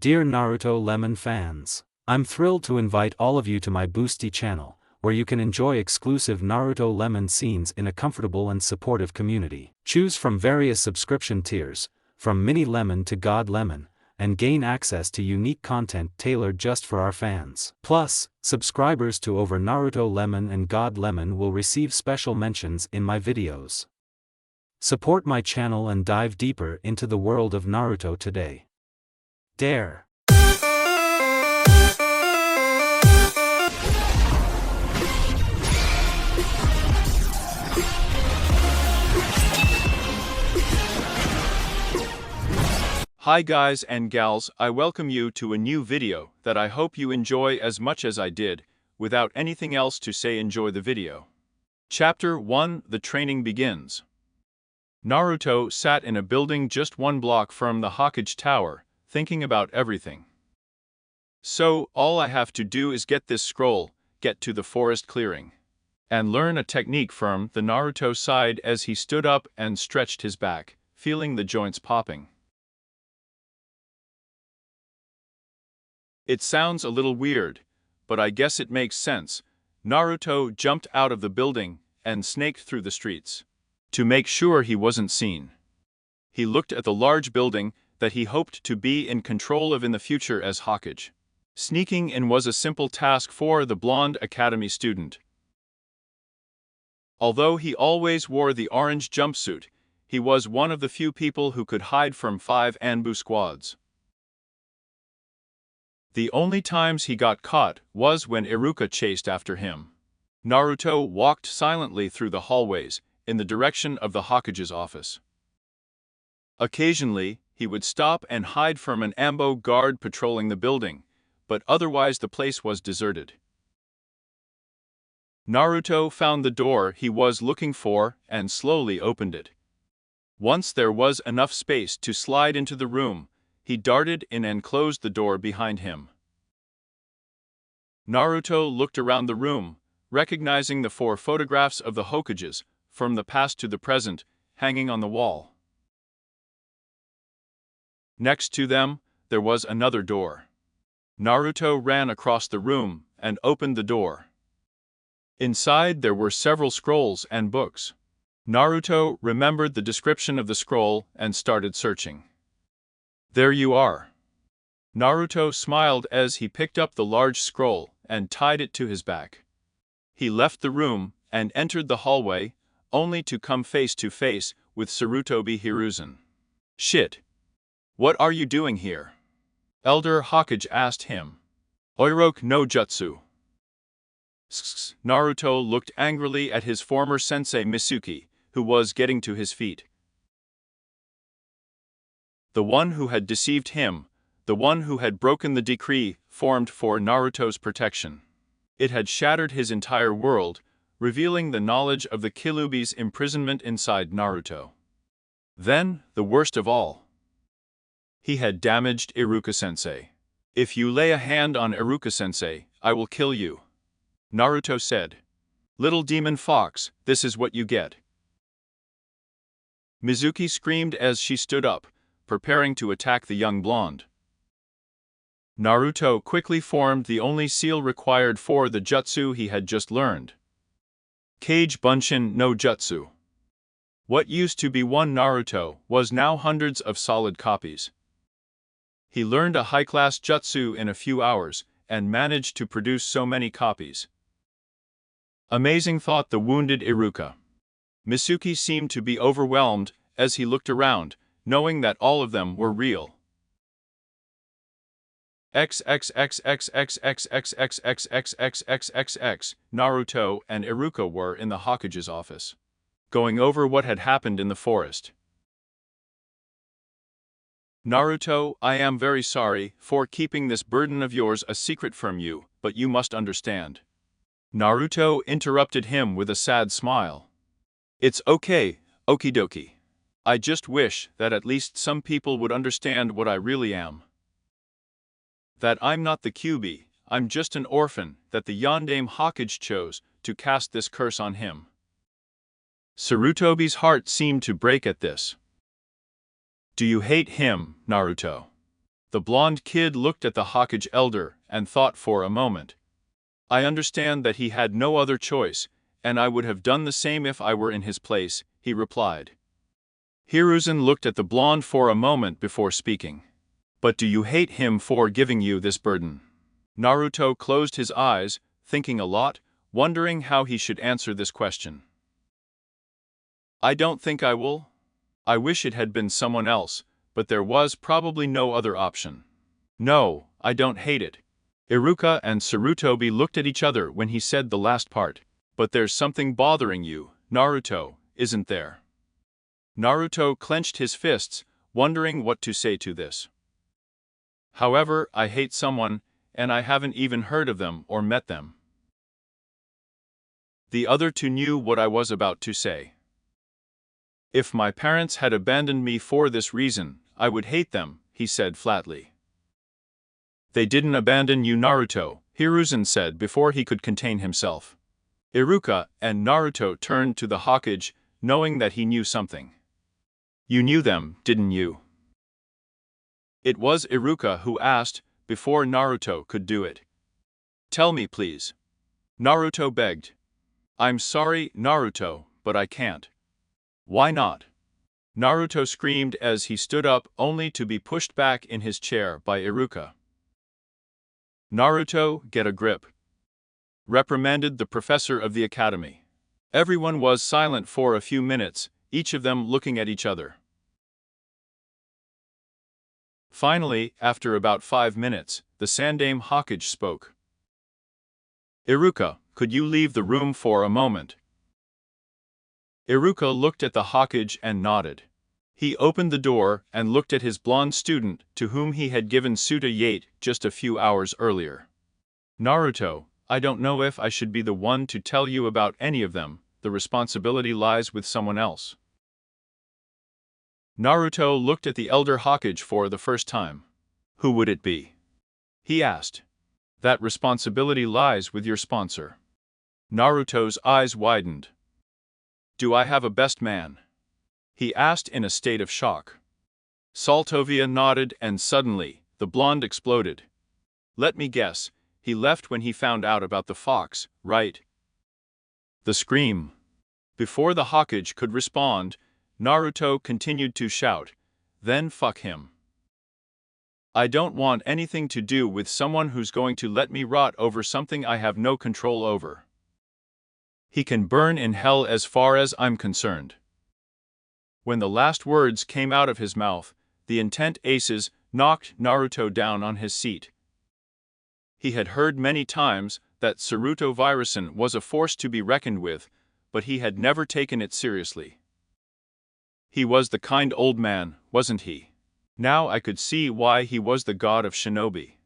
Dear Naruto Lemon fans, I'm thrilled to invite all of you to my Boosty channel, where you can enjoy exclusive Naruto Lemon scenes in a comfortable and supportive community. Choose from various subscription tiers, from Mini Lemon to God Lemon, and gain access to unique content tailored just for our fans. Plus, subscribers to over Naruto Lemon and God Lemon will receive special mentions in my videos. Support my channel and dive deeper into the world of Naruto today. Dare. Hi guys and gals, I welcome you to a new video that I hope you enjoy as much as I did. Without anything else to say, enjoy the video. Chapter 1: The Training Begins. Naruto sat in a building just one block from the Hokage Tower, thinking about everything. So, all I have to do is get this scroll, get to the forest clearing, and learn a technique from the Naruto side. As he stood up and stretched his back, feeling the joints popping. It sounds a little weird, but I guess it makes sense. Naruto jumped out of the building and snaked through the streets. To make sure he wasn't seen, he looked at the large building that he hoped to be in control of in the future as Hokage. Sneaking in was a simple task for the blonde academy student. Although he always wore the orange jumpsuit, he was one of the few people who could hide from 5 Anbu squads. The only times he got caught was when Iruka chased after him. Naruto walked silently through the hallways, in the direction of the Hokage's office. Occasionally, he would stop and hide from an Ambo guard patrolling the building, but otherwise the place was deserted. Naruto found the door he was looking for and slowly opened it. Once there was enough space to slide into the room, he darted in and closed the door behind him. Naruto looked around the room, recognizing the 4 photographs of the Hokages, from the past to the present, hanging on the wall. Next to them, there was another door. Naruto ran across the room and opened the door. Inside there were several scrolls and books. Naruto remembered the description of the scroll and started searching. There you are. Naruto smiled as he picked up the large scroll and tied it to his back. He left the room and entered the hallway, only to come face to face with Sarutobi Hiruzen. Shit. What are you doing here? Elder Hokage asked him. Oiroke no jutsu. Naruto looked angrily at his former sensei Mitsuki, who was getting to his feet. The one who had deceived him, the one who had broken the decree formed for Naruto's protection. It had shattered his entire world, revealing the knowledge of the Kyuubi's imprisonment inside Naruto. Then, the worst of all. He had damaged Iruka-sensei. If you lay a hand on Iruka-sensei, I will kill you, Naruto said. Little demon fox, this is what you get. Mizuki screamed as she stood up, preparing to attack the young blonde. Naruto quickly formed the only seal required for the jutsu he had just learned. Kage Bunshin no Jutsu. What used to be one Naruto was now hundreds of solid copies. He learned a high-class jutsu in a few hours and managed to produce so many copies. Amazing, thought the wounded Iruka. Mitsuki seemed to be overwhelmed as he looked around, knowing that all of them were real. XXXXXXXXXXXXXXXXX. Naruto and Iruka were in the Hokage's office, going over what had happened in the forest. Naruto, I am very sorry for keeping this burden of yours a secret from you, but you must understand. Naruto interrupted him with a sad smile. It's okay, okie dokie. I just wish that at least some people would understand what I really am. That I'm not the Kyuubi, I'm just an orphan that the Yondaime Hokage chose to cast this curse on him. Sarutobi's heart seemed to break at this. Do you hate him, Naruto? The blonde kid looked at the Hokage elder and thought for a moment. I understand that he had no other choice, and I would have done the same if I were in his place, he replied. Hiruzen looked at the blonde for a moment before speaking. But do you hate him for giving you this burden? Naruto closed his eyes, thinking a lot, wondering how he should answer this question. I don't think I will. I wish it had been someone else, but there was probably no other option. No, I don't hate it. Iruka and Sarutobi looked at each other when he said the last part. But there's something bothering you, Naruto, isn't there? Naruto clenched his fists, wondering what to say to this. However, I hate someone, and I haven't even heard of them or met them. The other two knew what I was about to say. If my parents had abandoned me for this reason, I would hate them, he said flatly. They didn't abandon you, Naruto, Hiruzen said before he could contain himself. Iruka and Naruto turned to the Hokage, knowing that he knew something. You knew them, didn't you? It was Iruka who asked, before Naruto could do it. Tell me please. Naruto begged. I'm sorry, Naruto, but I can't. Why not? Naruto screamed as he stood up only to be pushed back in his chair by Iruka. Naruto, get a grip, reprimanded the professor of the academy. Everyone was silent for a few minutes, each of them looking at each other. Finally, after about 5 minutes, the Sandaime Hokage spoke. Iruka, could you leave the room for a moment? Iruka looked at the Hokage and nodded. He opened the door and looked at his blonde student to whom he had given Suta Yate just a few hours earlier. Naruto, I don't know if I should be the one to tell you about any of them, the responsibility lies with someone else. Naruto looked at the elder Hokage for the first time. Who would it be? He asked. That responsibility lies with your sponsor. Naruto's eyes widened. Do I have a best man? He asked in a state of shock. Saltovia nodded and suddenly, the blonde exploded. Let me guess, he left when he found out about the fox, right? The scream. Before the Hokage could respond, Naruto continued to shout, then fuck him. I don't want anything to do with someone who's going to let me rot over something I have no control over. He can burn in hell as far as I'm concerned. When the last words came out of his mouth, the intent aces knocked Naruto down on his seat. He had heard many times that Saruto Virusen was a force to be reckoned with, but he had never taken it seriously. He was the kind old man, wasn't he? Now I could see why he was the god of shinobi.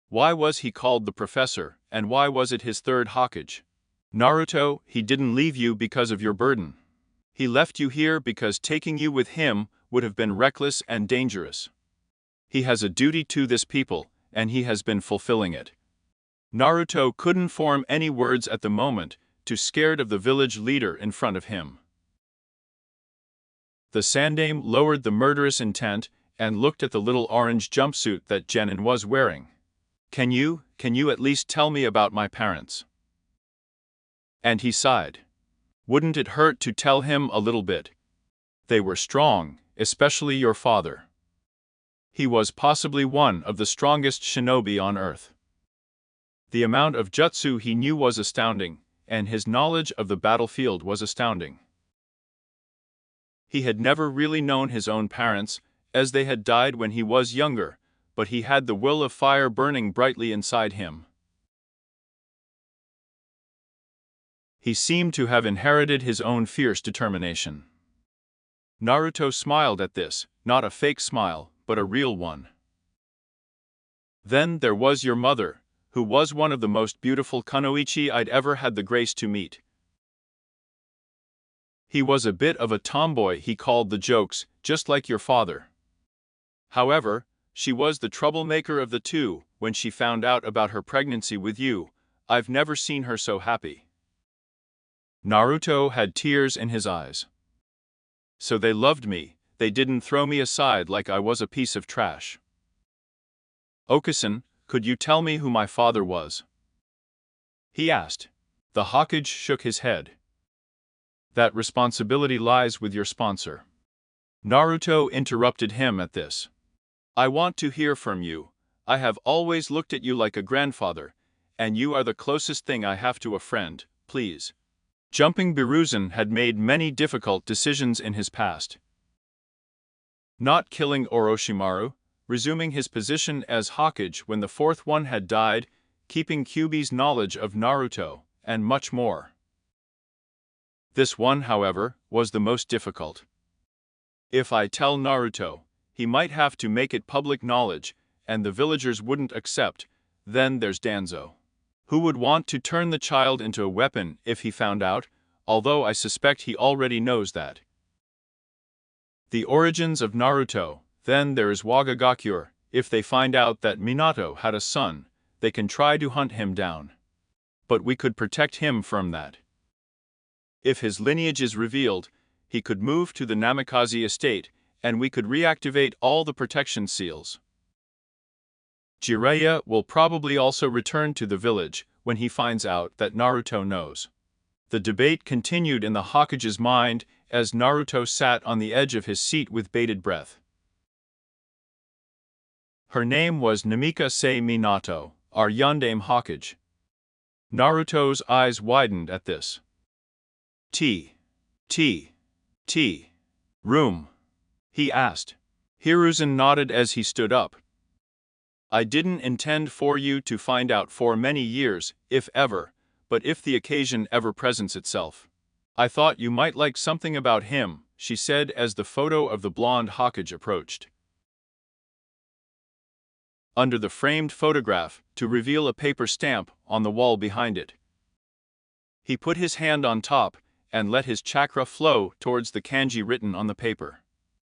Why was he called the professor, and why was it his third Hokage? Naruto, he didn't leave you because of your burden. He left you here because taking you with him would have been reckless and dangerous. He has a duty to this people, and he has been fulfilling it. Naruto couldn't form any words at the moment, too scared of the village leader in front of him. The Sandaime lowered the murderous intent and looked at the little orange jumpsuit that Genin was wearing. Can you at least tell me about my parents? And he sighed. Wouldn't it hurt to tell him a little bit? They were strong, especially your father. He was possibly one of the strongest shinobi on Earth. The amount of jutsu he knew was astounding, and his knowledge of the battlefield was astounding. He had never really known his own parents, as they had died when he was younger, but he had the will of fire burning brightly inside him. He seemed to have inherited his own fierce determination. Naruto smiled at this, not a fake smile, but a real one. Then there was your mother, who was one of the most beautiful kunoichi I'd ever had the grace to meet. He was a bit of a tomboy, he called the jokes, just like your father. However, she was the troublemaker of the two. When she found out about her pregnancy with you, I've never seen her so happy. Naruto had tears in his eyes. So they loved me, they didn't throw me aside like I was a piece of trash. "Okusan, could you tell me who my father was?" he asked. The Hokage shook his head. "That responsibility lies with your sponsor." Naruto interrupted him at this. "I want to hear from you. I have always looked at you like a grandfather, and you are the closest thing I have to a friend, please." Jumping Biruzen had made many difficult decisions in his past. Not killing Orochimaru, resuming his position as Hokage when the fourth one had died, keeping Kyuubi's knowledge of Naruto, and much more. This one, however, was the most difficult. If I tell Naruto, he might have to make it public knowledge, and the villagers wouldn't accept. Then there's Danzo. Who would want to turn the child into a weapon if he found out, although I suspect he already knows that. The origins of Naruto. Then there is Wagagakure. If they find out that Minato had a son, they can try to hunt him down. But we could protect him from that. If his lineage is revealed, he could move to the Namikaze estate, and we could reactivate all the protection seals. Jiraiya will probably also return to the village when he finds out that Naruto knows. The debate continued in the Hokage's mind as Naruto sat on the edge of his seat with bated breath. Her name was Namikaze Minato, our Yondaime Hokage. Naruto's eyes widened at this. T. Room? He asked. Hiruzen nodded as he stood up. I didn't intend for you to find out for many years, if ever, but if the occasion ever presents itself. I thought you might like something about him, she said as the photo of the blonde Hokage approached. Under the framed photograph, to reveal a paper stamp on the wall behind it. He put his hand on top, and let his chakra flow towards the kanji written on the paper.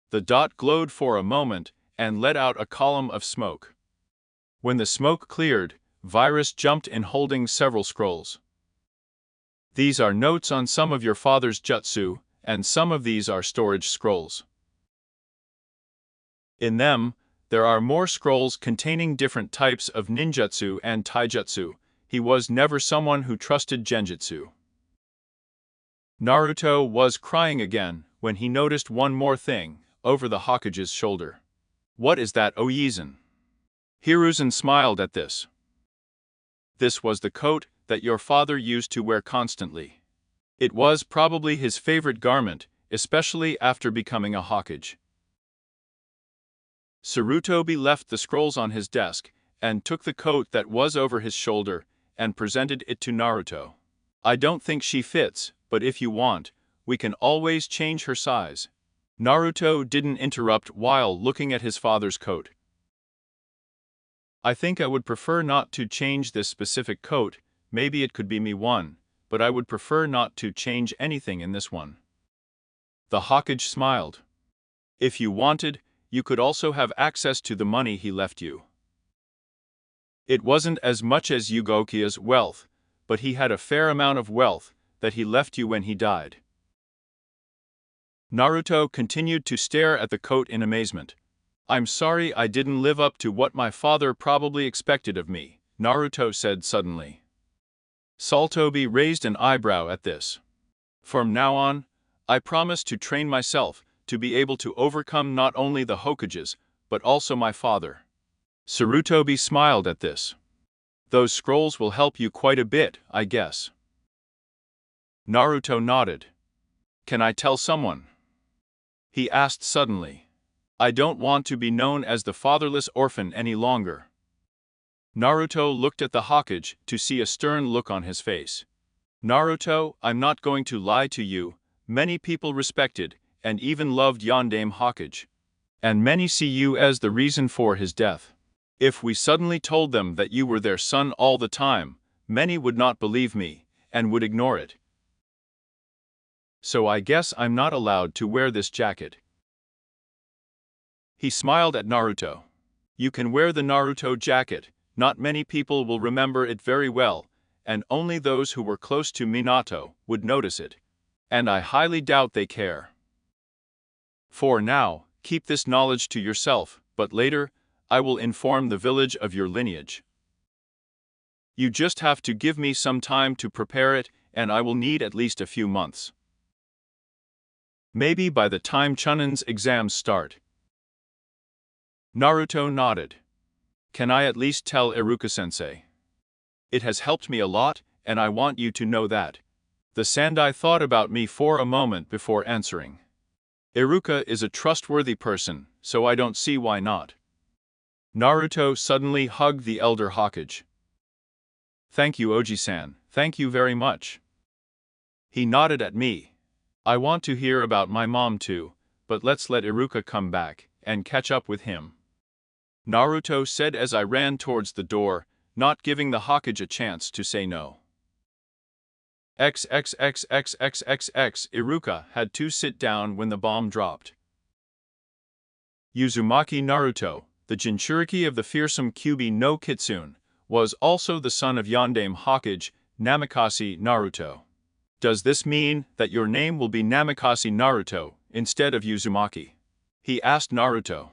The dot glowed for a moment, and let out a column of smoke. When the smoke cleared, Virus jumped in holding several scrolls. These are notes on some of your father's jutsu, and some of these are storage scrolls. In them, there are more scrolls containing different types of ninjutsu and taijutsu. He was never someone who trusted genjutsu. Naruto was crying again when he noticed one more thing, over the Hokage's shoulder. What is that, Oizen? Hiruzen smiled at this. This was the coat that your father used to wear constantly. It was probably his favorite garment, especially after becoming a Hokage. Sarutobi left the scrolls on his desk, and took the coat that was over his shoulder, and presented it to Naruto. I don't think she fits, but if you want, we can always change her size. Naruto didn't interrupt while looking at his father's coat. I think I would prefer not to change this specific coat, maybe it could be me one, but I would prefer not to change anything in this one. The Hokage smiled. If you wanted, you could also have access to the money he left you. It wasn't as much as Yugokia's wealth, but he had a fair amount of wealth that he left you when he died. Naruto continued to stare at the coat in amazement. I'm sorry I didn't live up to what my father probably expected of me, Naruto said suddenly. Sarutobi raised an eyebrow at this. From now on, I promise to train myself to be able to overcome not only the Hokages, but also my father. Sarutobi smiled at this. Those scrolls will help you quite a bit, I guess. Naruto nodded. Can I tell someone? He asked suddenly. I don't want to be known as the fatherless orphan any longer. Naruto looked at the Hokage to see a stern look on his face. Naruto, I'm not going to lie to you, many people respected and even loved Yondaime Hokage. And many see you as the reason for his death. If we suddenly told them that you were their son all the time, many would not believe me, and would ignore it. So I guess I'm not allowed to wear this jacket. He smiled at Naruto. You can wear the Naruto jacket, not many people will remember it very well, and only those who were close to Minato would notice it. And I highly doubt they care. For now, keep this knowledge to yourself, but later, I will inform the village of your lineage. You just have to give me some time to prepare it, and I will need at least a few months. Maybe by the time Chunnin's exams start. Naruto nodded. Can I at least tell Iruka-sensei? It has helped me a lot, and I want you to know that. The Sandai thought about me for a moment before answering. Iruka is a trustworthy person, so I don't see why not. Naruto suddenly hugged the elder Hokage. Thank you, Oji-san, thank you very much. He nodded at me. I want to hear about my mom too, but let's let Iruka come back and catch up with him. Naruto said as I ran towards the door, not giving the Hokage a chance to say no. XXXXXXX Iruka had to sit down when the bomb dropped. Uzumaki Naruto, the Jinchuriki of the fearsome Kyuubi no Kitsune, was also the son of Yondaime Hokage, Namikaze Naruto. Does this mean that your name will be Namikaze Naruto instead of Uzumaki? He asked Naruto.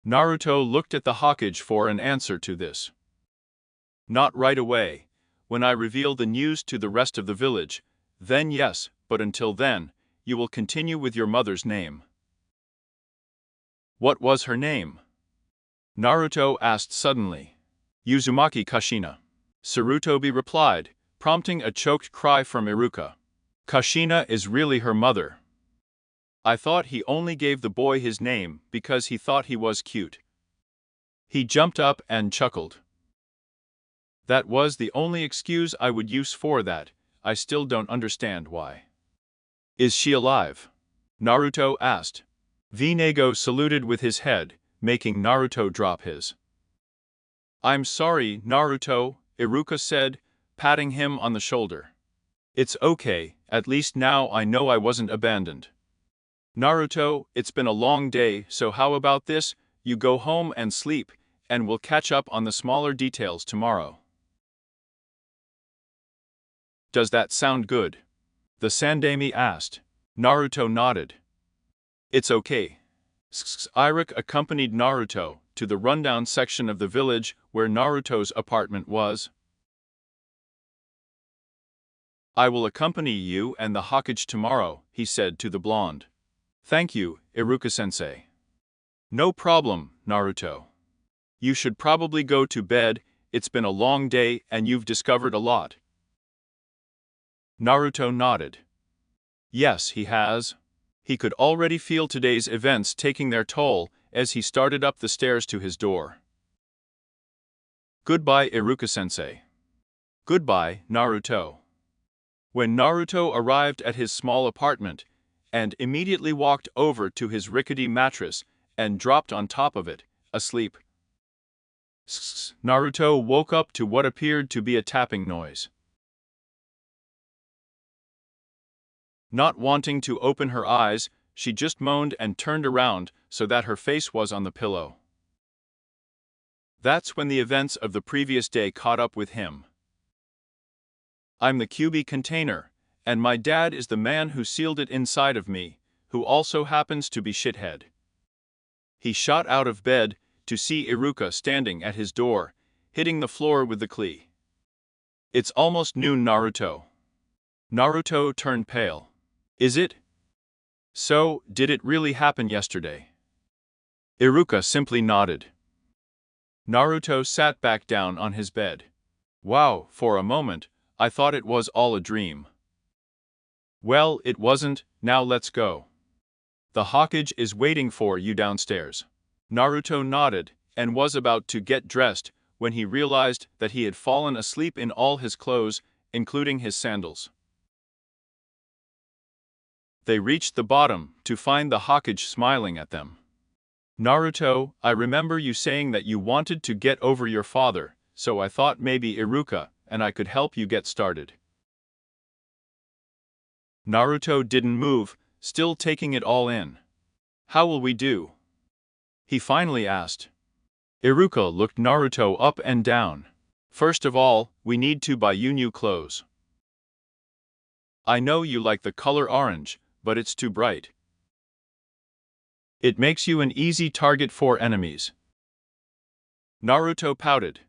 Naruto looked at the Hokage for an answer to this. Not right away. When I reveal the news to the rest of the village, then yes, but until then, you will continue with your mother's name. What was her name? Naruto asked suddenly. Uzumaki Kushina. Sarutobi replied, prompting a choked cry from Iruka. Kushina is really her mother. I thought he only gave the boy his name because he thought he was cute. He jumped up and chuckled. That was the only excuse I would use for that. I still don't understand why. Is she alive? Naruto asked. Vinego saluted with his head, making Naruto drop his. I'm sorry, Naruto, Iruka said, patting him on the shoulder. It's okay, at least now I know I wasn't abandoned. Naruto, it's been a long day, so how about this? You go home and sleep, and we'll catch up on the smaller details tomorrow. Does that sound good? The Sandaime asked. Naruto nodded. It's okay. Iruka accompanied Naruto to the rundown section of the village where Naruto's apartment was. I will accompany you and the Hokage tomorrow, he said to the blonde. Thank you, Iruka-sensei. No problem, Naruto. You should probably go to bed, it's been a long day and you've discovered a lot. Naruto nodded. Yes, he has. He could already feel today's events taking their toll as he started up the stairs to his door. Goodbye, Iruka-sensei. Goodbye, Naruto. When Naruto arrived at his small apartment, and immediately walked over to his rickety mattress and dropped on top of it, asleep. Naruto woke up to what appeared to be a tapping noise. Not wanting to open her eyes, she just moaned and turned around so that her face was on the pillow. That's when the events of the previous day caught up with him. I'm the Kyuubi container, and my dad is the man who sealed it inside of me, who also happens to be shithead. He shot out of bed to see Iruka standing at his door, hitting the floor with the klee. It's almost noon, Naruto. Naruto turned pale. Is it? So, did it really happen yesterday? Iruka simply nodded. Naruto sat back down on his bed. Wow, for a moment, I thought it was all a dream. Well, it wasn't, now let's go. The Hokage is waiting for you downstairs. Naruto nodded and was about to get dressed when he realized that he had fallen asleep in all his clothes, including his sandals. They reached the bottom to find the Hokage smiling at them. Naruto, I remember you saying that you wanted to get over your father, so I thought maybe Iruka and I could help you get started. Naruto didn't move, still taking it all in. How will we do? He finally asked. Iruka looked Naruto up and down. First of all, we need to buy you new clothes. I know you like the color orange, but it's too bright. It makes you an easy target for enemies. Naruto pouted.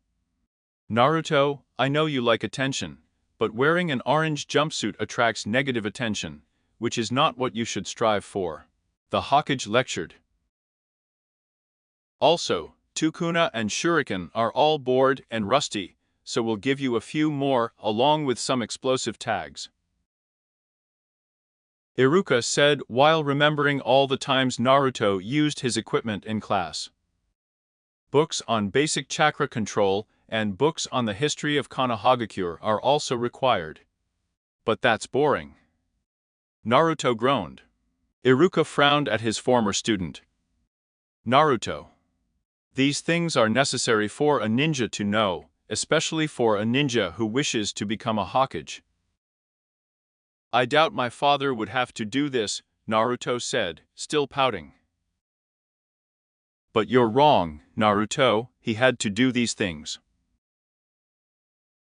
Naruto, I know you like attention, but wearing an orange jumpsuit attracts negative attention, which is not what you should strive for. The Hokage lectured. Also, Tukuna and Shuriken are all bored and rusty, so we'll give you a few more along with some explosive tags. Iruka said while remembering all the times Naruto used his equipment in class. Books on basic chakra control and books on the history of Konohagakure are also required. But that's boring. Naruto groaned. Iruka frowned at his former student. Naruto. These things are necessary for a ninja to know, especially for a ninja who wishes to become a Hokage. I doubt my father would have to do this, Naruto said, still pouting. But you're wrong, Naruto, he had to do these things.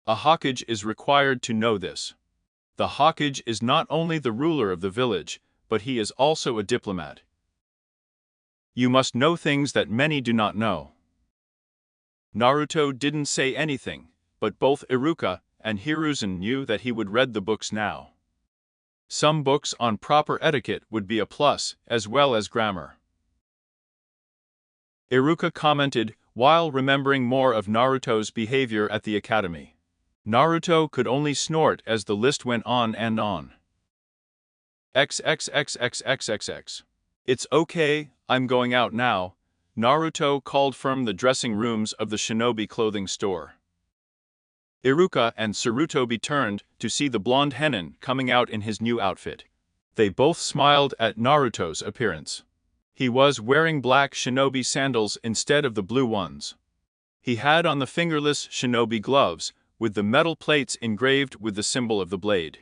A Hokage is required to know this. The Hokage is not only the ruler of the village, but he is also a diplomat. You must know things that many do not know. Naruto didn't say anything, but both Iruka and Hiruzen knew that he would read the books now. Some books on proper etiquette would be a plus, as well as grammar. Iruka commented while remembering more of Naruto's behavior at the academy. Naruto could only snort as the list went on and on. XXXXXXX. It's okay, I'm going out now, Naruto called from the dressing rooms of the shinobi clothing store. Iruka and Sarutobi turned to see the blonde Henin coming out in his new outfit. They both smiled at Naruto's appearance. He was wearing black shinobi sandals instead of the blue ones. He had on the fingerless shinobi gloves, with the metal plates engraved with the symbol of the blade.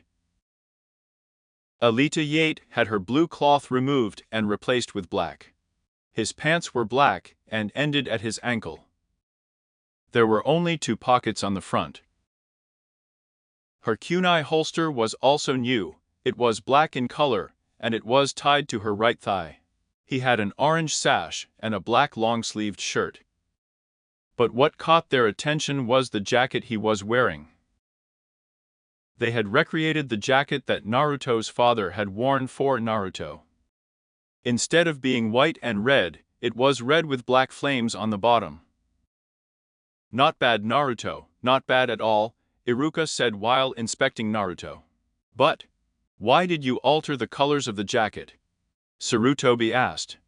Alita Yate had her blue cloth removed and replaced with black. His pants were black and ended at his ankle. There were only 2 pockets on the front. Her kunai holster was also new, it was black in color, and it was tied to her right thigh. He had an orange sash and a black long-sleeved shirt. But what caught their attention was the jacket he was wearing. They had recreated the jacket that Naruto's father had worn for Naruto. Instead of being white and red, it was red with black flames on the bottom. Not bad, Naruto, not bad at all, Iruka said while inspecting Naruto. But why did you alter the colors of the jacket? Sarutobi asked.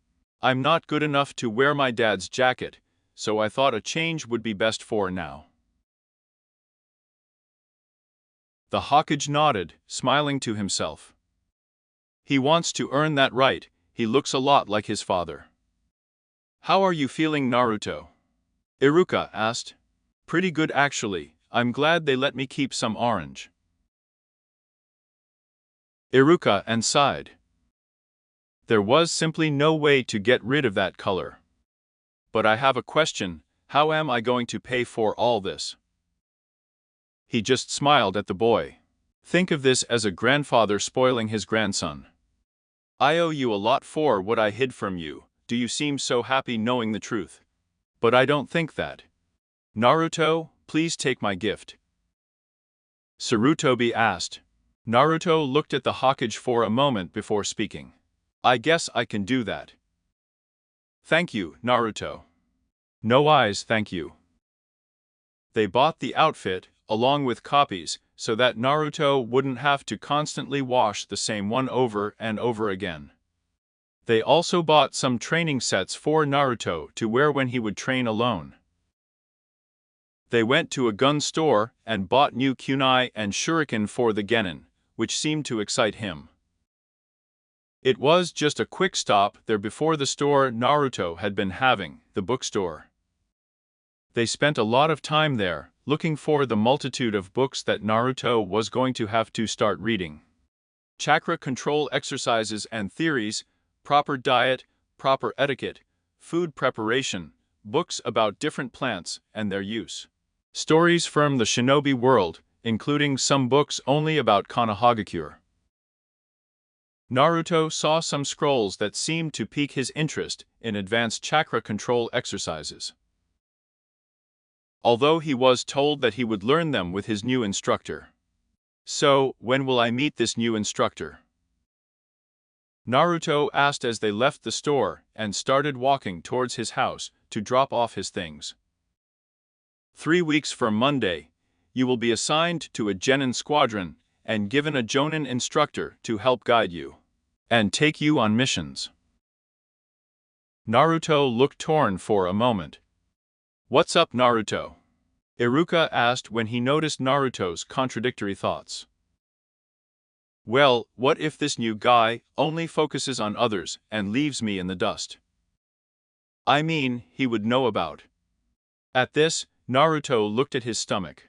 I'm not good enough to wear my dad's jacket, so I thought a change would be best for now. The Hokage nodded, smiling to himself. He wants to earn that right, he looks a lot like his father. How are you feeling, Naruto? Iruka asked. Pretty good actually, I'm glad they let me keep some orange. Iruka and sighed. There was simply no way to get rid of that color. But I have a question, how am I going to pay for all this? He just smiled at the boy. Think of this as a grandfather spoiling his grandson. I owe you a lot for what I hid from you, do you seem so happy knowing the truth? But I don't think that. Naruto, please take my gift. Sarutobi asked. Naruto looked at the Hokage for a moment before speaking. I guess I can do that. Thank you, Naruto. No eyes, thank you. They bought the outfit, along with copies, so that Naruto wouldn't have to constantly wash the same one over and over again. They also bought some training sets for Naruto to wear when he would train alone. They went to a gun store and bought new kunai and shuriken for the genin, which seemed to excite him. It was just a quick stop there before the store Naruto had been having, the bookstore. They spent a lot of time there, looking for the multitude of books that Naruto was going to have to start reading. Chakra control exercises and theories, proper diet, proper etiquette, food preparation, books about different plants and their use. Stories from the shinobi world, including some books only about Konohagakure. Naruto saw some scrolls that seemed to pique his interest in advanced chakra control exercises. although he was told that he would learn them with his new instructor. So, when will I meet this new instructor? Naruto asked as they left the store and started walking towards his house to drop off his things. 3 weeks from Monday, you will be assigned to a genin squadron and given a jonin instructor to help guide you and take you on missions. Naruto looked torn for a moment. What's up, Naruto? Iruka asked when he noticed Naruto's contradictory thoughts. Well, what if this new guy only focuses on others and leaves me in the dust? I mean, he would know about. At this, Naruto looked at his stomach.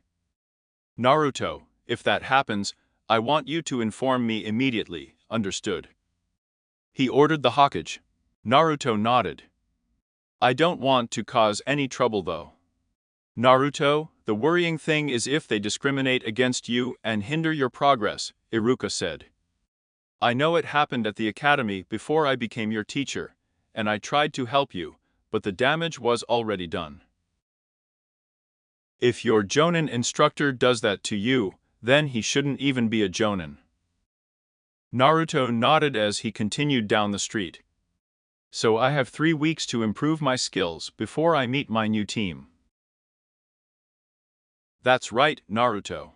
Naruto, if that happens, I want you to inform me immediately, understood? He ordered the Hokage. Naruto nodded. I don't want to cause any trouble though. Naruto, the worrying thing is if they discriminate against you and hinder your progress, Iruka said. I know it happened at the academy before I became your teacher, and I tried to help you, but the damage was already done. If your jonin instructor does that to you, then he shouldn't even be a jonin. Naruto nodded as he continued down the street. So I have 3 weeks to improve my skills before I meet my new team. That's right, Naruto.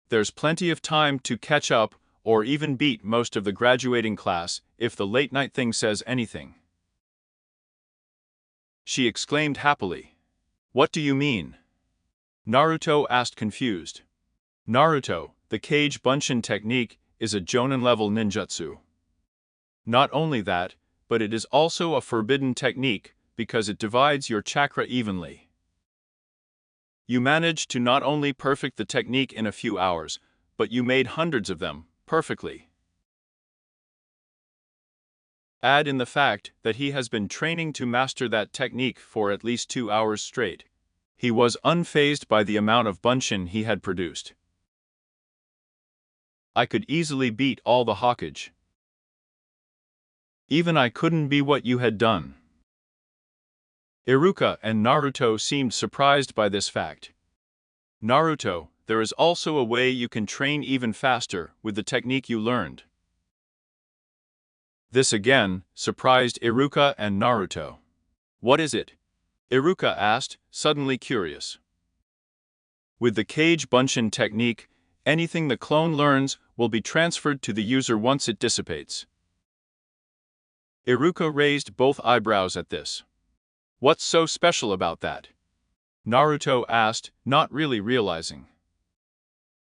There's plenty of time to catch up or even beat most of the graduating class if the late night thing says anything. She exclaimed happily. What do you mean? Naruto asked confused. Naruto, the Kage Bunshin technique is a jonin-level ninjutsu. Not only that, but it is also a forbidden technique because it divides your chakra evenly. You managed to not only perfect the technique in a few hours, but you made hundreds of them, perfectly. Add in the fact that he has been training to master that technique for at least 2 hours straight. He was unfazed by the amount of bunshin he had produced. I could easily beat all the Hokage. Even I couldn't be what you had done. Iruka and Naruto seemed surprised by this fact. Naruto, there is also a way you can train even faster with the technique you learned. This again surprised Iruka and Naruto. What is it? Iruka asked, suddenly curious. With the Kage Bunshin technique, anything the clone learns will be transferred to the user once it dissipates. Iruka raised both eyebrows at this. What's so special about that? Naruto asked, not really realizing.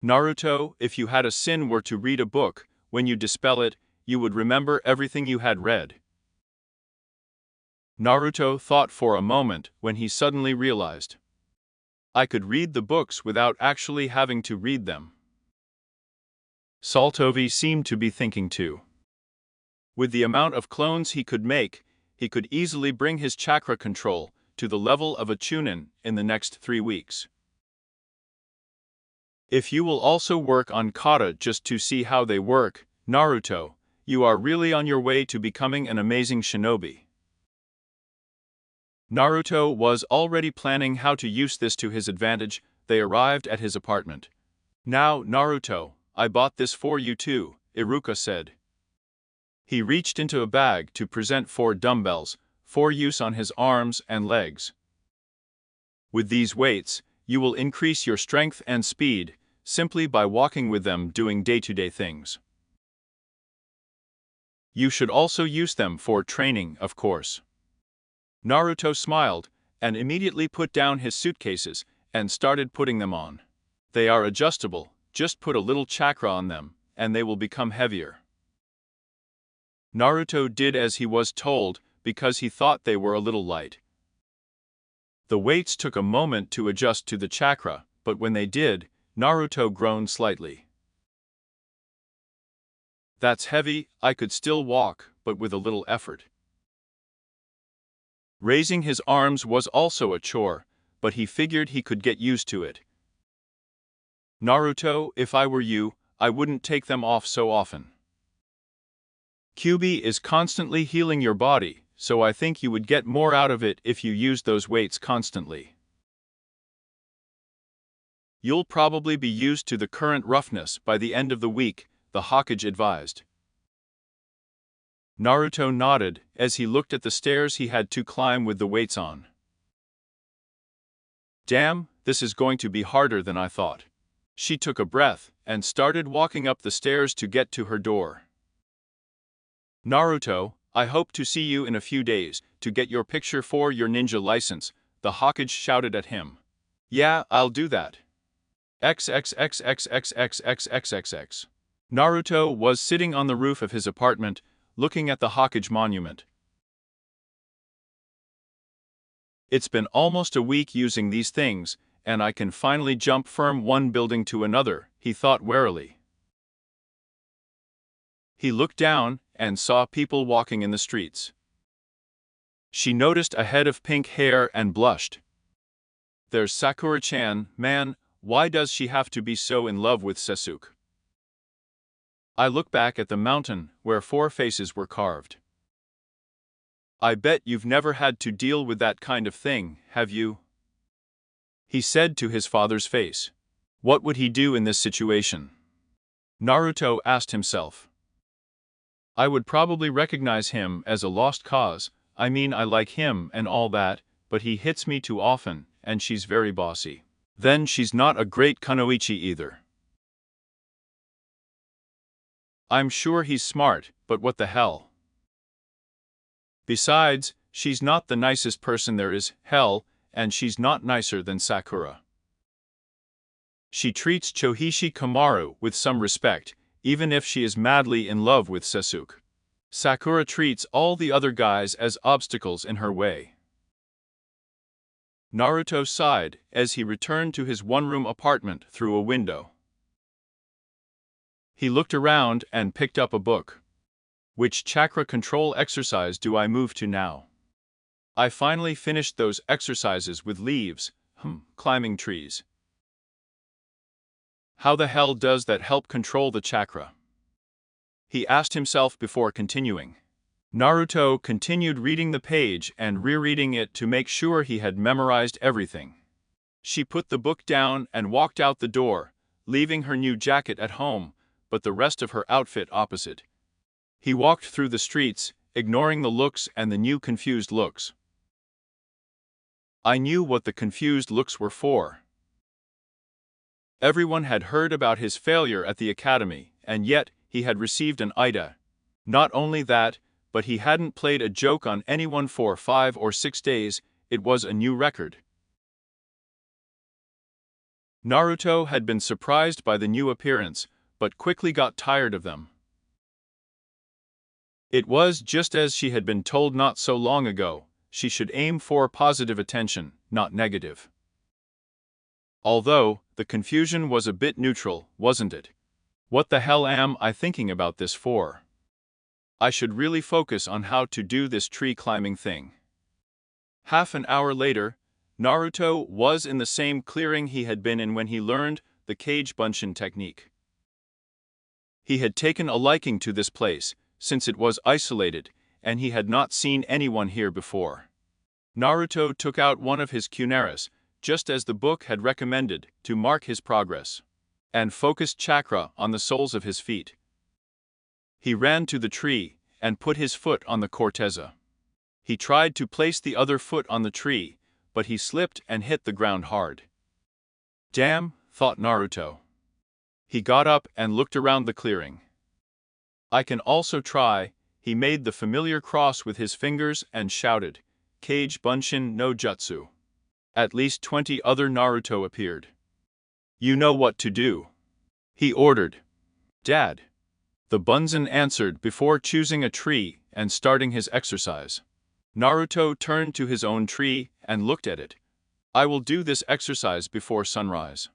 Naruto, if you had a sin were to read a book, when you dispel it, you would remember everything you had read. Naruto thought for a moment when he suddenly realized. I could read the books without actually having to read them. Saltovi seemed to be thinking too. With the amount of clones he could make, he could easily bring his chakra control to the level of a chunin in the next 3 weeks. If you will also work on kata just to see how they work, Naruto, you are really on your way to becoming an amazing shinobi. Naruto was already planning how to use this to his advantage. They arrived at his apartment. Now, Naruto, I bought this for you too, Iruka said. He reached into a bag to present 4 dumbbells, for use on his arms and legs. With these weights, you will increase your strength and speed, simply by walking with them doing day-to-day things. You should also use them for training, of course. Naruto smiled, and immediately put down his suitcases, and started putting them on. They are adjustable, just put a little chakra on them, and they will become heavier. Naruto did as he was told, because he thought they were a little light. The weights took a moment to adjust to the chakra, but when they did, Naruto groaned slightly. That's heavy, I could still walk, but with a little effort. Raising his arms was also a chore, but he figured he could get used to it. Naruto, if I were you, I wouldn't take them off so often. Kyuubi is constantly healing your body, so I think you would get more out of it if you used those weights constantly. You'll probably be used to the current roughness by the end of the week, the Hokage advised. Naruto nodded as he looked at the stairs he had to climb with the weights on. Damn, this is going to be harder than I thought. She took a breath and started walking up the stairs to get to her door. Naruto, I hope to see you in a few days to get your picture for your ninja license, the Hokage shouted at him. Yeah, I'll do that. XXXXXXXXXX. Naruto was sitting on the roof of his apartment, looking at the Hokage monument. It's been almost a week using these things, and I can finally jump from one building to another, he thought warily. He looked down and saw people walking in the streets. She noticed a head of pink hair and blushed. There's Sakura-chan, man, why does she have to be so in love with Sasuke? I look back at the mountain where 4 faces were carved. I bet you've never had to deal with that kind of thing, have you? He said to his father's face. What would he do in this situation? Naruto asked himself. I would probably recognize him as a lost cause. I mean, I like him and all that, but he hits me too often, and she's very bossy. Then she's not a great kunoichi either. I'm sure he's smart, but what the hell? Besides, she's not the nicest person there is, hell, and she's not nicer than Sakura. She treats Chohishi Kamaru with some respect, even if she is madly in love with Sasuke. Sakura treats all the other guys as obstacles in her way. Naruto sighed as he returned to his one-room apartment through a window. He looked around and picked up a book. Which chakra control exercise do I move to now? I finally finished those exercises with leaves, climbing trees. How the hell does that help control the chakra? He asked himself before continuing. Naruto continued reading the page and rereading it to make sure he had memorized everything. She put the book down and walked out the door, leaving her new jacket at home, but the rest of her outfit opposite. He walked through the streets, ignoring the looks and the new confused looks. I knew what the confused looks were for. Everyone had heard about his failure at the academy, and yet he had received an Ida. Not only that, but he hadn't played a joke on anyone for 5 or 6 days. It was a new record. Naruto had been surprised by the new appearance, but quickly got tired of them. It was just as she had been told not so long ago, she should aim for positive attention, not negative. Although, the confusion was a bit neutral, wasn't it? What the hell am I thinking about this for? I should really focus on how to do this tree climbing thing. Half an hour later, Naruto was in the same clearing he had been in when he learned the Kage Bunshin technique. He had taken a liking to this place, since it was isolated, and he had not seen anyone here before. Naruto took out one of his kunaras, just as the book had recommended, to mark his progress, and focused chakra on the soles of his feet. He ran to the tree and put his foot on the corteza. He tried to place the other foot on the tree, but he slipped and hit the ground hard. Damn, thought Naruto. He got up and looked around the clearing. I can also try. He made the familiar cross with his fingers and shouted, Kage Bunshin no Jutsu. At least 20 other Naruto appeared. You know what to do, he ordered. Dad. The Bunzen answered before choosing a tree and starting his exercise. Naruto turned to his own tree and looked at it. I will do this exercise before sunrise.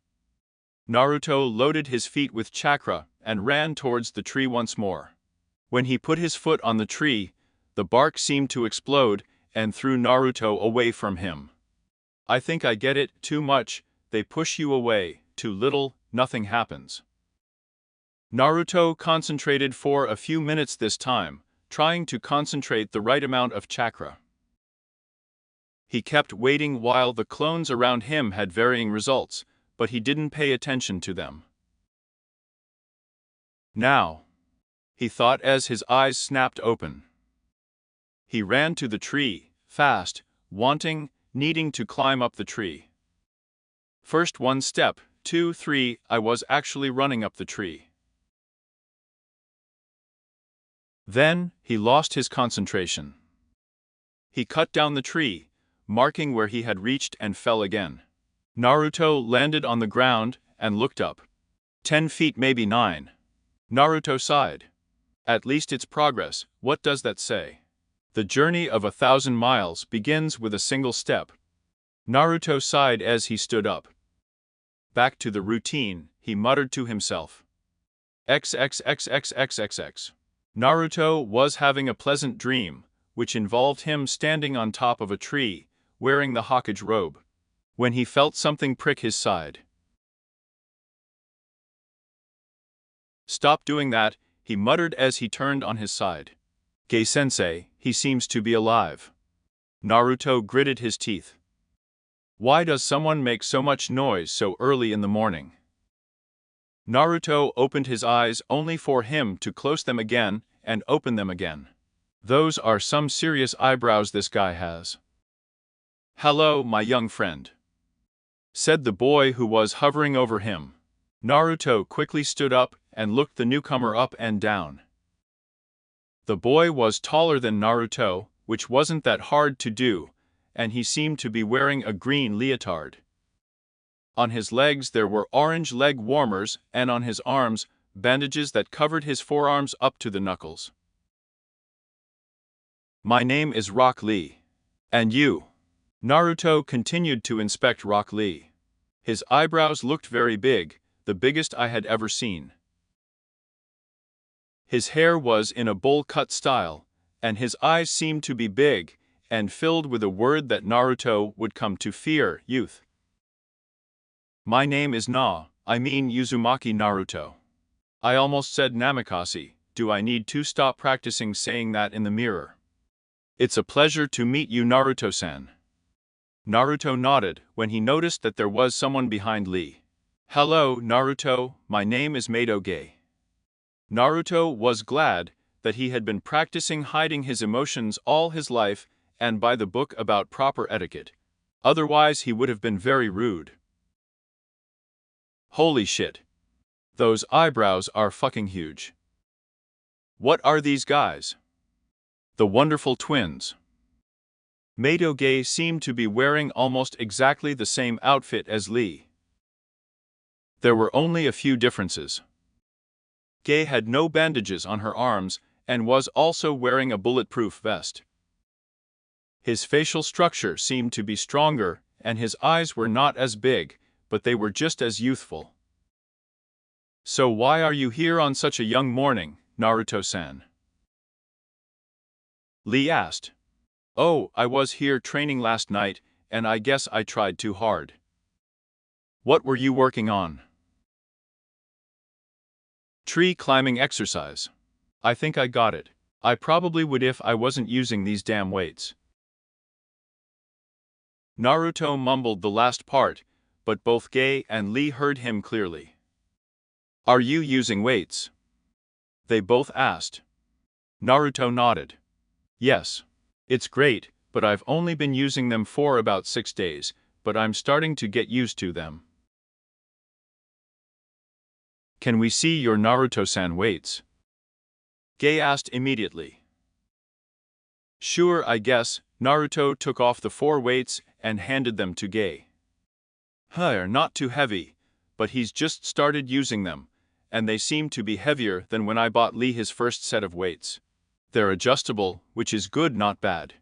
Naruto loaded his feet with chakra and ran towards the tree once more. When he put his foot on the tree, the bark seemed to explode and threw Naruto away from him. I think I get it, too much, they push you away, too little, nothing happens. Naruto concentrated for a few minutes this time, trying to concentrate the right amount of chakra. He kept waiting while the clones around him had varying results, but he didn't pay attention to them. Now, he thought as his eyes snapped open. He ran to the tree, fast, needing to climb up the tree. First 1 step, 2, 3, I was actually running up the tree. Then, he lost his concentration. He cut down the tree, marking where he had reached and fell again. Naruto landed on the ground and looked up. 10 feet, maybe 9. Naruto sighed. At least it's progress, what does that say? The journey of 1,000 miles begins with a single step. Naruto sighed as he stood up. Back to the routine, he muttered to himself. XXXXXXX. Naruto was having a pleasant dream, which involved him standing on top of a tree, wearing the Hokage robe, when he felt something prick his side. Stop doing that, he muttered as he turned on his side. Gai-sensei, he seems to be alive. Naruto gritted his teeth. Why does someone make so much noise so early in the morning? Naruto opened his eyes only for him to close them again and open them again. Those are some serious eyebrows this guy has. Hello, my young friend, said the boy who was hovering over him. Naruto quickly stood up and looked the newcomer up and down. The boy was taller than Naruto, which wasn't that hard to do, and he seemed to be wearing a green leotard. On his legs there were orange leg warmers, and on his arms, bandages that covered his forearms up to the knuckles. My name is Rock Lee. And you? Naruto continued to inspect Rock Lee. His eyebrows looked very big, the biggest I had ever seen. His hair was in a bowl-cut style, and his eyes seemed to be big, and filled with a word that Naruto would come to fear, youth. My name is Uzumaki Naruto. I almost said Namakasi, do I need to stop practicing saying that in the mirror? It's a pleasure to meet you, Naruto-san. Naruto nodded when he noticed that there was someone behind Lee. Hello, Naruto, my name is Gai. Naruto was glad that he had been practicing hiding his emotions all his life and by the book about proper etiquette. Otherwise he would have been very rude. Holy shit. Those eyebrows are fucking huge. What are these guys? The wonderful twins. Gai seemed to be wearing almost exactly the same outfit as Lee. There were only a few differences. Gai had no bandages on her arms and was also wearing a bulletproof vest. His facial structure seemed to be stronger, and his eyes were not as big, but they were just as youthful. So why are you here on such a young morning, Naruto-san? Lee asked. Oh, I was here training last night, and I guess I tried too hard. What were you working on? Tree climbing exercise. I think I got it. I probably would if I wasn't using these damn weights. Naruto mumbled the last part, but both Gai and Lee heard him clearly. Are you using weights? They both asked. Naruto nodded. Yes. It's great, but I've only been using them for about 6 days, but I'm starting to get used to them. Can we see your Naruto-san weights? Gai asked immediately. Sure, I guess. Naruto took off the 4 weights and handed them to Gai. They're not too heavy, but he's just started using them, and they seem to be heavier than when I bought Lee his first set of weights. They're adjustable, which is good, not bad.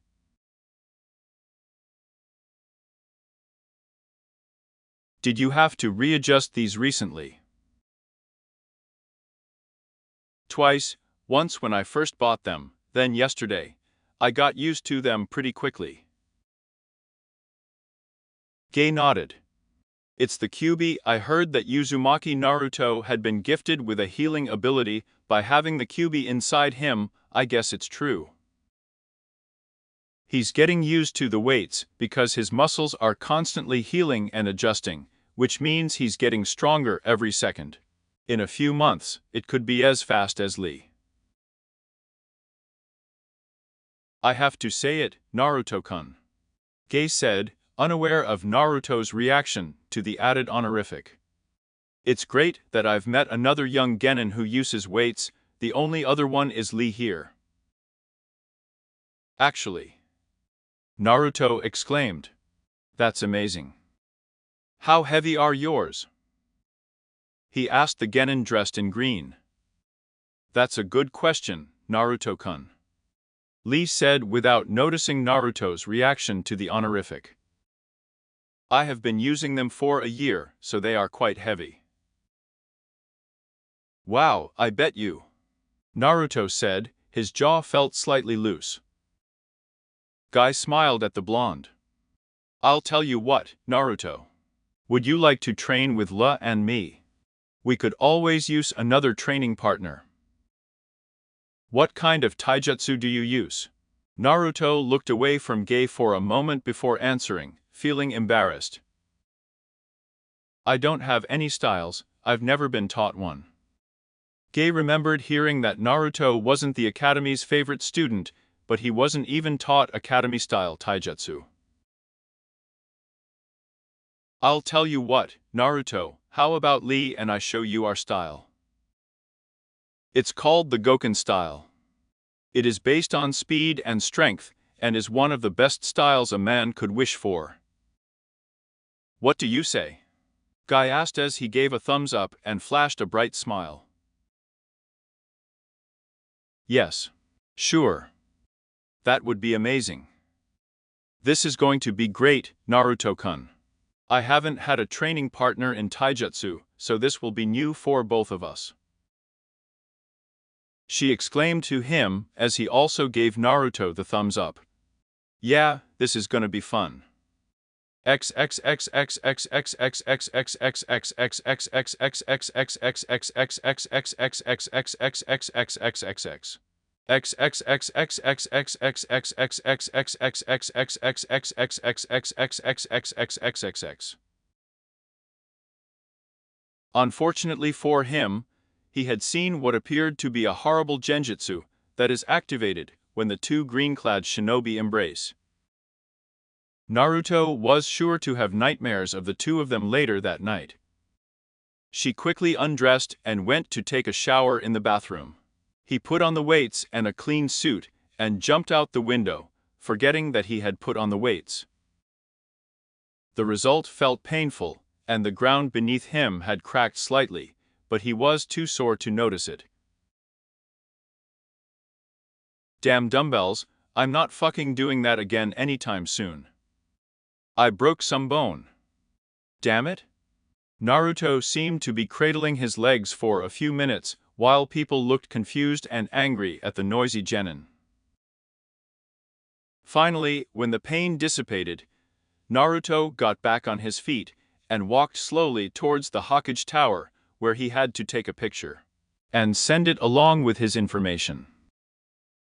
Did you have to readjust these recently? Twice, once when I first bought them, then yesterday. I got used to them pretty quickly. Gai nodded. It's the Kyuubi. I heard that Uzumaki Naruto had been gifted with a healing ability by having the Kyuubi inside him. I guess it's true. He's getting used to the weights because his muscles are constantly healing and adjusting, which means he's getting stronger every second. In a few months, it could be as fast as Lee. I have to say it, Naruto-kun. Gay said, unaware of Naruto's reaction to the added honorific. It's great that I've met another young genin who uses weights, the only other one is Lee here. Actually, Naruto exclaimed. That's amazing. How heavy are yours? He asked the genin dressed in green. That's a good question, Naruto-kun. Lee said without noticing Naruto's reaction to the honorific. I have been using them for a year, so they are quite heavy. Wow, I bet you. Naruto said, his jaw felt slightly loose. Guy smiled at the blonde. I'll tell you what, Naruto. Would you like to train with La and me? We could always use another training partner. What kind of taijutsu do you use? Naruto looked away from Gay for a moment before answering, feeling embarrassed. I don't have any styles, I've never been taught one. Gay remembered hearing that Naruto wasn't the academy's favorite student, but he wasn't even taught academy-style taijutsu. I'll tell you what, Naruto, how about Lee and I show you our style? It's called the Goken style. It is based on speed and strength, and is one of the best styles a man could wish for. What do you say? Guy asked as he gave a thumbs up and flashed a bright smile. Yes. Sure. That would be amazing. This is going to be great, Naruto-kun. I haven't had a training partner in taijutsu, so this will be new for both of us. She exclaimed to him as he also gave Naruto the thumbs up. Yeah, this is gonna be fun. Unfortunately for him, he had seen what appeared to be a horrible genjutsu that is activated when the two green-clad shinobi embrace. Naruto was sure to have nightmares of the two of them later that night. She quickly undressed and went to take a shower in the bathroom. He put on the weights and a clean suit and jumped out the window, forgetting that he had put on the weights. The result felt painful, and the ground beneath him had cracked slightly, but he was too sore to notice it. Damn dumbbells, I'm not fucking doing that again anytime soon. I broke some bone. Damn it. Naruto seemed to be cradling his legs for a few minutes while people looked confused and angry at the noisy genin. Finally, when the pain dissipated, Naruto got back on his feet and walked slowly towards the Hokage Tower, where he had to take a picture and send it along with his information.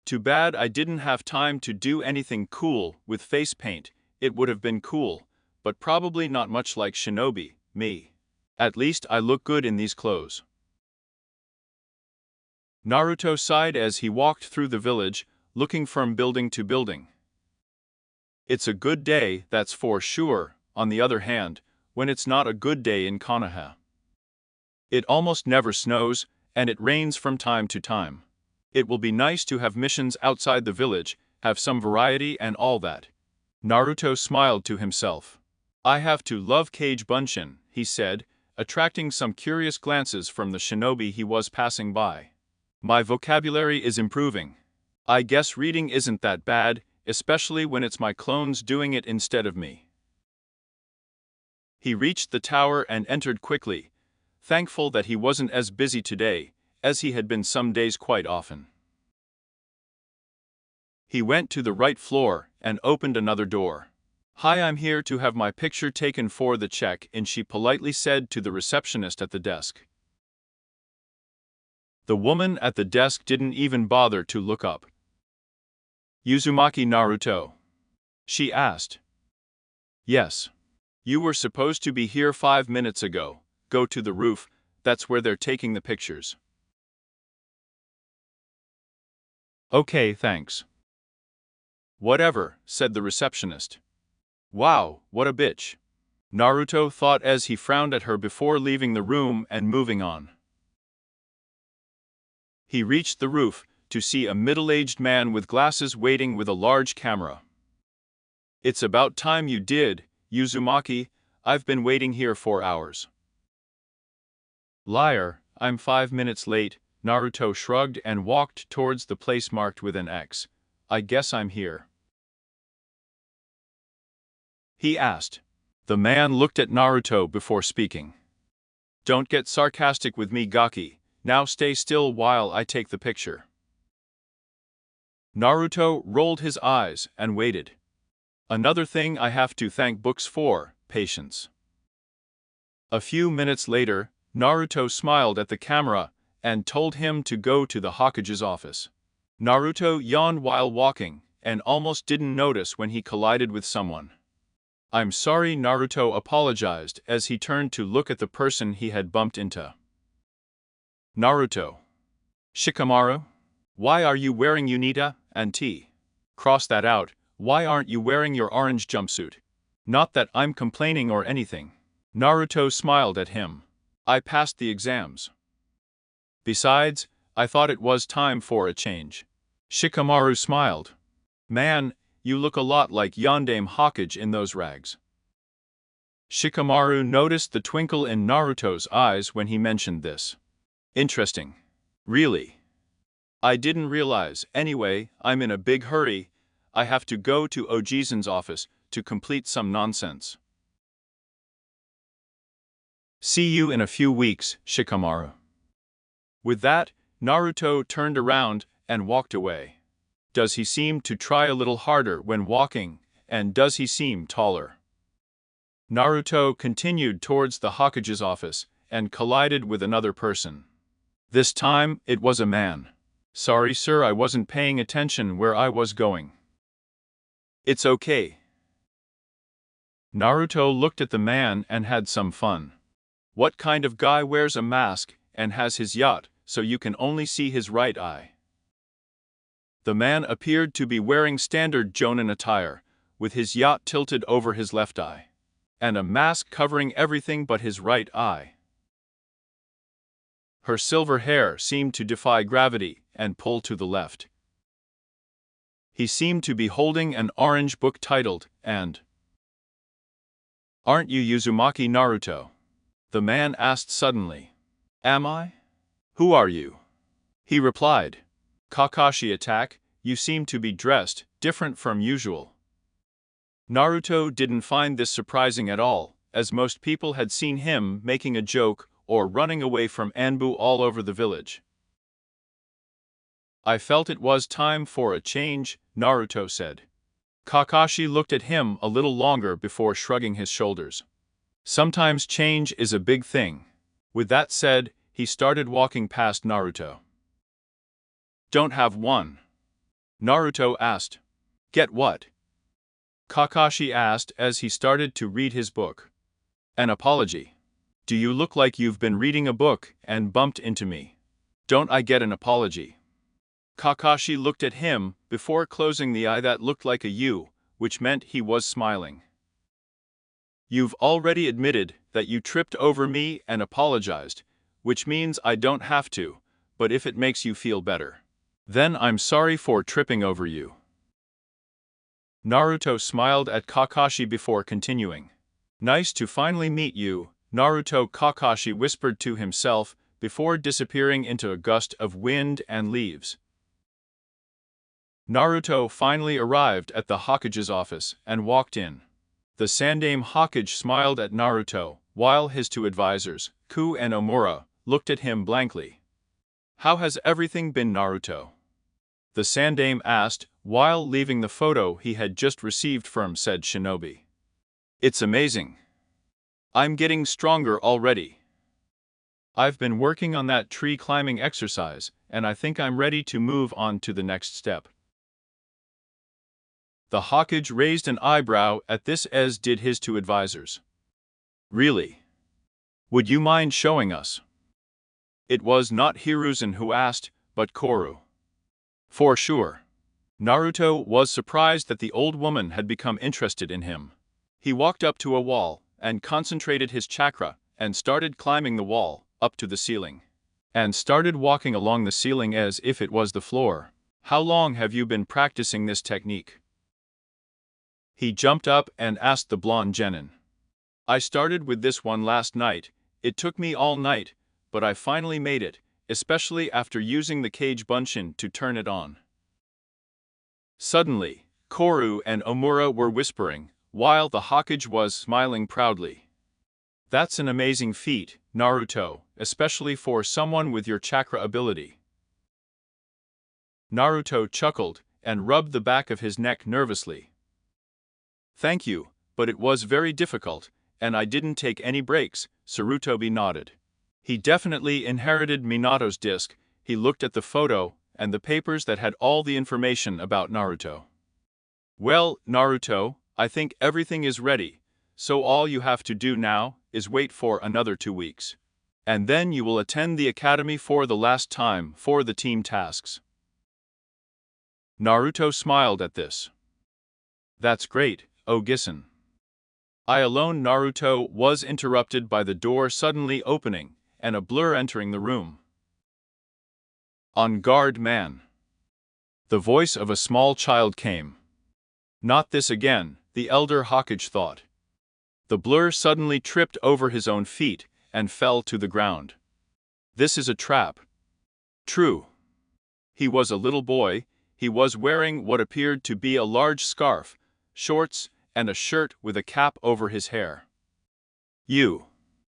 Too bad I didn't have time to do anything cool with face paint. It would have been cool, but probably not much like Shinobi, me. At least I look good in these clothes. Naruto sighed as he walked through the village, looking from building to building. It's a good day, that's for sure, on the other hand, when it's not a good day in Konoha. It almost never snows, and it rains from time to time. It will be nice to have missions outside the village, have some variety and all that. Naruto smiled to himself. I have to love Kage Bunshin, he said, attracting some curious glances from the shinobi he was passing by. My vocabulary is improving. I guess reading isn't that bad, especially when it's my clones doing it instead of me. He reached the tower and entered quickly, thankful that he wasn't as busy today as he had been some days quite often. He went to the right floor and opened another door. Hi, I'm here to have my picture taken for the check-in, she politely said to the receptionist at the desk. The woman at the desk didn't even bother to look up. Uzumaki Naruto? She asked. Yes. You were supposed to be here 5 minutes ago. Go to the roof, that's where they're taking the pictures. Okay, thanks. Whatever, said the receptionist. Wow, what a bitch. Naruto thought as he frowned at her before leaving the room and moving on. He reached the roof to see a middle-aged man with glasses waiting with a large camera. It's about time you did, Uzumaki. I've been waiting here 4 hours. Liar, I'm 5 minutes late. Naruto shrugged and walked towards the place marked with an X. I guess I'm here. He asked. The man looked at Naruto before speaking. Don't get sarcastic with me, Gaki. Now stay still while I take the picture. Naruto rolled his eyes and waited. Another thing I have to thank books for, patience. A few minutes later, Naruto smiled at the camera and told him to go to the Hokage's office. Naruto yawned while walking and almost didn't notice when he collided with someone. I'm sorry, Naruto apologized as he turned to look at the person he had bumped into. Naruto. Shikamaru? Why are you wearing Unita and T? Cross that out, why aren't you wearing your orange jumpsuit? Not that I'm complaining or anything. Naruto smiled at him. I passed the exams. Besides, I thought it was time for a change. Shikamaru smiled. Man, you look a lot like Yondaime Hokage in those rags. Shikamaru noticed the twinkle in Naruto's eyes when he mentioned this. Interesting. Really? I didn't realize. Anyway, I'm in a big hurry. I have to go to Ojisan's office to complete some nonsense. See you in a few weeks, Shikamaru. With that, Naruto turned around and walked away. Does he seem to try a little harder when walking, and does he seem taller? Naruto continued towards the Hokage's office and collided with another person. This time, it was a man. Sorry sir, I wasn't paying attention where I was going. It's okay. Naruto looked at the man and had some fun. What kind of guy wears a mask and has his yacht so you can only see his right eye? The man appeared to be wearing standard Jonin attire, with his yacht tilted over his left eye, and a mask covering everything but his right eye. Her silver hair seemed to defy gravity and pull to the left. He seemed to be holding an orange book titled, and Aren't you Uzumaki Naruto? The man asked suddenly. Am I? Who are you? He replied. Kakashi attack, you seem to be dressed different from usual. Naruto didn't find this surprising at all, as most people had seen him making a joke or running away from Anbu all over the village. I felt it was time for a change, Naruto said. Kakashi looked at him a little longer before shrugging his shoulders. Sometimes change is a big thing. With that said, he started walking past Naruto. Don't have one? Naruto asked. Get what? Kakashi asked as he started to read his book. An apology. Do you look like you've been reading a book and bumped into me? Don't I get an apology? Kakashi looked at him before closing the eye that looked like a U, which meant he was smiling. You've already admitted that you tripped over me and apologized, which means I don't have to, but if it makes you feel better, then I'm sorry for tripping over you. Naruto smiled at Kakashi before continuing. Nice to finally meet you, Naruto, Kakashi whispered to himself before disappearing into a gust of wind and leaves. Naruto finally arrived at the Hokage's office and walked in. The Sandaime Hokage smiled at Naruto, while his two advisors, Ku and Omura, looked at him blankly. How has everything been, Naruto? The Sandaime asked, while leaving the photo he had just received from said shinobi. It's amazing. I'm getting stronger already. I've been working on that tree climbing exercise, and I think I'm ready to move on to the next step. The Hokage raised an eyebrow at this, as did his two advisors. Really? Would you mind showing us? It was not Hiruzen who asked, but Koru. For sure. Naruto was surprised that the old woman had become interested in him. He walked up to a wall, and concentrated his chakra, and started climbing the wall, up to the ceiling. And started walking along the ceiling as if it was the floor. How long have you been practicing this technique? He jumped up and asked the blonde genin. I started with this one last night. It took me all night, but I finally made it, especially after using the Kage Bunshin to turn it on. Suddenly, Koru and Omura were whispering, while the Hokage was smiling proudly. That's an amazing feat, Naruto, especially for someone with your chakra ability. Naruto chuckled and rubbed the back of his neck nervously. Thank you, but it was very difficult, and I didn't take any breaks, Sarutobi nodded. He definitely inherited Minato's disc. He looked at the photo and the papers that had all the information about Naruto. Well, Naruto, I think everything is ready, so all you have to do now is wait for another 2 weeks. And then you will attend the academy for the last time for the team tasks. Naruto smiled at this. That's great, Ogisan. I alone. Naruto was interrupted by the door suddenly opening and a blur entering the room. On guard, man. The voice of a small child came. Not this again, the elder Hokage thought. The blur suddenly tripped over his own feet and fell to the ground. This is a trap. True. He was a little boy. He was wearing what appeared to be a large scarf, shorts, and a shirt with a cap over his hair. You!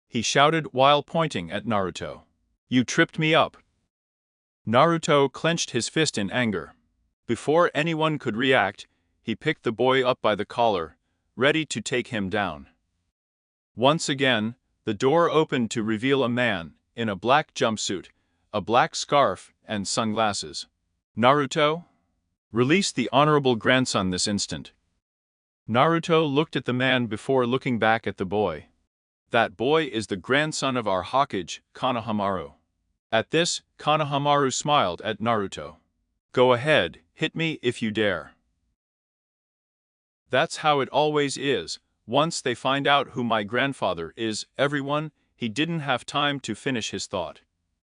He shouted while pointing at Naruto. You tripped me up. Naruto clenched his fist in anger. Before anyone could react, he picked the boy up by the collar, ready to take him down. Once again, the door opened to reveal a man in a black jumpsuit, a black scarf, and sunglasses. Naruto? Release the honorable grandson this instant. Naruto looked at the man before looking back at the boy. That boy is the grandson of our Hokage, Konohamaru. At this, Konohamaru smiled at Naruto. Go ahead, hit me if you dare. That's how it always is. Once they find out who my grandfather is, everyone. He didn't have time to finish his thought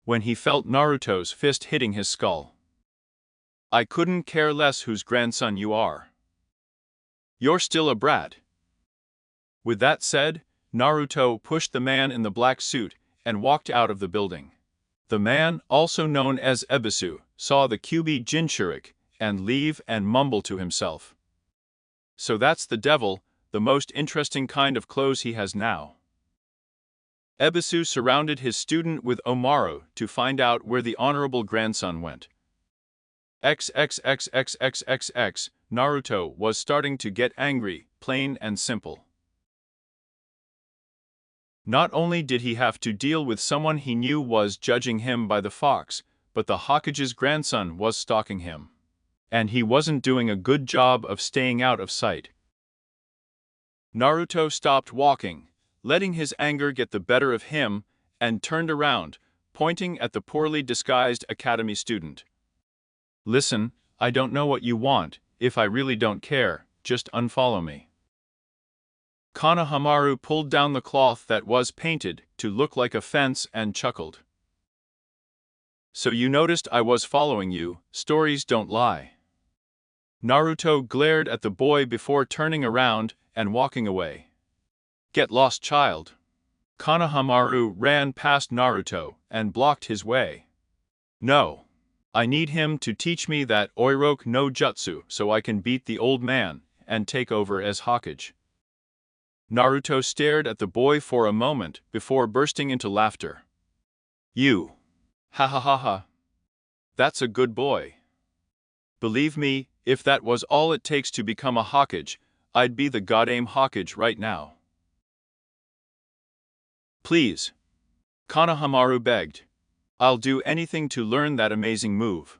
when he felt Naruto's fist hitting his skull. I couldn't care less whose grandson you are. You're still a brat. With that said, Naruto pushed the man in the black suit and walked out of the building. The man, also known as Ebisu, saw the Kyuubi Jinchurik and leave and mumble to himself. So that's the devil, the most interesting kind of clothes he has now. Ebisu surrounded his student with Omaru to find out where the honorable grandson went. XXXXXXX, Naruto was starting to get angry, plain and simple. Not only did he have to deal with someone he knew was judging him by the fox, but the Hokage's grandson was stalking him. And he wasn't doing a good job of staying out of sight. Naruto stopped walking, letting his anger get the better of him, and turned around, pointing at the poorly disguised academy student. Listen, I don't know what you want. If I really don't care, just unfollow me. Konohamaru pulled down the cloth that was painted to look like a fence and chuckled. So you noticed I was following you, stories don't lie. Naruto glared at the boy before turning around and walking away. Get lost, child. Konohamaru ran past Naruto and blocked his way. No. I need him to teach me that Oiroku no Jutsu so I can beat the old man and take over as Hokage. Naruto stared at the boy for a moment before bursting into laughter. You. Ha ha ha ha. That's a good boy. Believe me, if that was all it takes to become a Hokage, I'd be the goddamn Hokage right now. Please. Konohamaru begged. I'll do anything to learn that amazing move.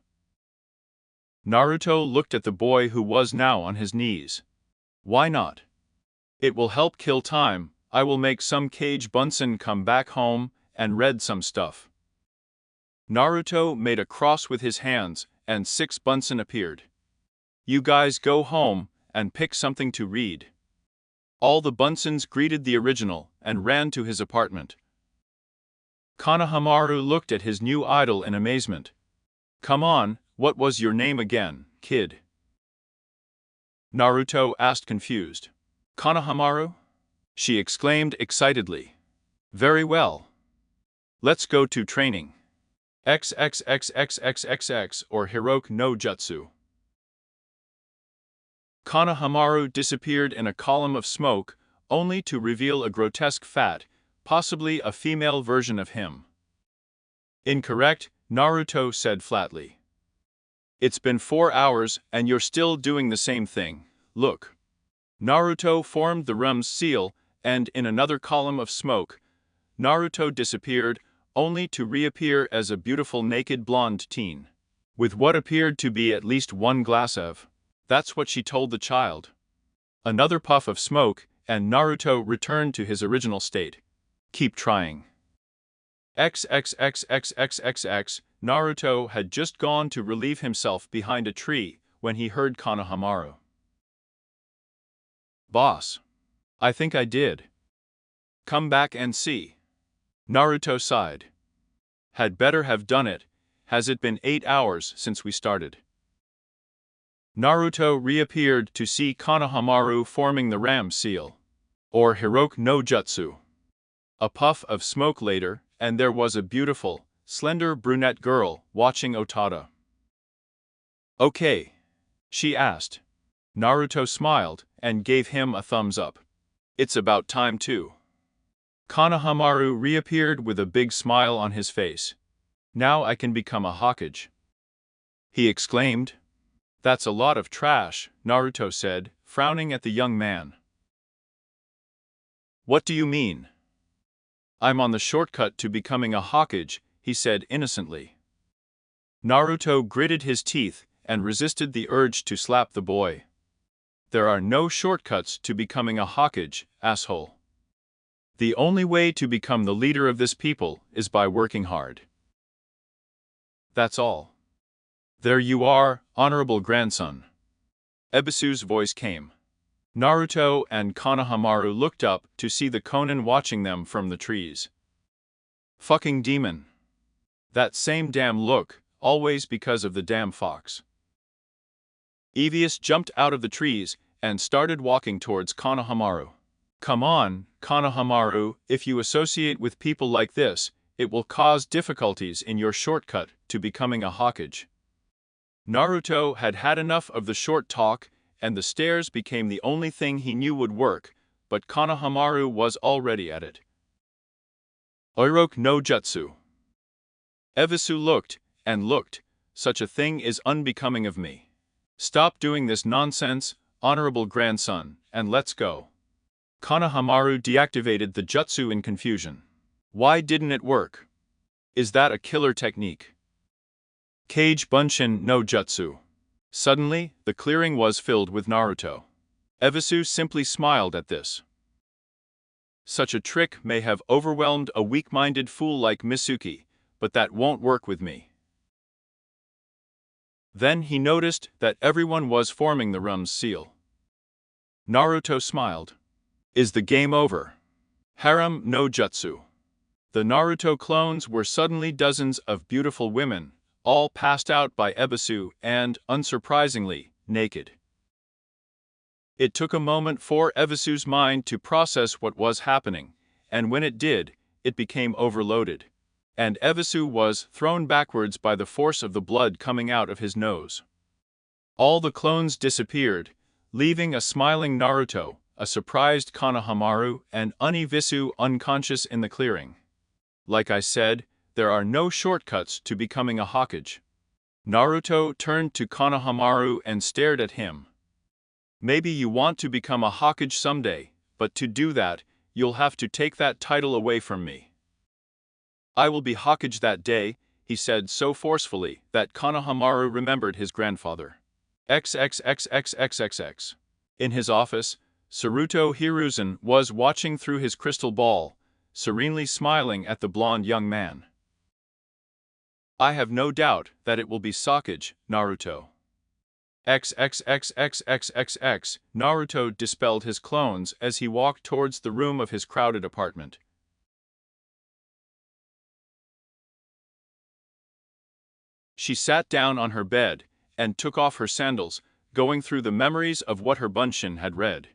Naruto looked at the boy who was now on his knees. Why not? It will help kill time, I will make some cage bunsen come back home and read some stuff. Naruto made a cross with his hands, and 6 bunsen appeared. You guys go home and pick something to read. All the bunsens greeted the original and ran to his apartment. Konohamaru looked at his new idol in amazement. Come on, what was your name again, kid? Naruto asked confused. Konohamaru? She exclaimed excitedly. Very well. Let's go to training. XXXXXXX or Hiroki no Jutsu. Konohamaru disappeared in a column of smoke, only to reveal a grotesque fat, possibly a female version of him. Incorrect, Naruto said flatly. It's been 4 hours and you're still doing the same thing, look. Naruto formed the Rum's seal, and in another column of smoke, Naruto disappeared, only to reappear as a beautiful naked blonde teen. With what appeared to be at least 1 glass of. That's what she told the child. Another puff of smoke, and Naruto returned to his original state. Keep trying. XXXXXXX, Naruto had just gone to relieve himself behind a tree when he heard Konohamaru. Boss. I think I did. Come back and see. Naruto sighed. Had better have done it, has it been 8 hours since we started? Naruto reappeared to see Konohamaru forming the Ram seal. Or Hiroki no Jutsu. A puff of smoke later, and there was a beautiful, slender brunette girl watching Otada. Okay? She asked. Naruto smiled and gave him a thumbs up. It's about time too. Konohamaru reappeared with a big smile on his face. Now I can become a Hokage. He exclaimed. That's a lot of trash, Naruto said, frowning at the young man. What do you mean? I'm on the shortcut to becoming a Hokage, he said innocently. Naruto gritted his teeth and resisted the urge to slap the boy. There are no shortcuts to becoming a Hokage, asshole. The only way to become the leader of this people is by working hard. That's all. There you are, honorable grandson. Ebisu's voice came. Naruto and Konohamaru looked up to see the Konin watching them from the trees. Fucking demon. That same damn look, always because of the damn fox. Evius jumped out of the trees and started walking towards Konohamaru. Come on, Konohamaru, if you associate with people like this, it will cause difficulties in your shortcut to becoming a Hokage. Naruto had had enough of the short talk, and the stairs became the only thing he knew would work, but Konohamaru was already at it. Hiroki no Jutsu. Ebisu looked, and looked, such a thing is unbecoming of me. Stop doing this nonsense, honorable grandson, and let's go. Konohamaru deactivated the jutsu in confusion. Why didn't it work? Is that a killer technique? Kage Bunshin no Jutsu. Suddenly, the clearing was filled with Naruto. Ebisu simply smiled at this. Such a trick may have overwhelmed a weak-minded fool like Misuki, but that won't work with me. Then he noticed that everyone was forming the Rum's seal. Naruto smiled. Is the game over? Harem no Jutsu. The Naruto clones were suddenly dozens of beautiful women, all passed out by Ebisu and, unsurprisingly, naked. It took a moment for Ebisu's mind to process what was happening, and when it did, it became overloaded, and Ebisu was thrown backwards by the force of the blood coming out of his nose. All the clones disappeared, leaving a smiling Naruto, a surprised Konohamaru, and Ebisu unconscious in the clearing. Like I said, there are no shortcuts to becoming a Hokage. Naruto turned to Konohamaru and stared at him. Maybe you want to become a Hokage someday, but to do that, you'll have to take that title away from me. I will be Hokage that day, he said so forcefully that Konohamaru remembered his grandfather. XXXXXXX. In his office, Saruto Hiruzen was watching through his crystal ball, serenely smiling at the blonde young man. I have no doubt that it will be Sakage, Naruto. XXXXXXX, Naruto dispelled his clones as he walked towards the room of his crowded apartment. She sat down on her bed and took off her sandals, going through the memories of what her bunshin had read.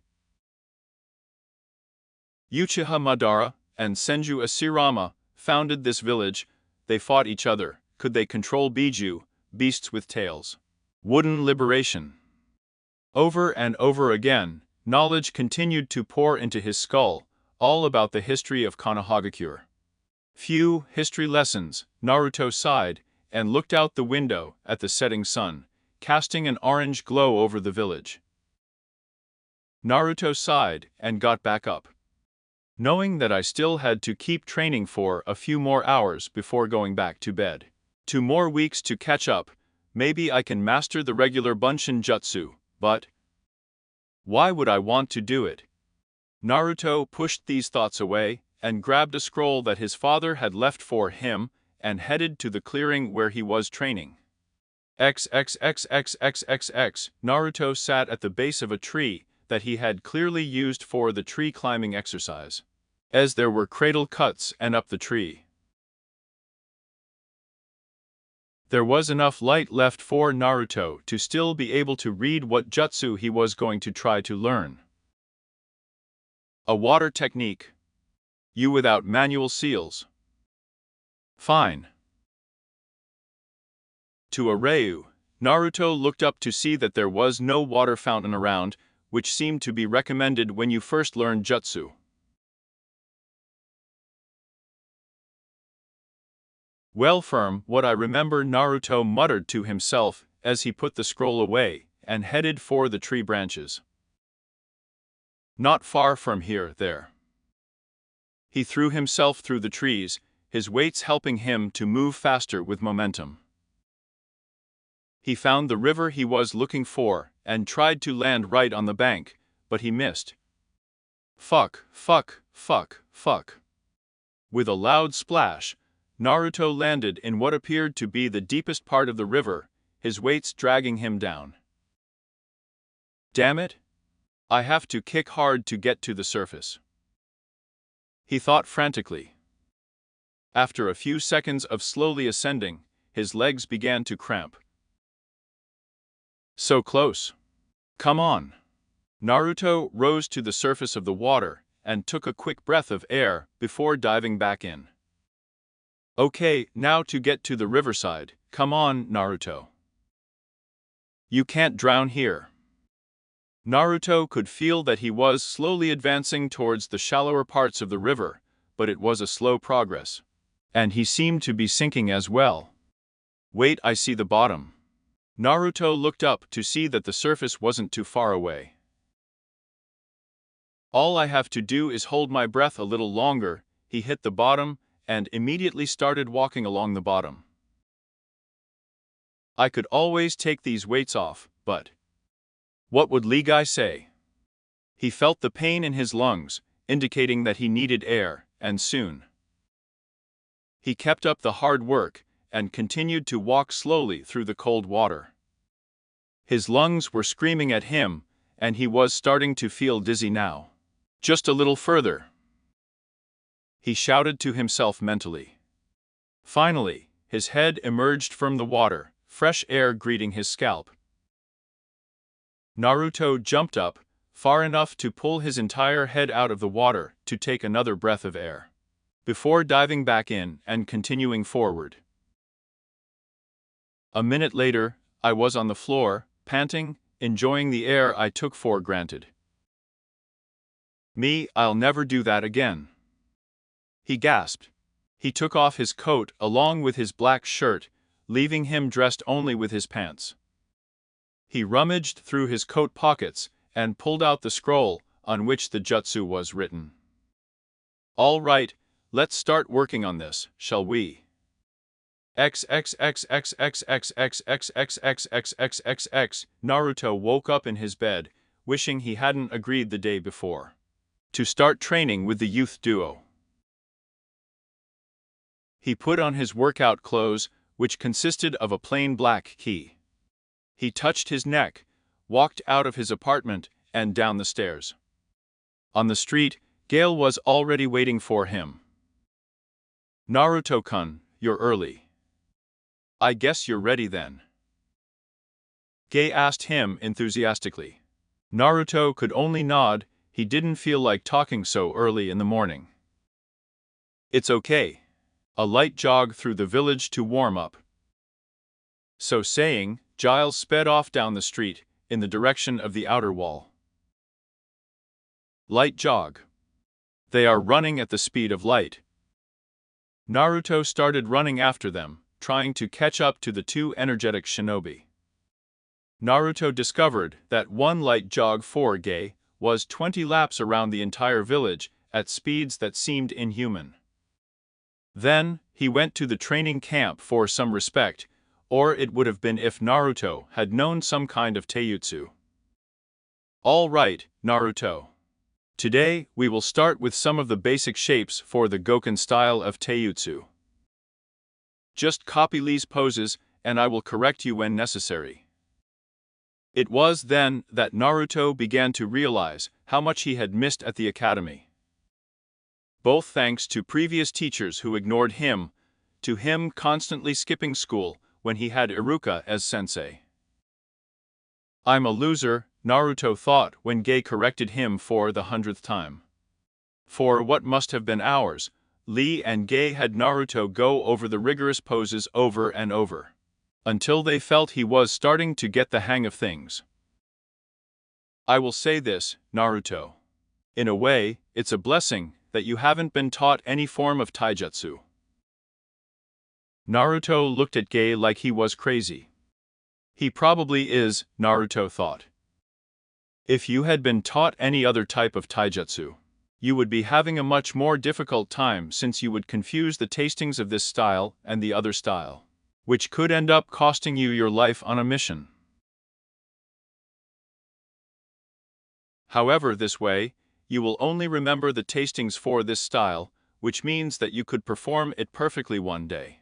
Uchiha Madara and Senju Asirama founded this village. They fought each other. Could they control Biju, beasts with tails? Wooden liberation. Over and over again, knowledge continued to pour into his skull, all about the history of Konohagakure. Few history lessons. Naruto sighed and looked out the window at the setting sun, casting an orange glow over the village. Naruto sighed and got back up. Knowing that I still had to keep training for a few more hours before going back to bed. 2 more weeks to catch up, maybe I can master the regular bunshin jutsu, but why would I want to do it? Naruto pushed these thoughts away and grabbed a scroll that his father had left for him and headed to the clearing where he was training. XXXXXXX, Naruto sat at the base of a tree that he had clearly used for the tree climbing exercise, as there were cradle cuts and up the tree. There was enough light left for Naruto to still be able to read what jutsu he was going to try to learn. A water technique. You without manual seals. Fine. To a Ryu, Naruto looked up to see that there was no water fountain around, which seemed to be recommended when you first learn jutsu. Well, from what I remember, Naruto muttered to himself as he put the scroll away and headed for the tree branches. Not far from here, there. He threw himself through the trees, his weights helping him to move faster with momentum. He found the river he was looking for and tried to land right on the bank, but he missed. Fuck. With a loud splash, Naruto landed in what appeared to be the deepest part of the river, his weights dragging him down. Damn it! I have to kick hard to get to the surface, he thought frantically. After a few seconds of slowly ascending, his legs began to cramp. So close. Come on. Naruto rose to the surface of the water and took a quick breath of air before diving back in. Okay, now to get to the riverside. Come on, Naruto. You can't drown here. Naruto could feel that he was slowly advancing towards the shallower parts of the river, but it was a slow progress. And he seemed to be sinking as well. Wait, I see the bottom. Naruto looked up to see that the surface wasn't too far away. All I have to do is hold my breath a little longer. He hit the bottom and immediately started walking along the bottom. I could always take these weights off, but what would Lee Guy say? He felt the pain in his lungs, indicating that he needed air, and soon. He kept up the hard work and continued to walk slowly through the cold water. His lungs were screaming at him, and he was starting to feel dizzy now. Just a little further, he shouted to himself mentally. Finally, his head emerged from the water, fresh air greeting his scalp. Naruto jumped up, far enough to pull his entire head out of the water to take another breath of air, before diving back in and continuing forward. A minute later, I was on the floor, panting, enjoying the air I took for granted. I'll never do that again, he gasped. He took off his coat along with his black shirt, leaving him dressed only with his pants. He rummaged through his coat pockets and pulled out the scroll on which the jutsu was written. All right, let's start working on this, shall we? XXXXXXXXXXXXXXXX. Naruto woke up in his bed, wishing he hadn't agreed the day before to start training with the youth duo. He put on his workout clothes, which consisted of a plain black key. He touched his neck, walked out of his apartment, and down the stairs. On the street, Gale was already waiting for him. "Naruto-kun, you're early. I guess you're ready then?" Gay asked him enthusiastically. Naruto could only nod. He didn't feel like talking so early in the morning. "It's okay. A light jog through the village to warm up." So saying, Giles sped off down the street, in the direction of the outer wall. Light jog. They are running at the speed of light. Naruto started running after them, trying to catch up to the two energetic shinobi. Naruto discovered that one light jog for Gay was 20 laps around the entire village at speeds that seemed inhuman. Then, he went to the training camp for some respect, or it would have been if Naruto had known some kind of taijutsu. "All right, Naruto. Today, we will start with some of the basic shapes for the Goken style of taijutsu. Just copy Lee's poses, and I will correct you when necessary." It was then that Naruto began to realize how much he had missed at the academy. Both thanks to previous teachers who ignored him, to him constantly skipping school when he had Iruka as sensei. "I'm a loser," Naruto thought when Gay corrected him for the 100th time. For what must have been hours, Lee and Gay had Naruto go over the rigorous poses over and over, until they felt he was starting to get the hang of things. "I will say this, Naruto. In a way, it's a blessing that you haven't been taught any form of taijutsu." Naruto looked at Gay like he was crazy. He probably is, Naruto thought. If you had been taught any other type of taijutsu, you would be having a much more difficult time, since you would confuse the tastings of this style and the other style, which could end up costing you your life on a mission. However, this way, you will only remember the tastings for this style, which means that you could perform it perfectly one day,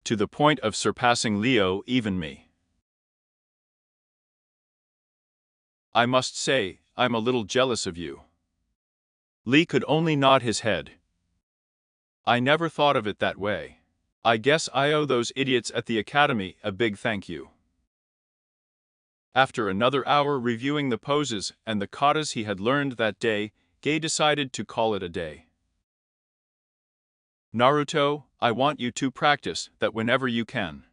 to the point of surpassing Leo, even me. I must say, I'm a little jealous of you. Lee could only nod his head. I never thought of it that way. I guess I owe those idiots at the academy a big thank you. After another hour reviewing the poses and the katas he had learned that day, Gay decided to call it a day. Naruto, I want you to practice that whenever you can.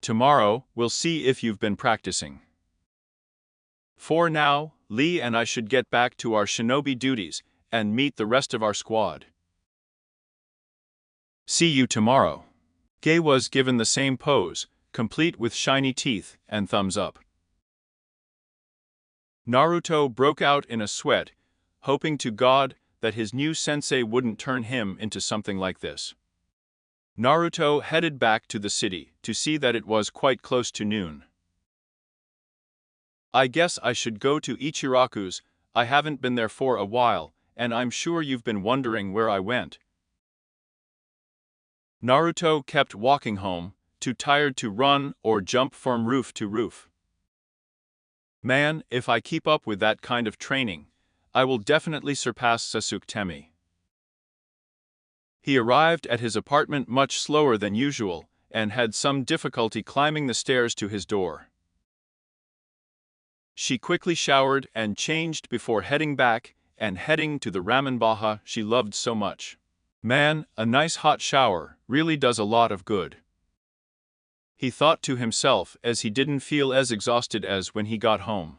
Tomorrow, we'll see if you've been practicing. For now, Lee and I should get back to our shinobi duties and meet the rest of our squad. See you tomorrow. Gay was given the same pose, complete with shiny teeth and thumbs up. Naruto broke out in a sweat, hoping to God that his new sensei wouldn't turn him into something like this. Naruto headed back to the city to see that it was quite close to noon. I guess I should go to Ichiraku's. I haven't been there for a while, and I'm sure you've been wondering where I went. Naruto kept walking home, too tired to run or jump from roof to roof. Man, if I keep up with that kind of training, I will definitely surpass Sasuke Temi. He arrived at his apartment much slower than usual, and had some difficulty climbing the stairs to his door. She quickly showered and changed before heading back and heading to the ramen baha she loved so much. Man, a nice hot shower really does a lot of good. He thought to himself as he didn't feel as exhausted as when he got home.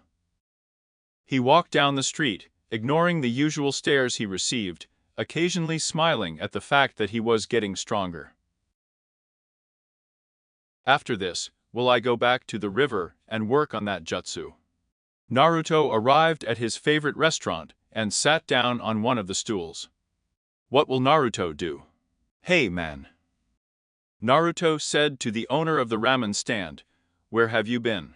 He walked down the street, ignoring the usual stares he received, occasionally smiling at the fact that he was getting stronger. After this, will I go back to the river and work on that jutsu? Naruto arrived at his favorite restaurant and sat down on one of the stools. What will Naruto do? Hey man. Naruto said to the owner of the ramen stand, where have you been?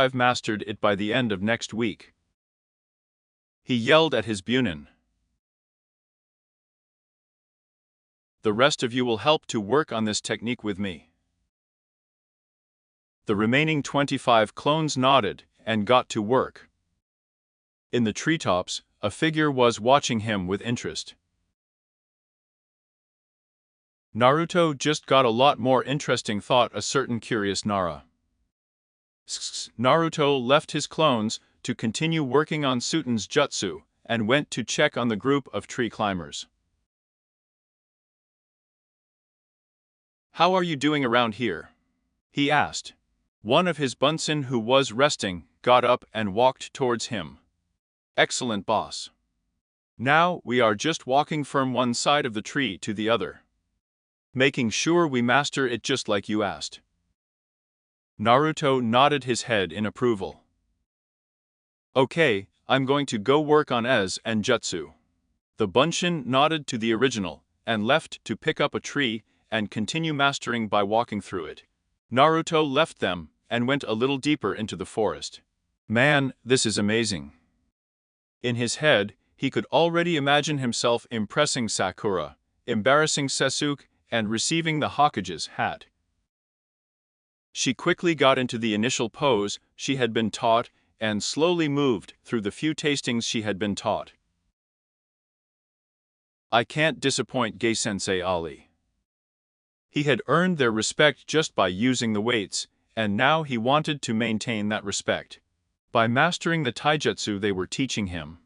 I've mastered it by the end of next week." He yelled at his bunin. "The rest of you will help to work on this technique with me." The remaining 25 clones nodded and got to work. In the treetops, a figure was watching him with interest. Naruto just got a lot more interesting, thought a certain curious Nara. Naruto left his clones to continue working on Suten's jutsu and went to check on the group of tree climbers. "How are you doing around here?" he asked. One of his bunsen who was resting got up and walked towards him. "Excellent, boss. Now we are just walking from one side of the tree to the other, making sure we master it just like you asked." Naruto nodded his head in approval. "Okay, I'm going to go work on Ez and Jutsu." The Bunshin nodded to the original and left to pick up a tree and continue mastering by walking through it. Naruto left them and went a little deeper into the forest. Man, this is amazing. In his head, he could already imagine himself impressing Sakura, embarrassing Sasuke, and receiving the Hokage's hat. She quickly got into the initial pose she had been taught and slowly moved through the few tastings she had been taught. I can't disappoint Gai-sensei Ali. He had earned their respect just by using the weights, and now he wanted to maintain that respect by mastering the taijutsu they were teaching him.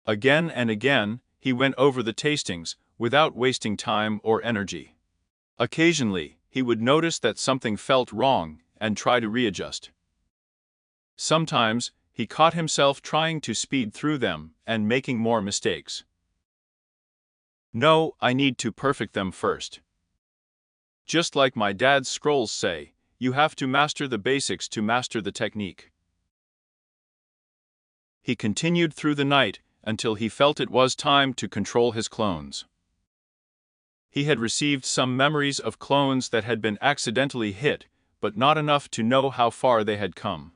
Again and again, he went over the tastings without wasting time or energy. Occasionally, he would notice that something felt wrong and try to readjust. Sometimes, he caught himself trying to speed through them and making more mistakes. "No, I need to perfect them first. Just like my dad's scrolls say, you have to master the basics to master the technique." He continued through the night until he felt it was time to control his clones. He had received some memories of clones that had been accidentally hit, but not enough to know how far they had come.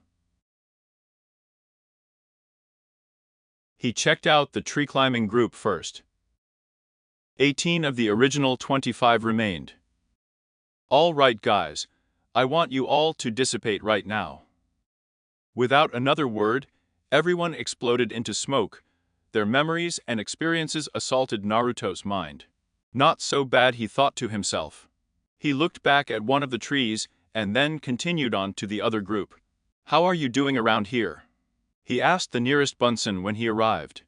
He checked out the tree climbing group first. 18 of the original 25 remained. "All right, guys, I want you all to dissipate right now." Without another word, everyone exploded into smoke. Their memories and experiences assaulted Naruto's mind. Not so bad, he thought to himself. He looked back at one of the trees and then continued on to the other group. "How are you doing around here?" he asked the nearest Bunsen when he arrived.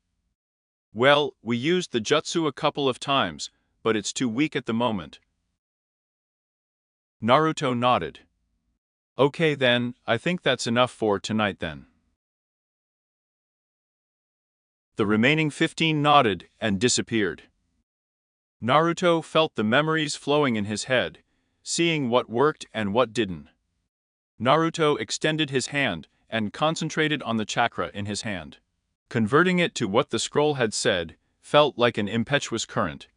"Well, we used the jutsu a couple of times, but it's too weak at the moment." Naruto nodded. "Okay then, I think that's enough for tonight then." The remaining 15 nodded and disappeared. Naruto felt the memories flowing in his head, seeing what worked and what didn't. Naruto extended his hand and concentrated on the chakra in his hand. Converting it to what the scroll had said felt like an impetuous current.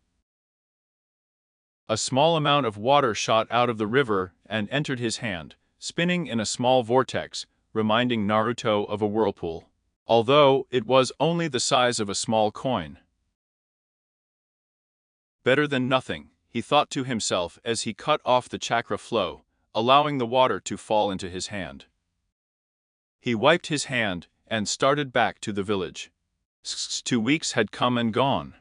A small amount of water shot out of the river and entered his hand, spinning in a small vortex, reminding Naruto of a whirlpool, although it was only the size of a small coin. Better than nothing, he thought to himself as he cut off the chakra flow, allowing the water to fall into his hand. He wiped his hand and started back to the village. 2 weeks had come and gone.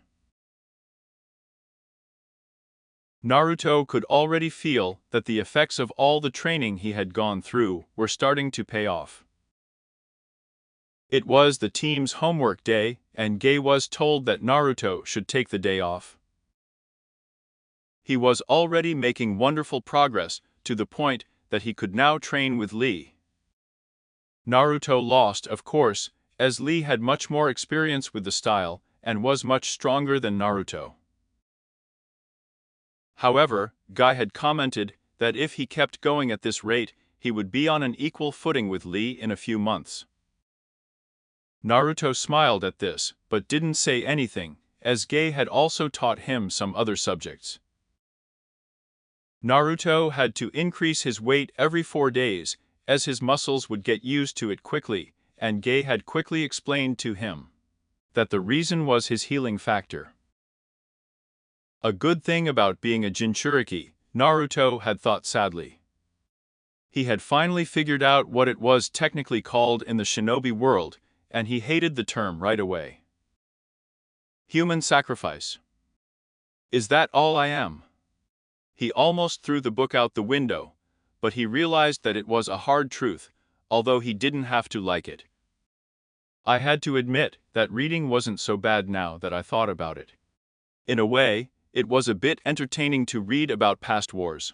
Naruto could already feel that the effects of all the training he had gone through were starting to pay off. It was the team's homework day, and Gai was told that Naruto should take the day off. He was already making wonderful progress to the point that he could now train with Lee. Naruto lost, of course, as Lee had much more experience with the style and was much stronger than Naruto. However, Gai had commented that if he kept going at this rate, he would be on an equal footing with Lee in a few months. Naruto smiled at this, but didn't say anything, as Gai had also taught him some other subjects. Naruto had to increase his weight every 4 days, as his muscles would get used to it quickly, and Gai had quickly explained to him that the reason was his healing factor. A good thing about being a Jinchuriki, Naruto had thought sadly. He had finally figured out what it was technically called in the shinobi world, and he hated the term right away. Human sacrifice. Is that all I am? He almost threw the book out the window, but he realized that it was a hard truth, although he didn't have to like it. I had to admit that reading wasn't so bad now that I thought about it. In a way, it was a bit entertaining to read about past wars.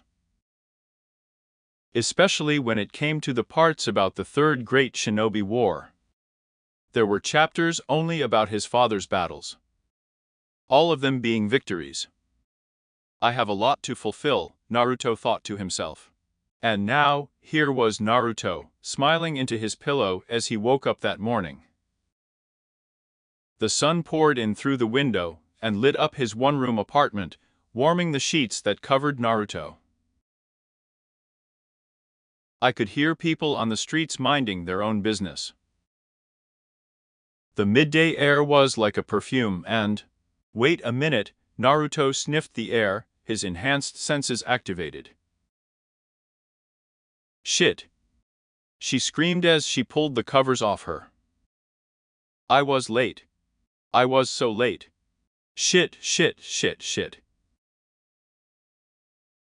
Especially when it came to the parts about the Third Great Shinobi War. There were chapters only about his father's battles, all of them being victories. I have a lot to fulfill, Naruto thought to himself. And now, here was Naruto, smiling into his pillow as he woke up that morning. The sun poured in through the window and lit up his one-room apartment, warming the sheets that covered Naruto. I could hear people on the streets minding their own business. The midday air was like a perfume and... Wait a minute, Naruto sniffed the air, his enhanced senses activated. Shit! She screamed as she pulled the covers off her. I was late. I was so late. Shit, shit, shit, shit.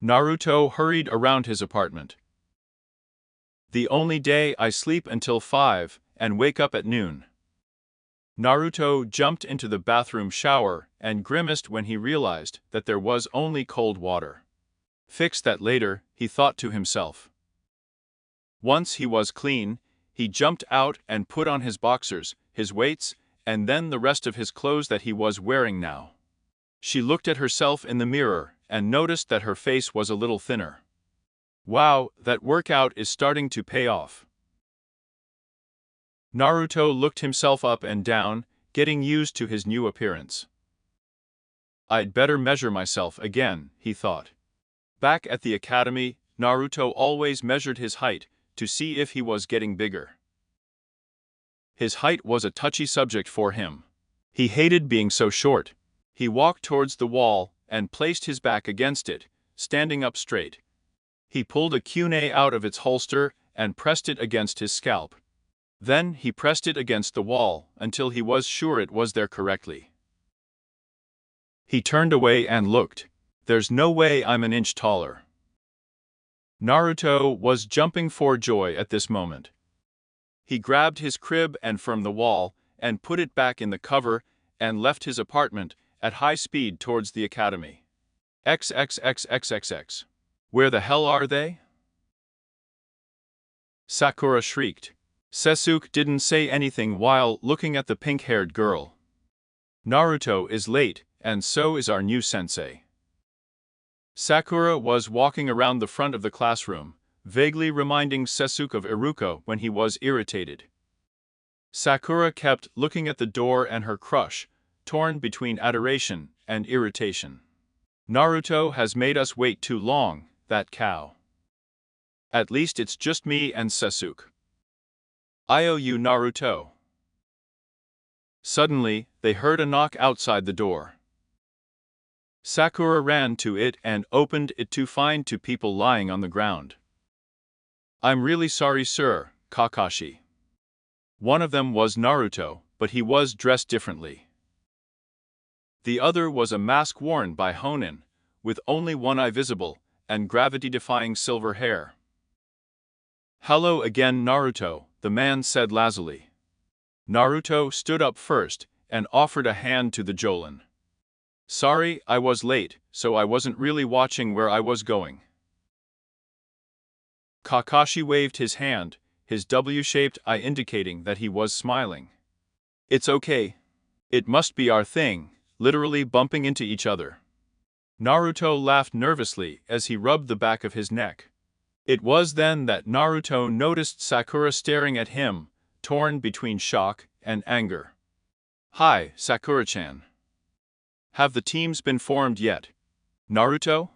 Naruto hurried around his apartment. The only day I sleep until 5 and wake up at noon. Naruto jumped into the bathroom shower and grimaced when he realized that there was only cold water. Fix that later, he thought to himself. Once he was clean, he jumped out and put on his boxers, his weights, and then the rest of his clothes that he was wearing now. She looked at herself in the mirror and noticed that her face was a little thinner. Wow, that workout is starting to pay off. Naruto looked himself up and down, getting used to his new appearance. I'd better measure myself again, he thought. Back at the academy, Naruto always measured his height to see if he was getting bigger. His height was a touchy subject for him. He hated being so short. He walked towards the wall and placed his back against it, standing up straight. He pulled a kunai out of its holster and pressed it against his scalp. Then he pressed it against the wall until he was sure it was there correctly. He turned away and looked. There's no way I'm an inch taller. Naruto was jumping for joy at this moment. He grabbed his crib and from the wall and put it back in the cover and left his apartment at high speed towards the academy. XXXXXX. Where the hell are they? Sakura shrieked. Sasuke didn't say anything while looking at the pink-haired girl. Naruto is late, and so is our new sensei. Sakura was walking around the front of the classroom, vaguely reminding Sasuke of Iruka when he was irritated. Sakura kept looking at the door and her crush, torn between adoration and irritation. Naruto has made us wait too long, that cow. At least it's just me and Sasuke. I owe you, Naruto. Suddenly, they heard a knock outside the door. Sakura ran to it and opened it to find 2 people lying on the ground. I'm really sorry, sir, Kakashi. One of them was Naruto, but he was dressed differently. The other was a mask worn by Honen, with only one eye visible, and gravity-defying silver hair. Hello again, Naruto, the man said lazily. Naruto stood up first and offered a hand to the Jolan. Sorry, I was late, so I wasn't really watching where I was going. Kakashi waved his hand, his W-shaped eye indicating that he was smiling. It's okay. It must be our thing, literally bumping into each other. Naruto laughed nervously as he rubbed the back of his neck. It was then that Naruto noticed Sakura staring at him, torn between shock and anger. "Hi, Sakura-chan. Have the teams been formed yet? Naruto?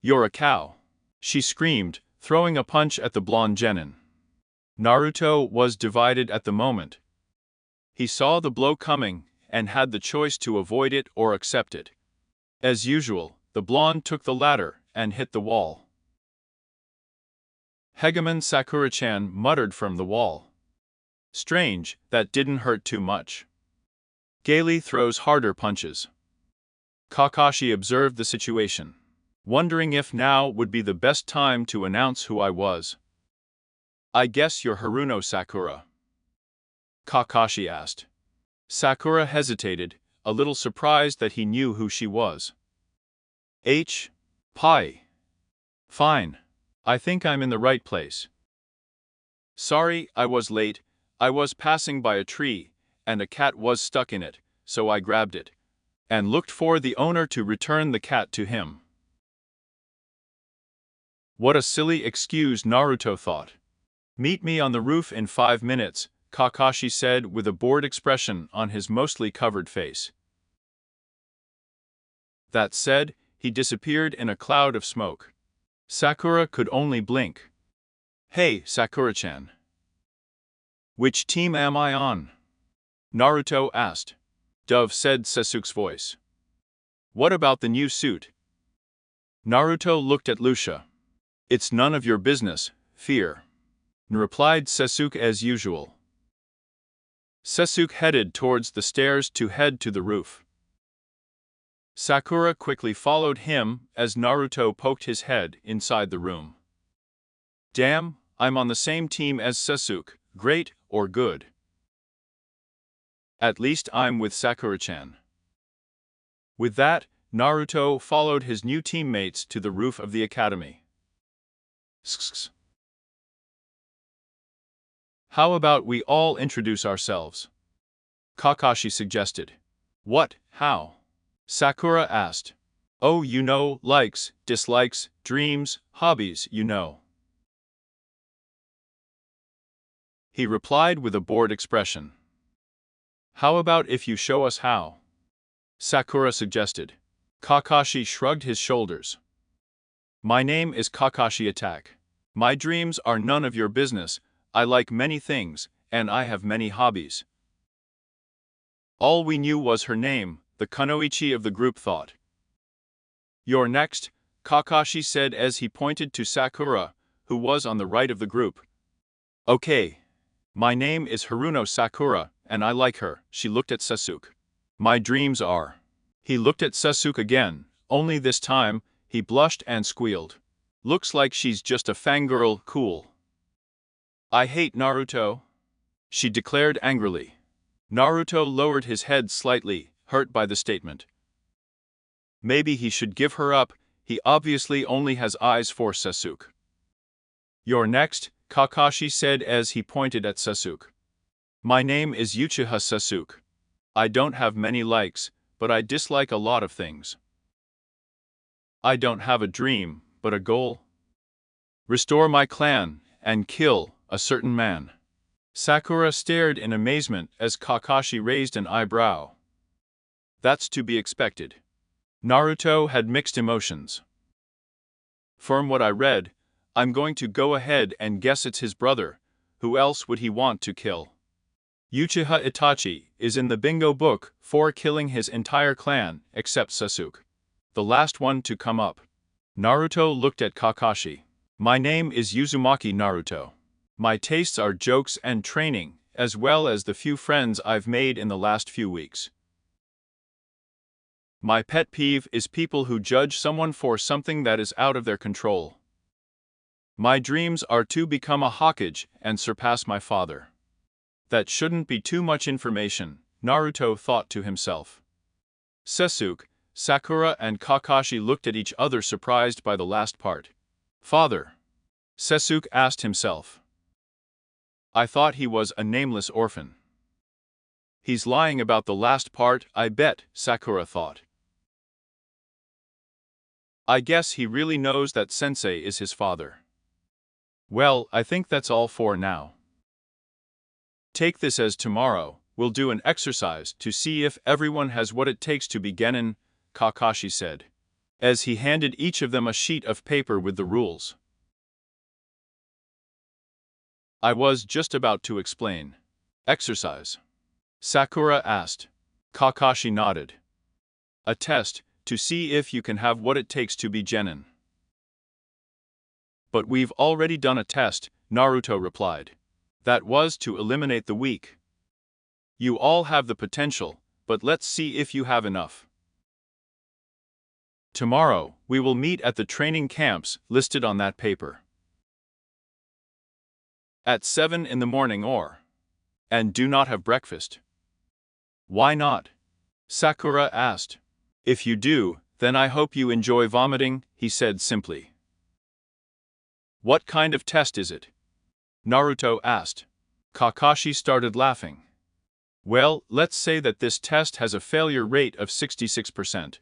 You're a cow," she screamed, throwing a punch at the blonde genin. Naruto was divided at the moment. He saw the blow coming and had the choice to avoid it or accept it. As usual, the blonde took the latter and hit the wall. Hegemon Sakura-chan muttered from the wall. "Strange, that didn't hurt too much. Gaily throws harder punches." Kakashi observed the situation, wondering if now would be the best time to announce who I was. "I guess you're Haruno Sakura?" Kakashi asked. Sakura hesitated, a little surprised that he knew who she was. Pi. Fine. I think I'm in the right place. Sorry, I was late. I was passing by a tree, and a cat was stuck in it, so I grabbed it and looked for the owner to return the cat to him. What a silly excuse, Naruto thought. "Meet me on the roof in 5 minutes, Kakashi said with a bored expression on his mostly covered face. That said, he disappeared in a cloud of smoke. Sakura could only blink. "Hey, Sakura-chan. Which team am I on?" Naruto asked. "Dove," said Sasuke's voice. "What about the new suit?" Naruto looked at Lucia. "It's none of your business, fear," replied Sasuke as usual. Sasuke headed towards the stairs to head to the roof. Sakura quickly followed him as Naruto poked his head inside the room. "Damn, I'm on the same team as Sasuke, great or good. At least I'm with Sakura-chan." With that, Naruto followed his new teammates to the roof of the academy. "How about we all introduce ourselves?" Kakashi suggested. "What, how?" Sakura asked. "Oh, you know, likes, dislikes, dreams, hobbies, you know," he replied with a bored expression. "How about if you show us how?" Sakura suggested. Kakashi shrugged his shoulders. "My name is Kakashi Attack. My dreams are none of your business. I like many things, and I have many hobbies." All we knew was her name, the kunoichi of the group thought. "You're next," Kakashi said as he pointed to Sakura, who was on the right of the group. "Okay. My name is Haruno Sakura, and I like her." She looked at Sasuke. "My dreams are." He looked at Sasuke again, only this time, he blushed and squealed. "Looks like she's just a fangirl, cool." "I hate Naruto," she declared angrily. Naruto lowered his head slightly, hurt by the statement. Maybe he should give her up, he obviously only has eyes for Sasuke. "You're next," Kakashi said as he pointed at Sasuke. "My name is Uchiha Sasuke. I don't have many likes, but I dislike a lot of things. I don't have a dream, but a goal. Restore my clan, and kill a certain man." Sakura stared in amazement as Kakashi raised an eyebrow. That's to be expected. Naruto had mixed emotions. From what I read, I'm going to go ahead and guess it's his brother. Who else would he want to kill? Uchiha Itachi is in the bingo book for killing his entire clan except Sasuke, the last one to come up. Naruto looked at Kakashi. "My name is Uzumaki Naruto. My tastes are jokes and training, as well as the few friends I've made in the last few weeks. My pet peeve is people who judge someone for something that is out of their control. My dreams are to become a Hokage and surpass my father." That shouldn't be too much information, Naruto thought to himself. Sasuke, Sakura and Kakashi looked at each other surprised by the last part. "Father?" Sasuke asked himself. "I thought he was a nameless orphan." "He's lying about the last part, I bet," Sakura thought. "I guess he really knows that Sensei is his father." Well, I think that's all for now. Take this as tomorrow, we'll do an exercise to see if everyone has what it takes to be genin, Kakashi said, as he handed each of them a sheet of paper with the rules. I was just about to explain. Exercise? Sakura asked. Kakashi nodded. A test, to see if you can have what it takes to be genin. But we've already done a test, Naruto replied. That was to eliminate the weak. You all have the potential, but let's see if you have enough. Tomorrow, we will meet at the training camps listed on that paper. At 7 in the morning or. And do not have breakfast. Why not? Sakura asked. If you do, then I hope you enjoy vomiting, he said simply. What kind of test is it? Naruto asked. Kakashi started laughing. Well, let's say that this test has a failure rate of 66%.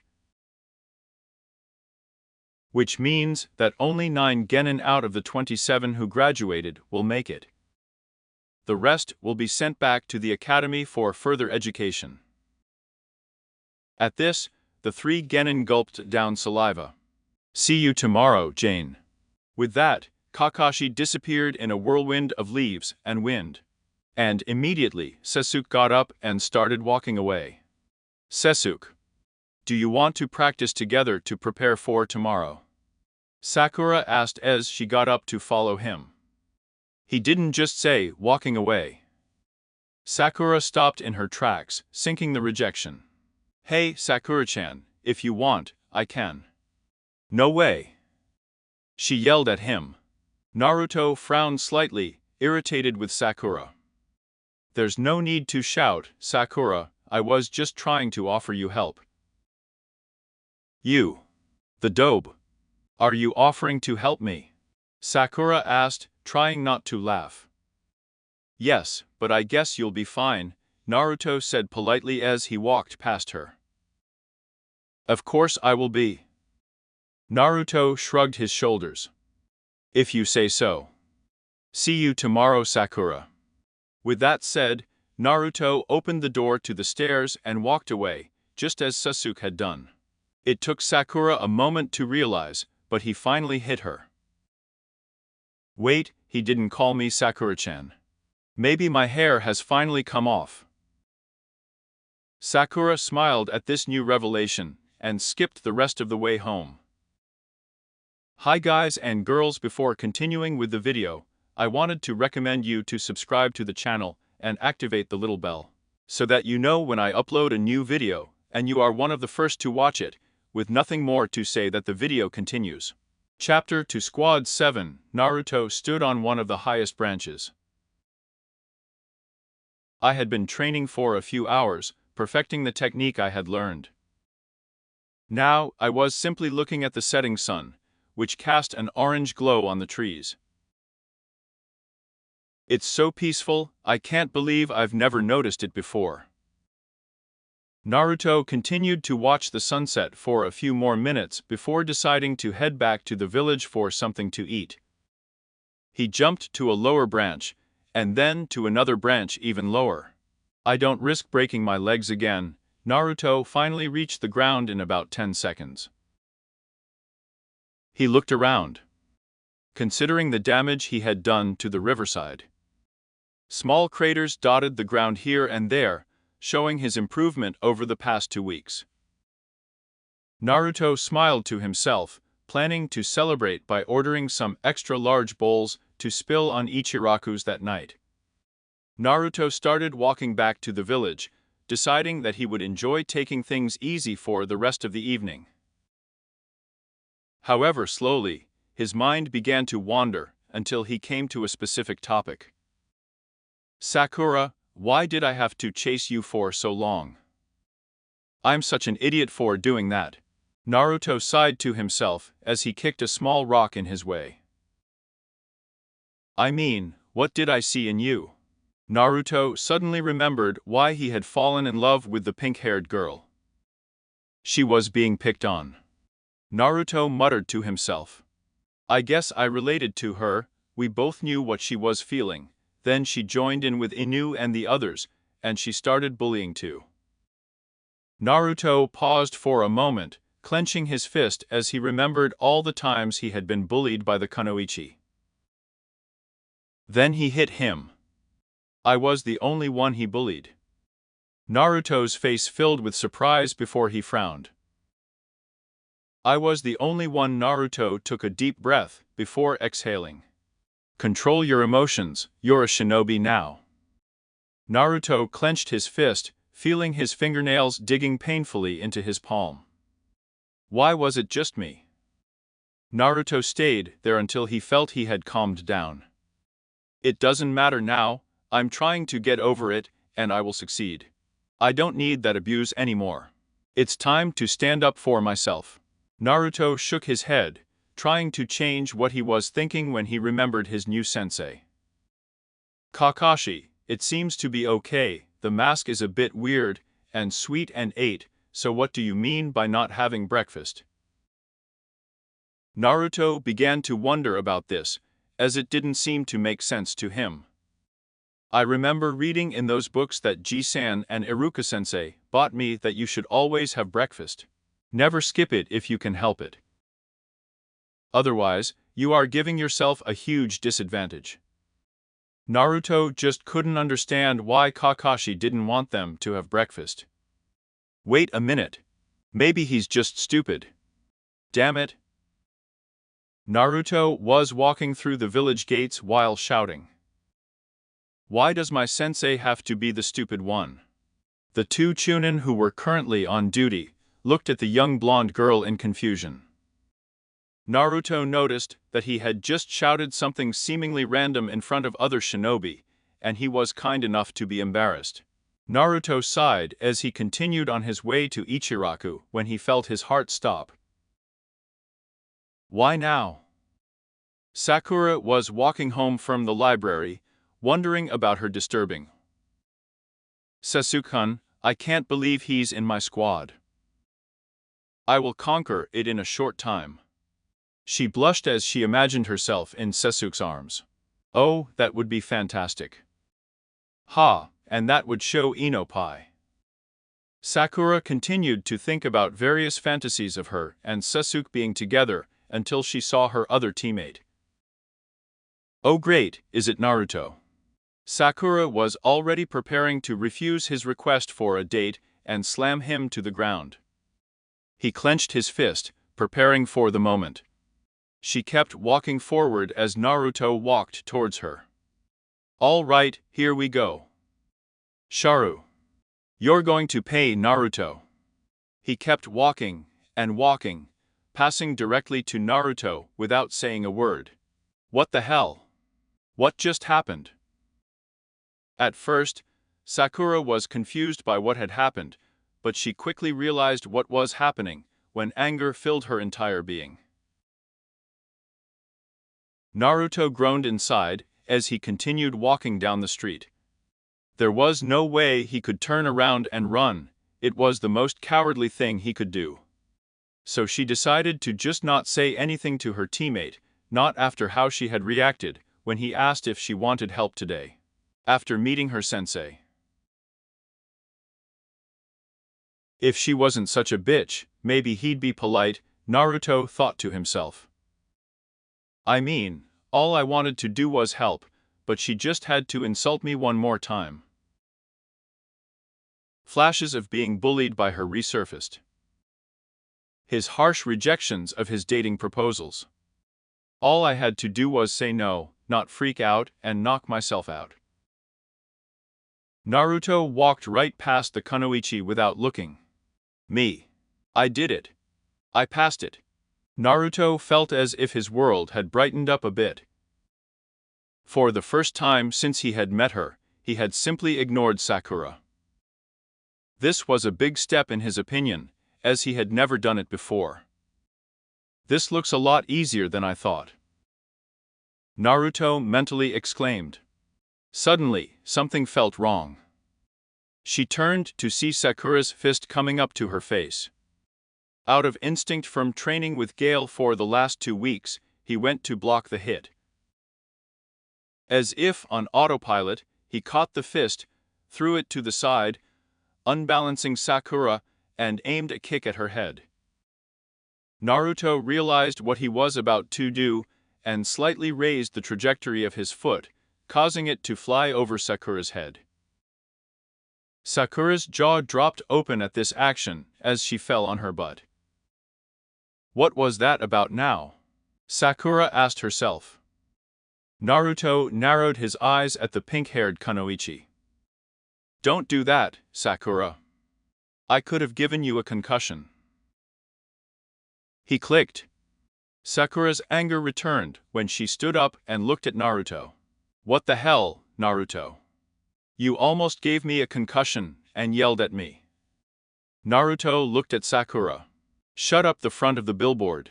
Which means that only 9 genin out of the 27 who graduated will make it. The rest will be sent back to the academy for further education. At this, the 3 genin gulped down saliva. See you tomorrow, Jane. With that, Kakashi disappeared in a whirlwind of leaves and wind. And immediately, Sasuke got up and started walking away. Sasuke, do you want to practice together to prepare for tomorrow? Sakura asked as she got up to follow him. He didn't just say, walking away. Sakura stopped in her tracks, sinking the rejection. Hey, Sakura-chan, if you want, I can. No way. She yelled at him. Naruto frowned slightly, irritated with Sakura. There's no need to shout, Sakura, I was just trying to offer you help. You. The dobe. Are you offering to help me? Sakura asked, trying not to laugh. Yes, but I guess you'll be fine, Naruto said politely as he walked past her. Of course I will be. Naruto shrugged his shoulders. If you say so. See you tomorrow, Sakura. With that said, Naruto opened the door to the stairs and walked away, just as Sasuke had done. It took Sakura a moment to realize, but he finally hit her. Wait, he didn't call me Sakura-chan. Maybe my hair has finally come off. Sakura smiled at this new revelation and skipped the rest of the way home. Hi guys and girls, before continuing with the video, I wanted to recommend you to subscribe to the channel and activate the little bell, so that you know when I upload a new video and you are one of the first to watch it. With nothing more to say, that the video continues. Chapter 2 Squad 7 Naruto stood on one of the highest branches. I had been training for a few hours, perfecting the technique I had learned. Now, I was simply looking at the setting sun, which cast an orange glow on the trees. It's so peaceful, I can't believe I've never noticed it before. Naruto continued to watch the sunset for a few more minutes before deciding to head back to the village for something to eat. He jumped to a lower branch, and then to another branch even lower. I don't risk breaking my legs again. Naruto finally reached the ground in about 10 seconds. He looked around, considering the damage he had done to the riverside. Small craters dotted the ground here and there, showing his improvement over the past 2 weeks. Naruto smiled to himself, planning to celebrate by ordering some extra large bowls to spill on Ichiraku's that night. Naruto started walking back to the village, deciding that he would enjoy taking things easy for the rest of the evening. However, slowly, his mind began to wander until he came to a specific topic. Sakura, why did I have to chase you for so long? I'm such an idiot for doing that. Naruto sighed to himself as he kicked a small rock in his way. I mean, what did I see in you? Naruto suddenly remembered why he had fallen in love with the pink-haired girl. She was being picked on. Naruto muttered to himself. I guess I related to her, we both knew what she was feeling. Then she joined in with Inu and the others, and she started bullying too. Naruto paused for a moment, clenching his fist as he remembered all the times he had been bullied by the kunoichi. Then he hit him. I was the only one he bullied. Naruto's face filled with surprise before he frowned. I was the only one. Naruto took a deep breath before exhaling. Control your emotions, you're a shinobi now. Naruto clenched his fist, feeling his fingernails digging painfully into his palm. Why was it just me? Naruto stayed there until he felt he had calmed down. It doesn't matter now, I'm trying to get over it, and I will succeed. I don't need that abuse anymore. It's time to stand up for myself. Naruto shook his head, trying to change what he was thinking when he remembered his new sensei. Kakashi, it seems to be okay, the mask is a bit weird, and sweet and ate, so what do you mean by not having breakfast? Naruto began to wonder about this, as it didn't seem to make sense to him. I remember reading in those books that Ji-san and Iruka-sensei bought me that you should always have breakfast. Never skip it if you can help it. Otherwise, you are giving yourself a huge disadvantage. Naruto just couldn't understand why Kakashi didn't want them to have breakfast. Wait a minute. Maybe he's just stupid. Damn it. Naruto was walking through the village gates while shouting. Why does my sensei have to be the stupid one? The two chunin who were currently on duty looked at the young blonde girl in confusion. Naruto noticed that he had just shouted something seemingly random in front of other shinobi, and he was kind enough to be embarrassed. Naruto sighed as he continued on his way to Ichiraku when he felt his heart stop. Why now? Sakura was walking home from the library, wondering about her disturbing. Sasuke-kun, I can't believe he's in my squad. I will conquer it in a short time. She blushed as she imagined herself in Sasuke's arms. Oh, that would be fantastic. Ha, and that would show Ino Pai. Sakura continued to think about various fantasies of her and Sasuke being together until she saw her other teammate. Oh great, is it Naruto? Sakura was already preparing to refuse his request for a date and slam him to the ground. He clenched his fist, preparing for the moment. She kept walking forward as Naruto walked towards her. All right, here we go. Sharu. You're going to pay Naruto. He kept walking and walking, passing directly to Naruto without saying a word. What the hell? What just happened? At first, Sakura was confused by what had happened, but she quickly realized what was happening when anger filled her entire being. Naruto groaned inside as he continued walking down the street. There was no way he could turn around and run, it was the most cowardly thing he could do. So she decided to just not say anything to her teammate, not after how she had reacted when he asked if she wanted help today. After meeting her sensei. If she wasn't such a bitch, maybe he'd be polite, Naruto thought to himself. I mean, all I wanted to do was help, but she just had to insult me one more time. Flashes of being bullied by her resurfaced. His harsh rejections of his dating proposals. All I had to do was say no, not freak out and knock myself out. Naruto walked right past the kunoichi without looking. Me. I did it. I passed it. Naruto felt as if his world had brightened up a bit. For the first time since he had met her, he had simply ignored Sakura. This was a big step in his opinion, as he had never done it before. This looks a lot easier than I thought. Naruto mentally exclaimed. Suddenly, something felt wrong. She turned to see Sakura's fist coming up to her face. Out of instinct from training with Gale for the last 2 weeks, he went to block the hit. As if on autopilot, he caught the fist, threw it to the side, unbalancing Sakura, and aimed a kick at her head. Naruto realized what he was about to do and slightly raised the trajectory of his foot, causing it to fly over Sakura's head. Sakura's jaw dropped open at this action as she fell on her butt. What was that about now? Sakura asked herself. Naruto narrowed his eyes at the pink-haired Kunoichi. Don't do that, Sakura. I could have given you a concussion. He clicked. Sakura's anger returned when she stood up and looked at Naruto. What the hell, Naruto? You almost gave me a concussion and yelled at me. Naruto looked at Sakura. Shut up the front of the billboard.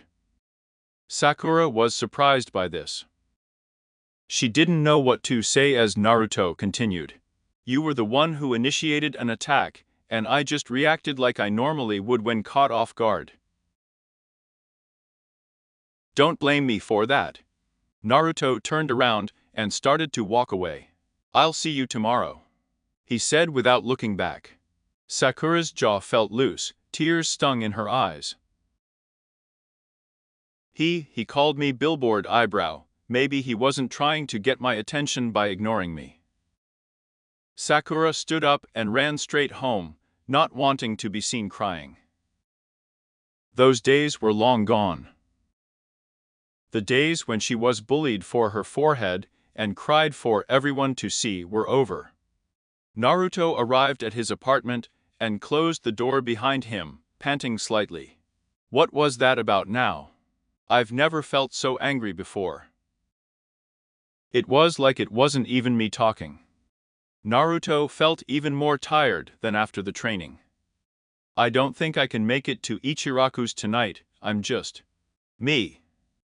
Sakura was surprised by this. She didn't know what to say as Naruto continued. You were the one who initiated an attack, and I just reacted like I normally would when caught off guard. Don't blame me for that. Naruto turned around and started to walk away. I'll see you tomorrow, he said without looking back. Sakura's jaw felt loose, tears stung in her eyes. He called me billboard eyebrow. Maybe he wasn't trying to get my attention by ignoring me. Sakura stood up and ran straight home, not wanting to be seen crying. Those days were long gone. The days when she was bullied for her forehead and cried for everyone to see were over. Naruto arrived at his apartment and closed the door behind him, panting slightly. What was that about now? I've never felt so angry before. It was like it wasn't even me talking. Naruto felt even more tired than after the training. I don't think I can make it to Ichiraku's tonight, I'm just me.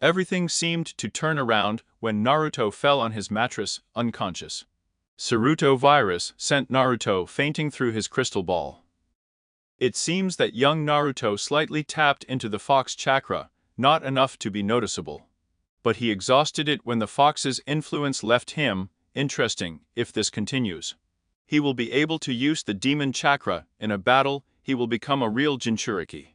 Everything seemed to turn around when Naruto fell on his mattress, unconscious. Saruto virus sent Naruto fainting through his crystal ball. It seems that young Naruto slightly tapped into the fox chakra, not enough to be noticeable. But he exhausted it when the fox's influence left him. Interesting, if this continues. He will be able to use the demon chakra in a battle. He will become a real Jinchuriki.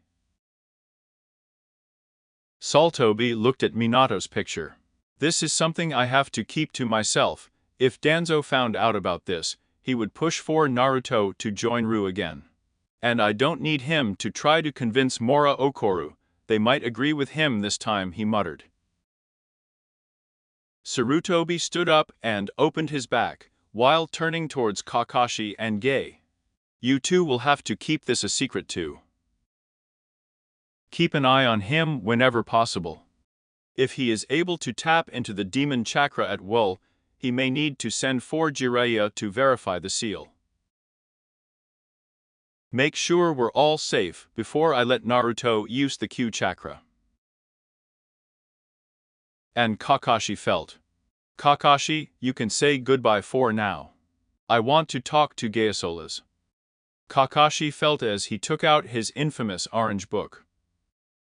Saltobi looked at Minato's picture. This is something I have to keep to myself. If Danzo found out about this, he would push for Naruto to join Ru again. And I don't need him to try to convince Mora Okoru. They might agree with him this time, he muttered. Sarutobi stood up and opened his back, while turning towards Kakashi and Gai. You two will have to keep this a secret too. Keep an eye on him whenever possible. If he is able to tap into the demon chakra at will, he may need to send for Jiraiya to verify the seal. Make sure we're all safe before I let Naruto use the Q chakra. And Kakashi felt. Kakashi, you can say goodbye for now. I want to talk to Gaesolas. Kakashi felt as he took out his infamous orange book.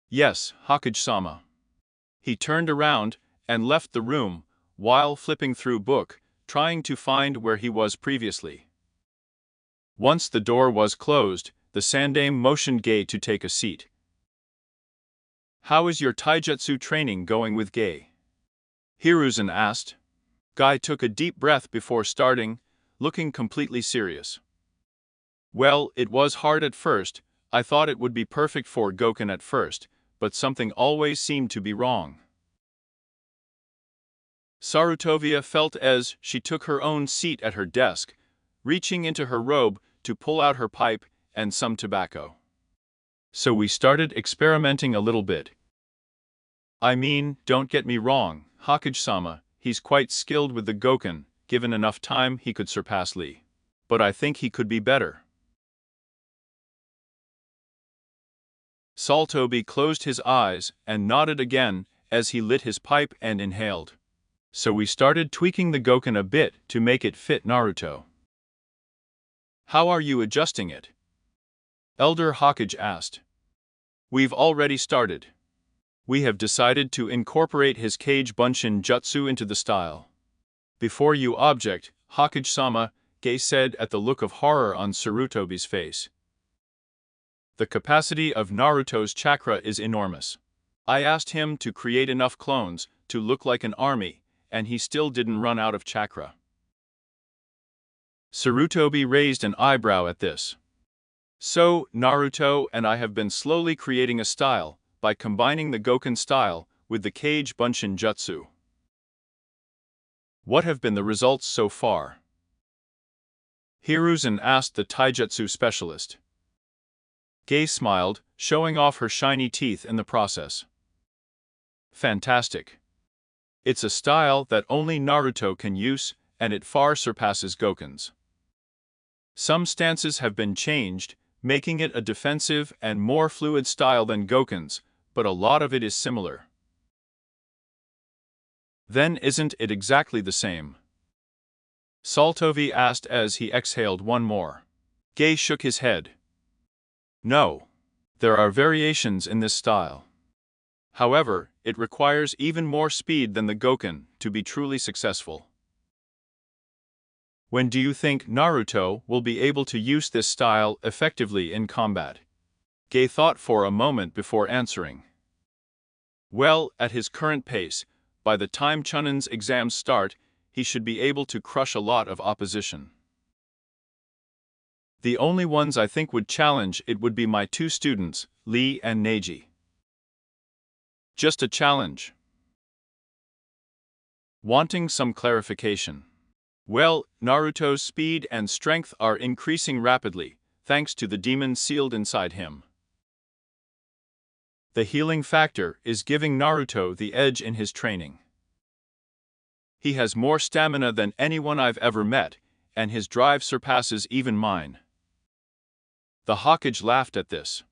Yes, Hokage-sama. He turned around and left the room, while flipping through book, trying to find where he was previously. Once the door was closed, the Sandaime motioned Gai to take a seat. How is your taijutsu training going with Gai? Hiruzen asked. Gai took a deep breath before starting, looking completely serious. Well, it was hard at first. I thought it would be perfect for Goken at first, but something always seemed to be wrong. Sarutovia felt as she took her own seat at her desk, reaching into her robe to pull out her pipe and some tobacco. So we started experimenting a little bit. I mean, don't get me wrong, Hokage-sama, he's quite skilled with the Goken. Given enough time he could surpass Lee. But I think he could be better. Saltobi closed his eyes and nodded again as he lit his pipe and inhaled. So we started tweaking the Goken a bit to make it fit Naruto. How are you adjusting it? Elder Hokage asked. We've already started. We have decided to incorporate his Kage Bunshin Jutsu into the style. Before you object, Hokage-sama, Gay said at the look of horror on Sarutobi's face. The capacity of Naruto's chakra is enormous. I asked him to create enough clones to look like an army, and he still didn't run out of chakra. Sarutobi raised an eyebrow at this. So, Naruto and I have been slowly creating a style, by combining the Goken style with the Kage Bunshin Jutsu. What have been the results so far? Hiruzen asked the taijutsu specialist. Gay smiled, showing off her shiny teeth in the process. Fantastic. It's a style that only Naruto can use, and it far surpasses Goken's. Some stances have been changed, making it a defensive and more fluid style than Goken's, but a lot of it is similar. Then isn't it exactly the same? Saltovi asked as he exhaled one more. Gay shook his head. No. There are variations in this style. However, it requires even more speed than the Goken to be truly successful. When do you think Naruto will be able to use this style effectively in combat? Gay thought for a moment before answering. Well, at his current pace, by the time Chunnin's exams start, he should be able to crush a lot of opposition. The only ones I think would challenge it would be my two students, Lee and Neji. Just a challenge. Wanting some clarification. Well, Naruto's speed and strength are increasing rapidly, thanks to the demon sealed inside him. The healing factor is giving Naruto the edge in his training. He has more stamina than anyone I've ever met, and his drive surpasses even mine. The Hokage laughed at this.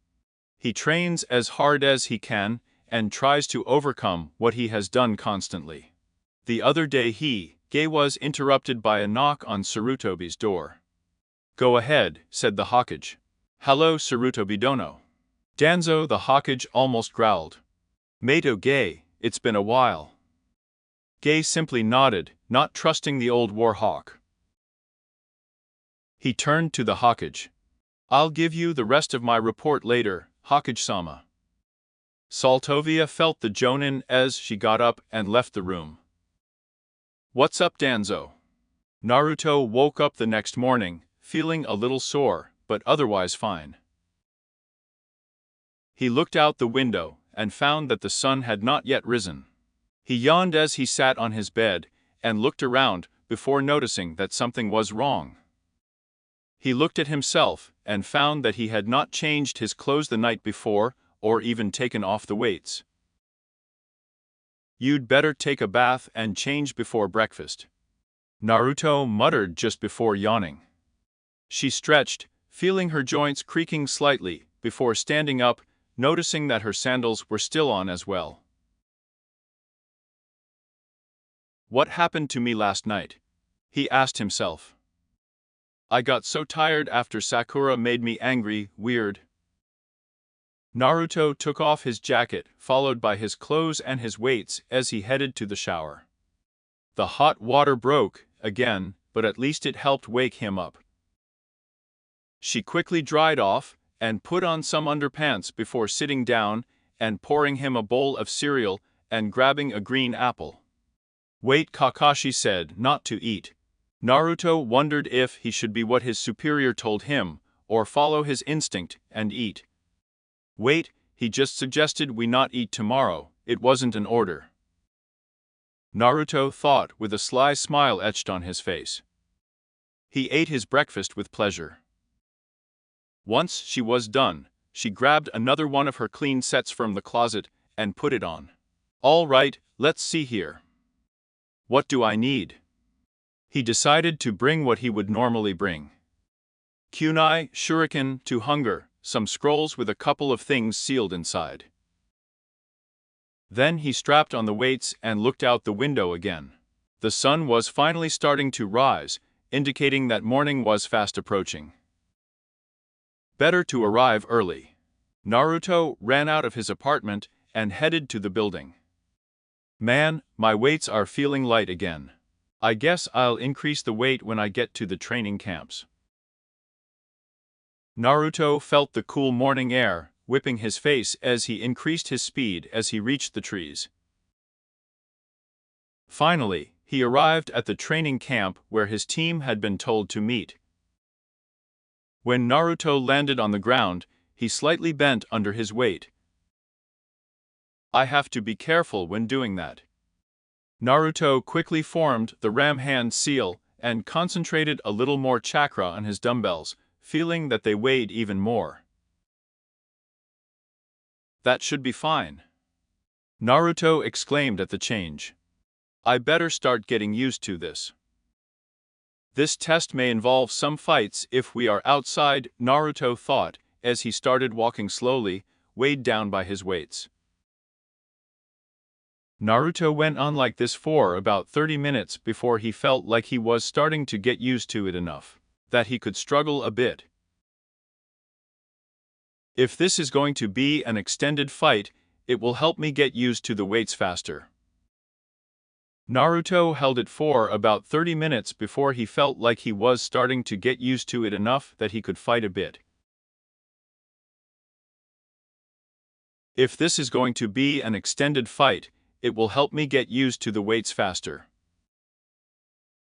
He trains as hard as he can, and tries to overcome what he has done constantly. The other day Gay was interrupted by a knock on Sarutobi's door. Go ahead, said the Hokage. Hello Sarutobi Dono. Danzo the Hokage almost growled. Mato Gay, it's been a while. Gay simply nodded, not trusting the old war hawk. He turned to the Hokage. I'll give you the rest of my report later, Hokage-sama. Saltovia felt the jonin as she got up and left the room. What's up, Danzo? Naruto woke up the next morning, feeling a little sore, but otherwise fine. He looked out the window and found that the sun had not yet risen. He yawned as he sat on his bed and looked around before noticing that something was wrong. He looked at himself and found that he had not changed his clothes the night before or even taken off the weights. You'd better take a bath and change before breakfast, Naruto muttered just before yawning. She stretched, feeling her joints creaking slightly, before standing up, noticing that her sandals were still on as well. What happened to me last night? He asked himself. I got so tired after Sakura made me angry, weird. Naruto took off his jacket, followed by his clothes and his weights as he headed to the shower. The hot water broke, again, but at least it helped wake him up. She quickly dried off, and put on some underpants before sitting down and pouring him a bowl of cereal and grabbing a green apple. Wait, Kakashi said not to eat. Naruto wondered if he should be what his superior told him, or follow his instinct and eat. Wait, he just suggested we not eat tomorrow, it wasn't an order. Naruto thought with a sly smile etched on his face. He ate his breakfast with pleasure. Once she was done, she grabbed another one of her clean sets from the closet and put it on. All right, let's see here. What do I need? He decided to bring what he would normally bring. Kunai, shuriken, to hunger, some scrolls with a couple of things sealed inside. Then he strapped on the weights and looked out the window again. The sun was finally starting to rise, indicating that morning was fast approaching. Better to arrive early. Naruto ran out of his apartment and headed to the building. Man, my weights are feeling light again. I guess I'll increase the weight when I get to the training camps. Naruto felt the cool morning air whipping his face as he increased his speed as he reached the trees. Finally, he arrived at the training camp where his team had been told to meet. When Naruto landed on the ground, he slightly bent under his weight. I have to be careful when doing that. Naruto quickly formed the ram hand seal and concentrated a little more chakra on his dumbbells, feeling that they weighed even more. That should be fine. Naruto exclaimed at the change. I better start getting used to this. This test may involve some fights if we are outside, Naruto thought as he started walking slowly, weighed down by his weights. Naruto went on like this for about 30 minutes before he felt like he was starting to get used to it enough that he could struggle a bit. If this is going to be an extended fight, it will help me get used to the weights faster. Naruto held it for about 30 minutes before he felt like he was starting to get used to it enough that he could fight a bit. If this is going to be an extended fight, it will help me get used to the weights faster.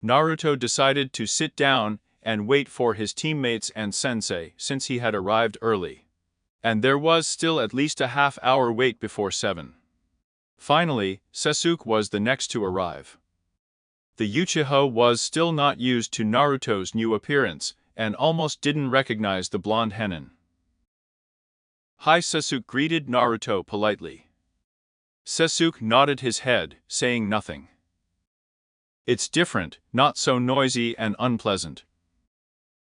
Naruto decided to sit down and wait for his teammates and sensei since he had arrived early. And there was still at least a half-hour wait before 7. Finally, Sasuke was the next to arrive. The Uchiha was still not used to Naruto's new appearance and almost didn't recognize the blonde hennin. Hi, Sasuke greeted Naruto politely. Sasuke nodded his head, saying nothing. It's different, not so noisy and unpleasant.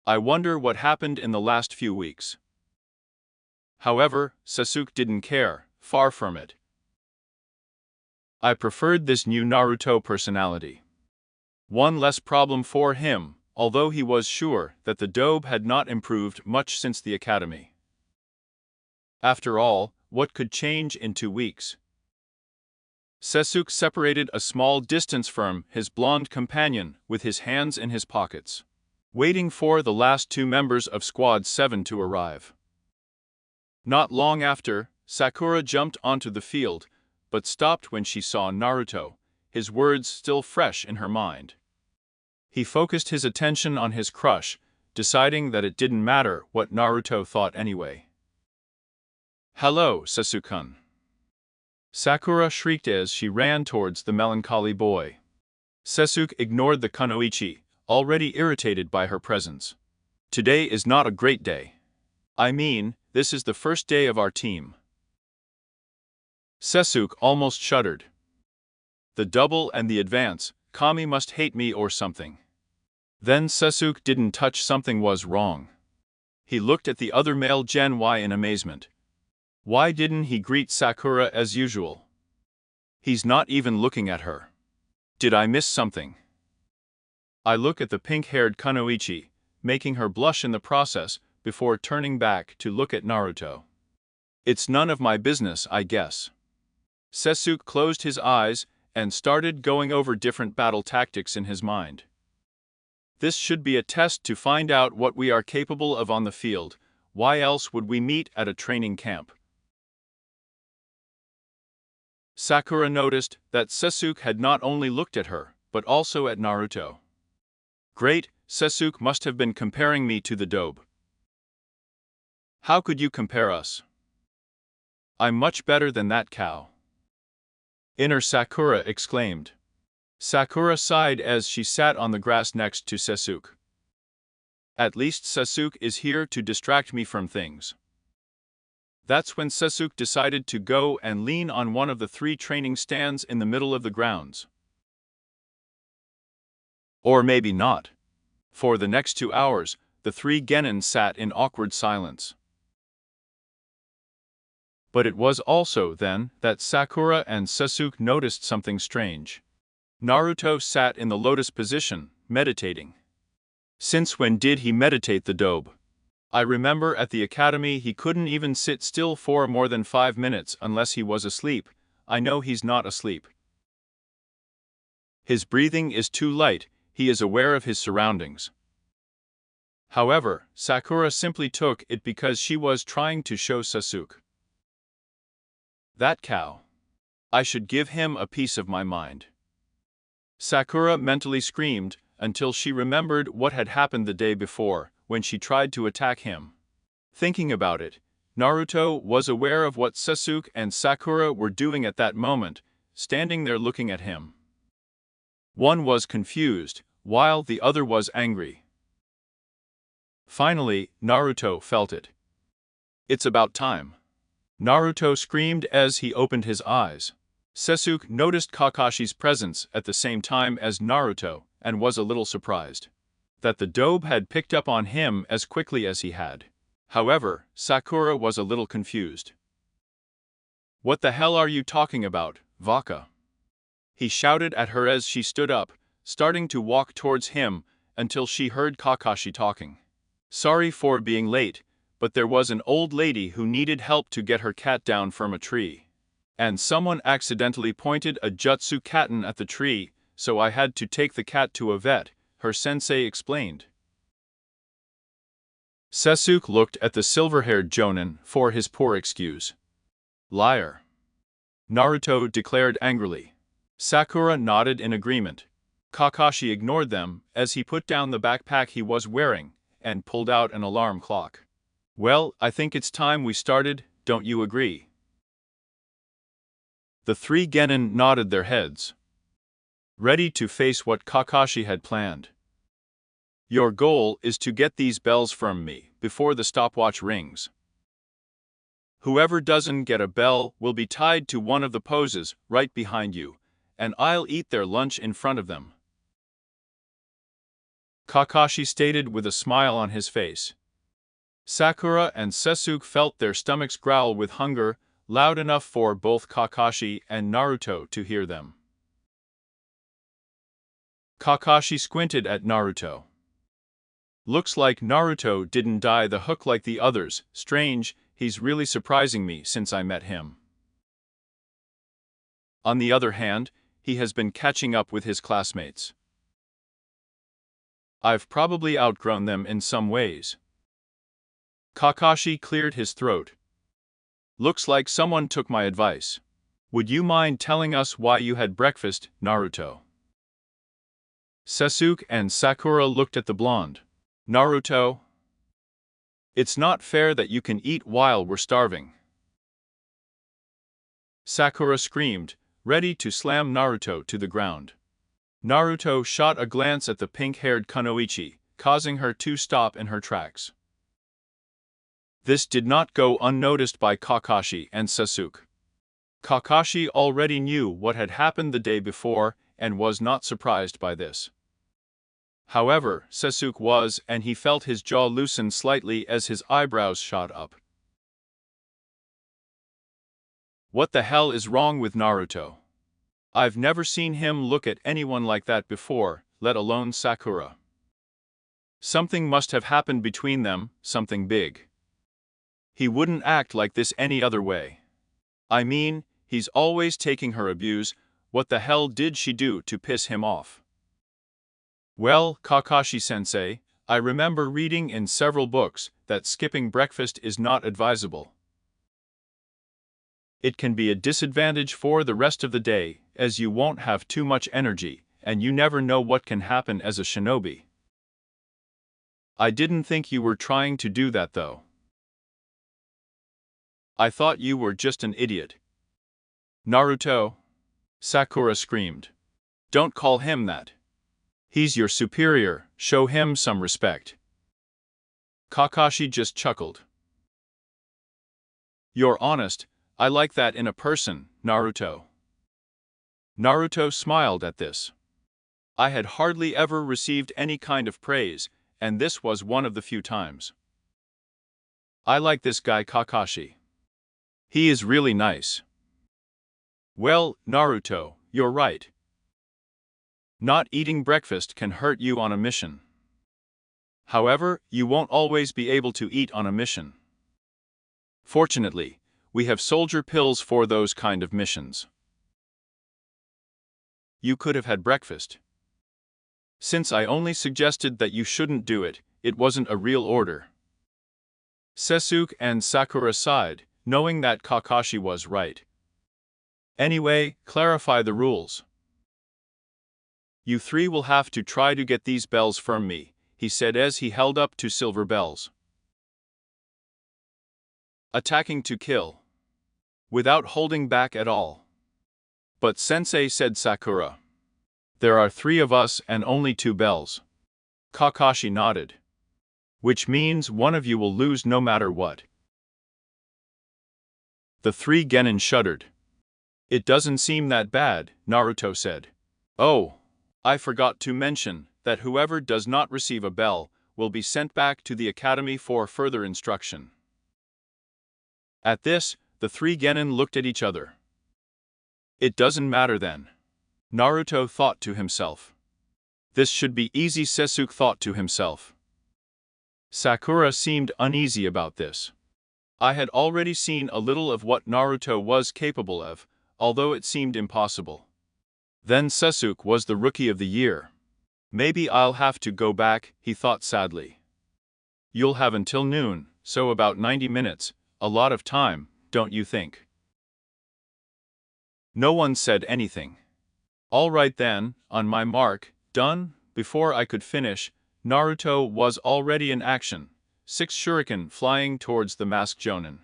I wonder what happened in the last few weeks. However, Sasuke didn't care, far from it. I preferred this new Naruto personality. One less problem for him, although he was sure that the dobe had not improved much since the academy. After all, what could change in 2 weeks? Sasuke separated a small distance from his blonde companion with his hands in his pockets, waiting for the last 2 members of Squad 7 to arrive. Not long after, Sakura jumped onto the field, but stopped when she saw Naruto, his words still fresh in her mind. He focused his attention on his crush, deciding that it didn't matter what Naruto thought anyway. Hello, Sasuke-kun. Sakura shrieked as she ran towards the melancholy boy. Sasuke ignored the kunoichi, already irritated by her presence. Today is not a great day. I mean, this is the first day of our team. Sasuke almost shuddered. The double and the advance, Kami must hate me or something. Then Sasuke didn't touch something was wrong. He looked at the other male Gen Y in amazement. Why didn't he greet Sakura as usual? He's not even looking at her. Did I miss something? I look at the pink-haired kunoichi, making her blush in the process, before turning back to look at Naruto. It's none of my business, I guess. Sasuke closed his eyes and started going over different battle tactics in his mind. This should be a test to find out what we are capable of on the field. Why else would we meet at a training camp? Sakura noticed that Sasuke had not only looked at her, but also at Naruto. Great, Sasuke must have been comparing me to the dobe. How could you compare us? I'm much better than that cow. Inner Sakura exclaimed. Sakura sighed as she sat on the grass next to Sasuke. At least Sasuke is here to distract me from things. That's when Sasuke decided to go and lean on one of the 3 training stands in the middle of the grounds. Or maybe not. For the next 2 hours, the 3 genin sat in awkward silence. But it was also then that Sakura and Sasuke noticed something strange. Naruto sat in the lotus position, meditating. Since when did he meditate, the dobe? I remember at the academy he couldn't even sit still for more than 5 minutes unless he was asleep. I know he's not asleep. His breathing is too light, he is aware of his surroundings. However, Sakura simply took it because she was trying to show Sasuke. That cow. I should give him a piece of my mind. Sakura mentally screamed, until she remembered what had happened the day before, when she tried to attack him. Thinking about it, Naruto was aware of what Sasuke and Sakura were doing at that moment, standing there looking at him. One was confused, while the other was angry. Finally, Naruto felt it. It's about time. Naruto screamed as he opened his eyes. Sasuke noticed Kakashi's presence at the same time as Naruto, and was a little surprised that the dobe had picked up on him as quickly as he had. However, Sakura was a little confused. What the hell are you talking about, Vaka? He shouted at her as she stood up, starting to walk towards him, until she heard Kakashi talking. Sorry for being late, but there was an old lady who needed help to get her cat down from a tree. And someone accidentally pointed a jutsu katen at the tree, so I had to take the cat to a vet, her sensei explained. Sasuke looked at the silver-haired jonin for his poor excuse. Liar. Naruto declared angrily. Sakura nodded in agreement. Kakashi ignored them as he put down the backpack he was wearing and pulled out an alarm clock. Well, I think it's time we started, don't you agree? The three genin nodded their heads, ready to face what Kakashi had planned. Your goal is to get these bells from me before the stopwatch rings. Whoever doesn't get a bell will be tied to one of the poses right behind you, and I'll eat their lunch in front of them. Kakashi stated with a smile on his face. Sakura and Sasuke felt their stomachs growl with hunger, loud enough for both Kakashi and Naruto to hear them. Kakashi squinted at Naruto. Looks like Naruto didn't die the hook like the others. Strange, he's really surprising me since I met him. On the other hand, he has been catching up with his classmates. I've probably outgrown them in some ways. Kakashi cleared his throat. Looks like someone took my advice. Would you mind telling us why you had breakfast, Naruto? Sasuke and Sakura looked at the blonde. Naruto, it's not fair that you can eat while we're starving. Sakura screamed, ready to slam Naruto to the ground. Naruto shot a glance at the pink-haired Kunoichi, causing her to stop in her tracks. This did not go unnoticed by Kakashi and Sasuke. Kakashi already knew what had happened the day before and was not surprised by this. However, Sasuke was, and he felt his jaw loosen slightly as his eyebrows shot up. What the hell is wrong with Naruto? I've never seen him look at anyone like that before, let alone Sakura. Something must have happened between them, something big. He wouldn't act like this any other way. I mean, he's always taking her abuse. What the hell did she do to piss him off? Well, Kakashi-sensei, I remember reading in several books that skipping breakfast is not advisable. It can be a disadvantage for the rest of the day, as you won't have too much energy, and you never know what can happen as a shinobi. I didn't think you were trying to do that though. I thought you were just an idiot. Naruto, Sakura screamed. Don't call him that. He's your superior, show him some respect. Kakashi just chuckled. You're honest, I like that in a person, Naruto. Naruto smiled at this. I had hardly ever received any kind of praise, and this was one of the few times. I like this guy Kakashi. He is really nice. Well, Naruto, you're right. Not eating breakfast can hurt you on a mission. However, you won't always be able to eat on a mission. Fortunately, we have soldier pills for those kind of missions. You could have had breakfast. Since I only suggested that you shouldn't do it, it wasn't a real order. Sasuke and Sakura sighed, knowing that Kakashi was right. Anyway, clarify the rules. You three will have to try to get these bells from me, he said as he held up two silver bells. Attacking to kill. Without holding back at all. But sensei, said Sakura. There are 3 of us and only 2 bells. Kakashi nodded. Which means one of you will lose no matter what. The 3 genin shuddered. It doesn't seem that bad, Naruto said. Oh, I forgot to mention that whoever does not receive a bell will be sent back to the academy for further instruction. At this, the 3 genin looked at each other. It doesn't matter then. Naruto thought to himself. This should be easy, Sasuke thought to himself. Sakura seemed uneasy about this. I had already seen a little of what Naruto was capable of, although it seemed impossible. Then Sasuke was the rookie of the year. Maybe I'll have to go back, he thought sadly. You'll have until noon, so about 90 minutes, a lot of time, don't you think? No one said anything. All right then, on my mark, done. Before I could finish, Naruto was already in action, 6 shuriken flying towards the masked Jonin.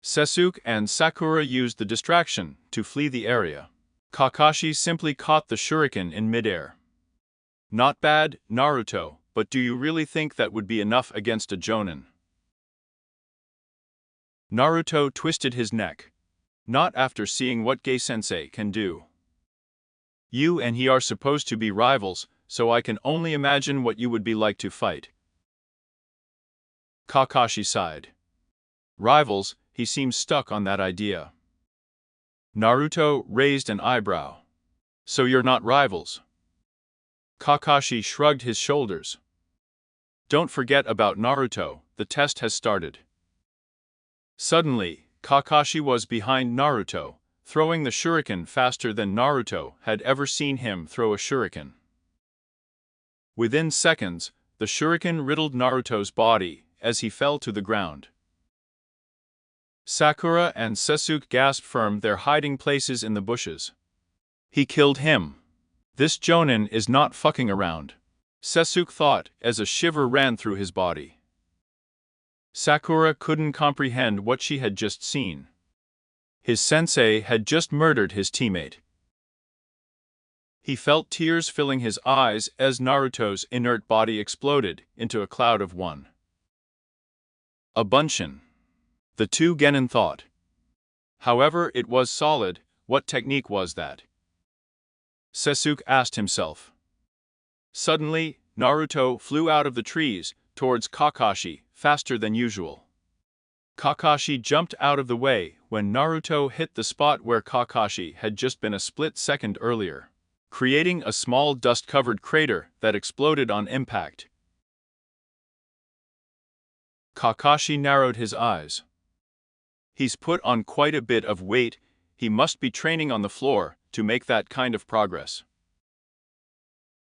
Sasuke and Sakura used the distraction to flee the area. Kakashi simply caught the shuriken in midair. Not bad, Naruto, but do you really think that would be enough against a Jonin? Naruto twisted his neck. Not after seeing what Gai-sensei can do. You and he are supposed to be rivals, so I can only imagine what you would be like to fight. Kakashi sighed. Rivals, he seems stuck on that idea. Naruto raised an eyebrow. So you're not rivals? Kakashi shrugged his shoulders. Don't forget about Naruto, the test has started. Suddenly, Kakashi was behind Naruto, throwing the shuriken faster than Naruto had ever seen him throw a shuriken. Within seconds, the shuriken riddled Naruto's body as he fell to the ground. Sakura and Sasuke gasped from their hiding places in the bushes. He killed him. This Jonin is not fucking around, Sasuke thought as a shiver ran through his body. Sakura couldn't comprehend what she had just seen. His sensei had just murdered his teammate. He felt tears filling his eyes as Naruto's inert body exploded into a cloud of one. A bunshin. The 2 genin thought. However, it was solid. What technique was that? Sasuke asked himself. Suddenly, Naruto flew out of the trees towards Kakashi faster than usual. Kakashi jumped out of the way when Naruto hit the spot where Kakashi had just been a split second earlier, creating a small dust-covered crater that exploded on impact. Kakashi narrowed his eyes. He's put on quite a bit of weight, he must be training on the floor to make that kind of progress.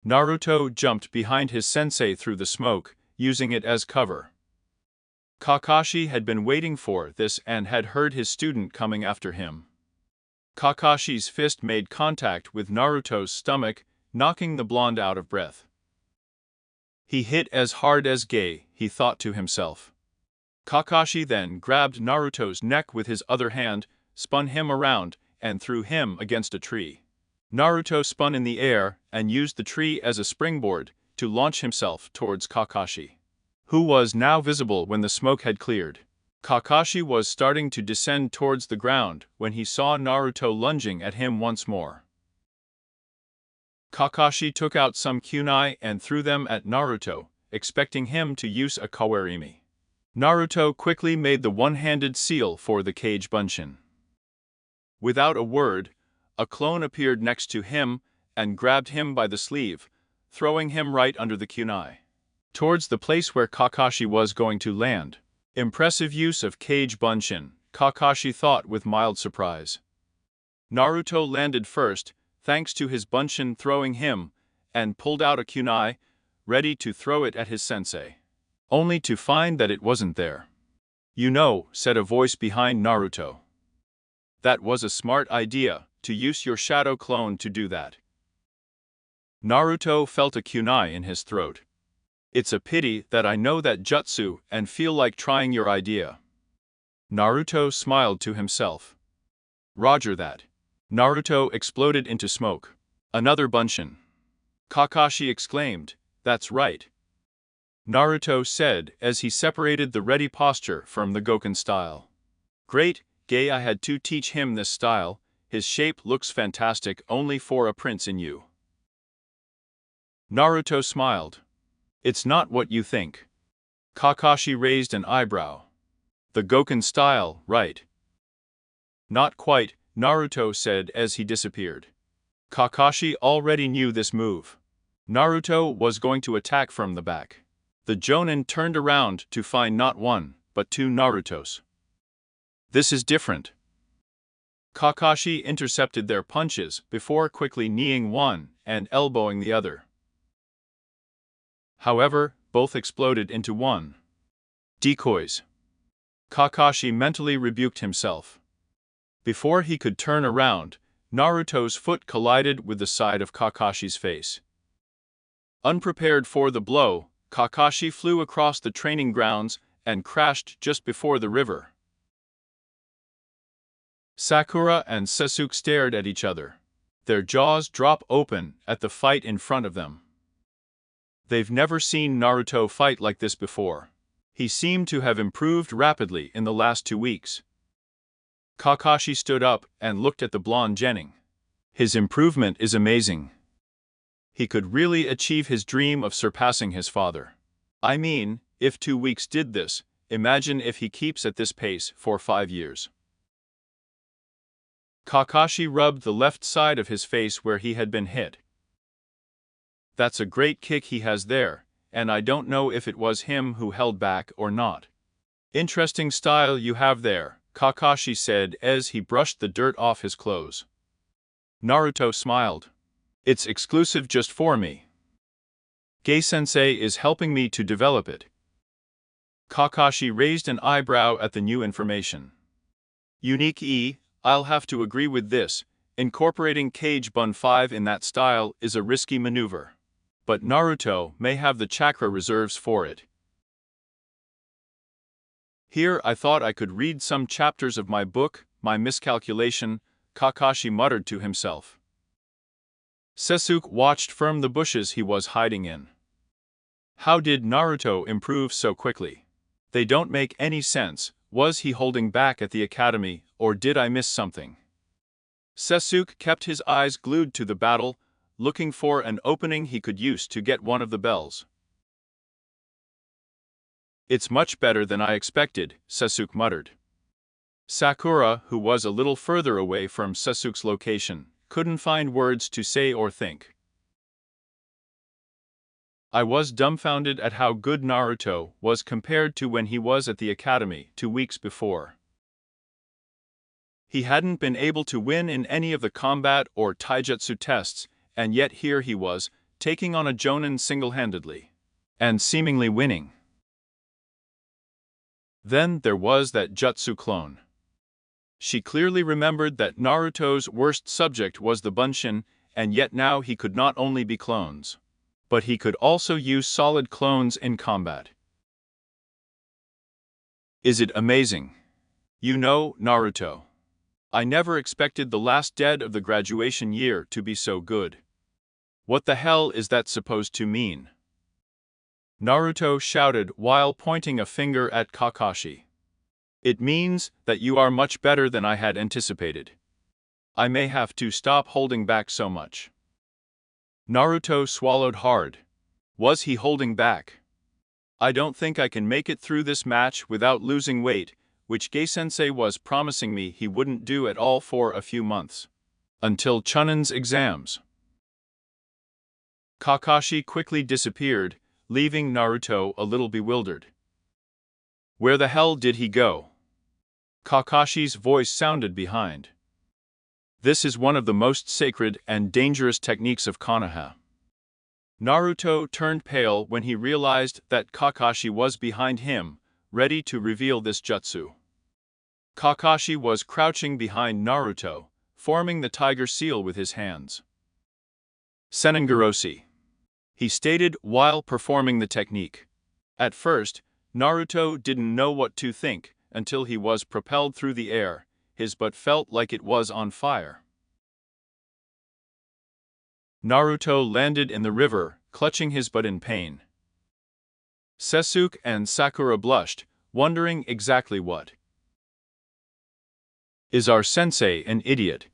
Naruto jumped behind his sensei through the smoke, using it as cover. Kakashi had been waiting for this and had heard his student coming after him. Kakashi's fist made contact with Naruto's stomach, knocking the blonde out of breath. He hit as hard as Gai, he thought to himself. Kakashi then grabbed Naruto's neck with his other hand, spun him around, and threw him against a tree. Naruto spun in the air and used the tree as a springboard to launch himself towards Kakashi, who was now visible when the smoke had cleared. Kakashi was starting to descend towards the ground when he saw Naruto lunging at him once more. Kakashi took out some kunai and threw them at Naruto, expecting him to use a kawarimi. Naruto quickly made the one-handed seal for the cage bunshin. Without a word, a clone appeared next to him and grabbed him by the sleeve, throwing him right under the kunai, towards the place where Kakashi was going to land. Impressive use of cage bunshin, Kakashi thought with mild surprise. Naruto landed first, thanks to his bunshin throwing him, and pulled out a kunai, ready to throw it at his sensei. Only to find that it wasn't there. "You know," said a voice behind Naruto. "That was a smart idea, to use your shadow clone to do that." Naruto felt a kunai in his throat. "It's a pity that I know that jutsu and feel like trying your idea." Naruto smiled to himself. "Roger that." Naruto exploded into smoke. "Another bunshin." Kakashi exclaimed, "That's right," Naruto said as he separated the ready posture from the Goken style. "Great, Gay, I had to teach him this style. His shape looks fantastic only for a prince in you." Naruto smiled. "It's not what you think." Kakashi raised an eyebrow. "The Goken style, right?" "Not quite," Naruto said as he disappeared. Kakashi already knew this move. Naruto was going to attack from the back. The Jonin turned around to find not one, but two Narutos. "This is different." Kakashi intercepted their punches before quickly kneeing one and elbowing the other. However, both exploded into one. "Decoys." Kakashi mentally rebuked himself. Before he could turn around, Naruto's foot collided with the side of Kakashi's face. Unprepared for the blow, Kakashi flew across the training grounds and crashed just before the river. Sakura and Sasuke stared at each other. Their jaws drop open at the fight in front of them. They've never seen Naruto fight like this before. He seemed to have improved rapidly in the last 2 weeks. Kakashi stood up and looked at the blonde genin. His improvement is amazing. He could really achieve his dream of surpassing his father. I mean, if 2 weeks did this, imagine if he keeps at this pace for 5 years. Kakashi rubbed the left side of his face where he had been hit. "That's a great kick he has there, and I don't know if it was him who held back or not." "Interesting style you have there," Kakashi said as he brushed the dirt off his clothes. Naruto smiled. "It's exclusive just for me. Gay-sensei is helping me to develop it." Kakashi raised an eyebrow at the new information. "Unique. I'll have to agree with this. Incorporating Cage Bun 5 in that style is a risky maneuver. But Naruto may have the chakra reserves for it." "Here I thought I could read some chapters of my book, my miscalculation," Kakashi muttered to himself. Sasuke watched from the bushes he was hiding in. How did Naruto improve so quickly? They don't make any sense. Was he holding back at the academy, or did I miss something? Sasuke kept his eyes glued to the battle, looking for an opening he could use to get one of the bells. "It's much better than I expected," Sasuke muttered. Sakura, who was a little further away from Sasuke's location, couldn't find words to say or think. "I was dumbfounded at how good Naruto was compared to when he was at the academy 2 weeks before. He hadn't been able to win in any of the combat or taijutsu tests, and yet here he was, taking on a Jonin single-handedly. And seemingly winning. Then there was that jutsu clone. She clearly remembered that Naruto's worst subject was the bunshin, and yet now he could not only be clones, but he could also use solid clones in combat. Is it amazing? You know, Naruto, I never expected the last dead of the graduation year to be so good. What the hell is that supposed to mean? Naruto shouted while pointing a finger at Kakashi. It means that you are much better than I had anticipated. I may have to stop holding back so much. Naruto swallowed hard. Was he holding back? I don't think I can make it through this match without losing weight, which Gay-sensei was promising me he wouldn't do at all for a few months. Until Chunin's exams. Kakashi quickly disappeared, leaving Naruto a little bewildered. Where the hell did he go? Kakashi's voice sounded behind. This is one of the most sacred and dangerous techniques of Konoha. Naruto turned pale when he realized that Kakashi was behind him, ready to reveal this jutsu. Kakashi was crouching behind Naruto, forming the tiger seal with his hands. Senengoroshi, he stated while performing the technique. At first, Naruto didn't know what to think until he was propelled through the air. His butt felt like it was on fire. Naruto landed in the river, clutching his butt in pain. Sasuke and Sakura blushed, wondering exactly what. Is our sensei an idiot?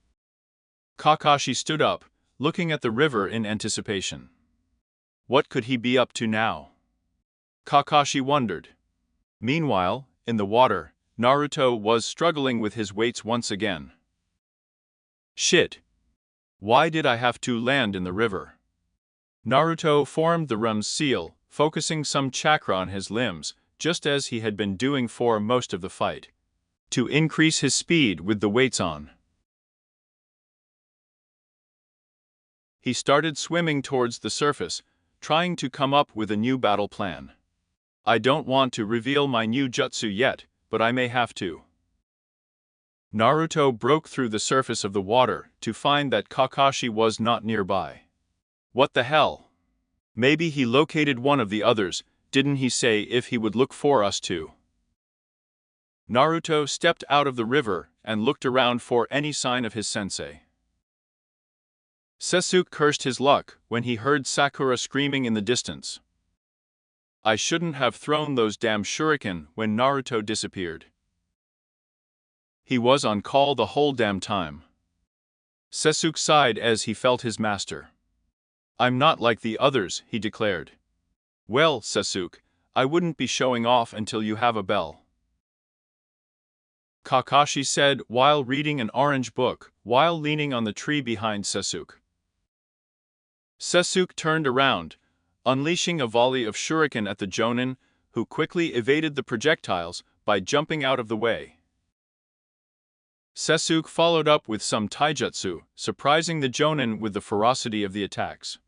Kakashi stood up, looking at the river in anticipation. What could he be up to now? Kakashi wondered. Meanwhile, in the water, Naruto was struggling with his weights once again. Shit! Why did I have to land in the river? Naruto formed the Rum's seal, focusing some chakra on his limbs, just as he had been doing for most of the fight, to increase his speed with the weights on. He started swimming towards the surface, trying to come up with a new battle plan. I don't want to reveal my new jutsu yet, but I may have to. Naruto broke through the surface of the water to find that Kakashi was not nearby. What the hell? Maybe he located one of the others, didn't he say if he would look for us too? Naruto stepped out of the river and looked around for any sign of his sensei. Sasuke cursed his luck when he heard Sakura screaming in the distance. I shouldn't have thrown those damn shuriken when Naruto disappeared. He was on call the whole damn time. Sasuke sighed as he felt his master. I'm not like the others, he declared. Well, Sasuke, I wouldn't be showing off until you have a bell. Kakashi said while reading an orange book, while leaning on the tree behind Sasuke. Sasuke turned around, unleashing a volley of shuriken at the Jonin, who quickly evaded the projectiles by jumping out of the way. Sasuke followed up with some taijutsu, surprising the Jonin with the ferocity of the attacks.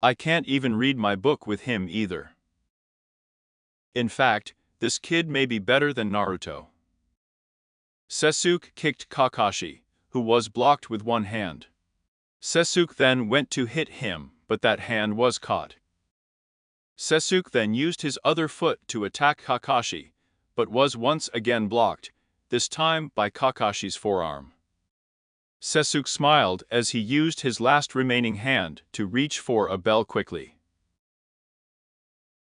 I can't even read my book with him either. In fact, this kid may be better than Naruto. Sasuke kicked Kakashi, who was blocked with one hand. Sasuke then went to hit him, but that hand was caught. Sasuke then used his other foot to attack Kakashi, but was once again blocked, this time by Kakashi's forearm. Sasuke smiled as he used his last remaining hand to reach for a bell quickly.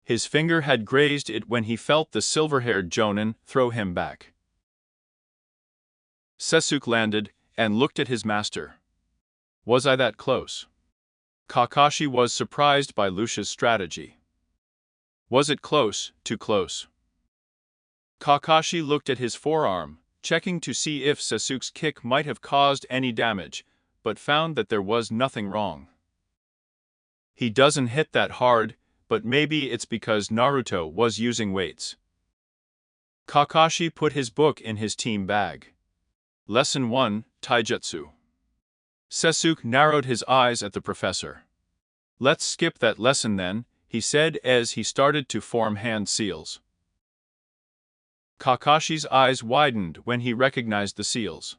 His finger had grazed it when he felt the silver-haired Jonin throw him back. Sasuke landed and looked at his master. Was I that close? Kakashi was surprised by Lucia's strategy. Was it close, too close? Kakashi looked at his forearm, checking to see if Sasuke's kick might have caused any damage, but found that there was nothing wrong. He doesn't hit that hard, but maybe it's because Naruto was using weights. Kakashi put his book in his team bag. Lesson 1, Taijutsu. Sasuke narrowed his eyes at the professor. Let's skip that lesson then, he said as he started to form hand seals. Kakashi's eyes widened when he recognized the seals.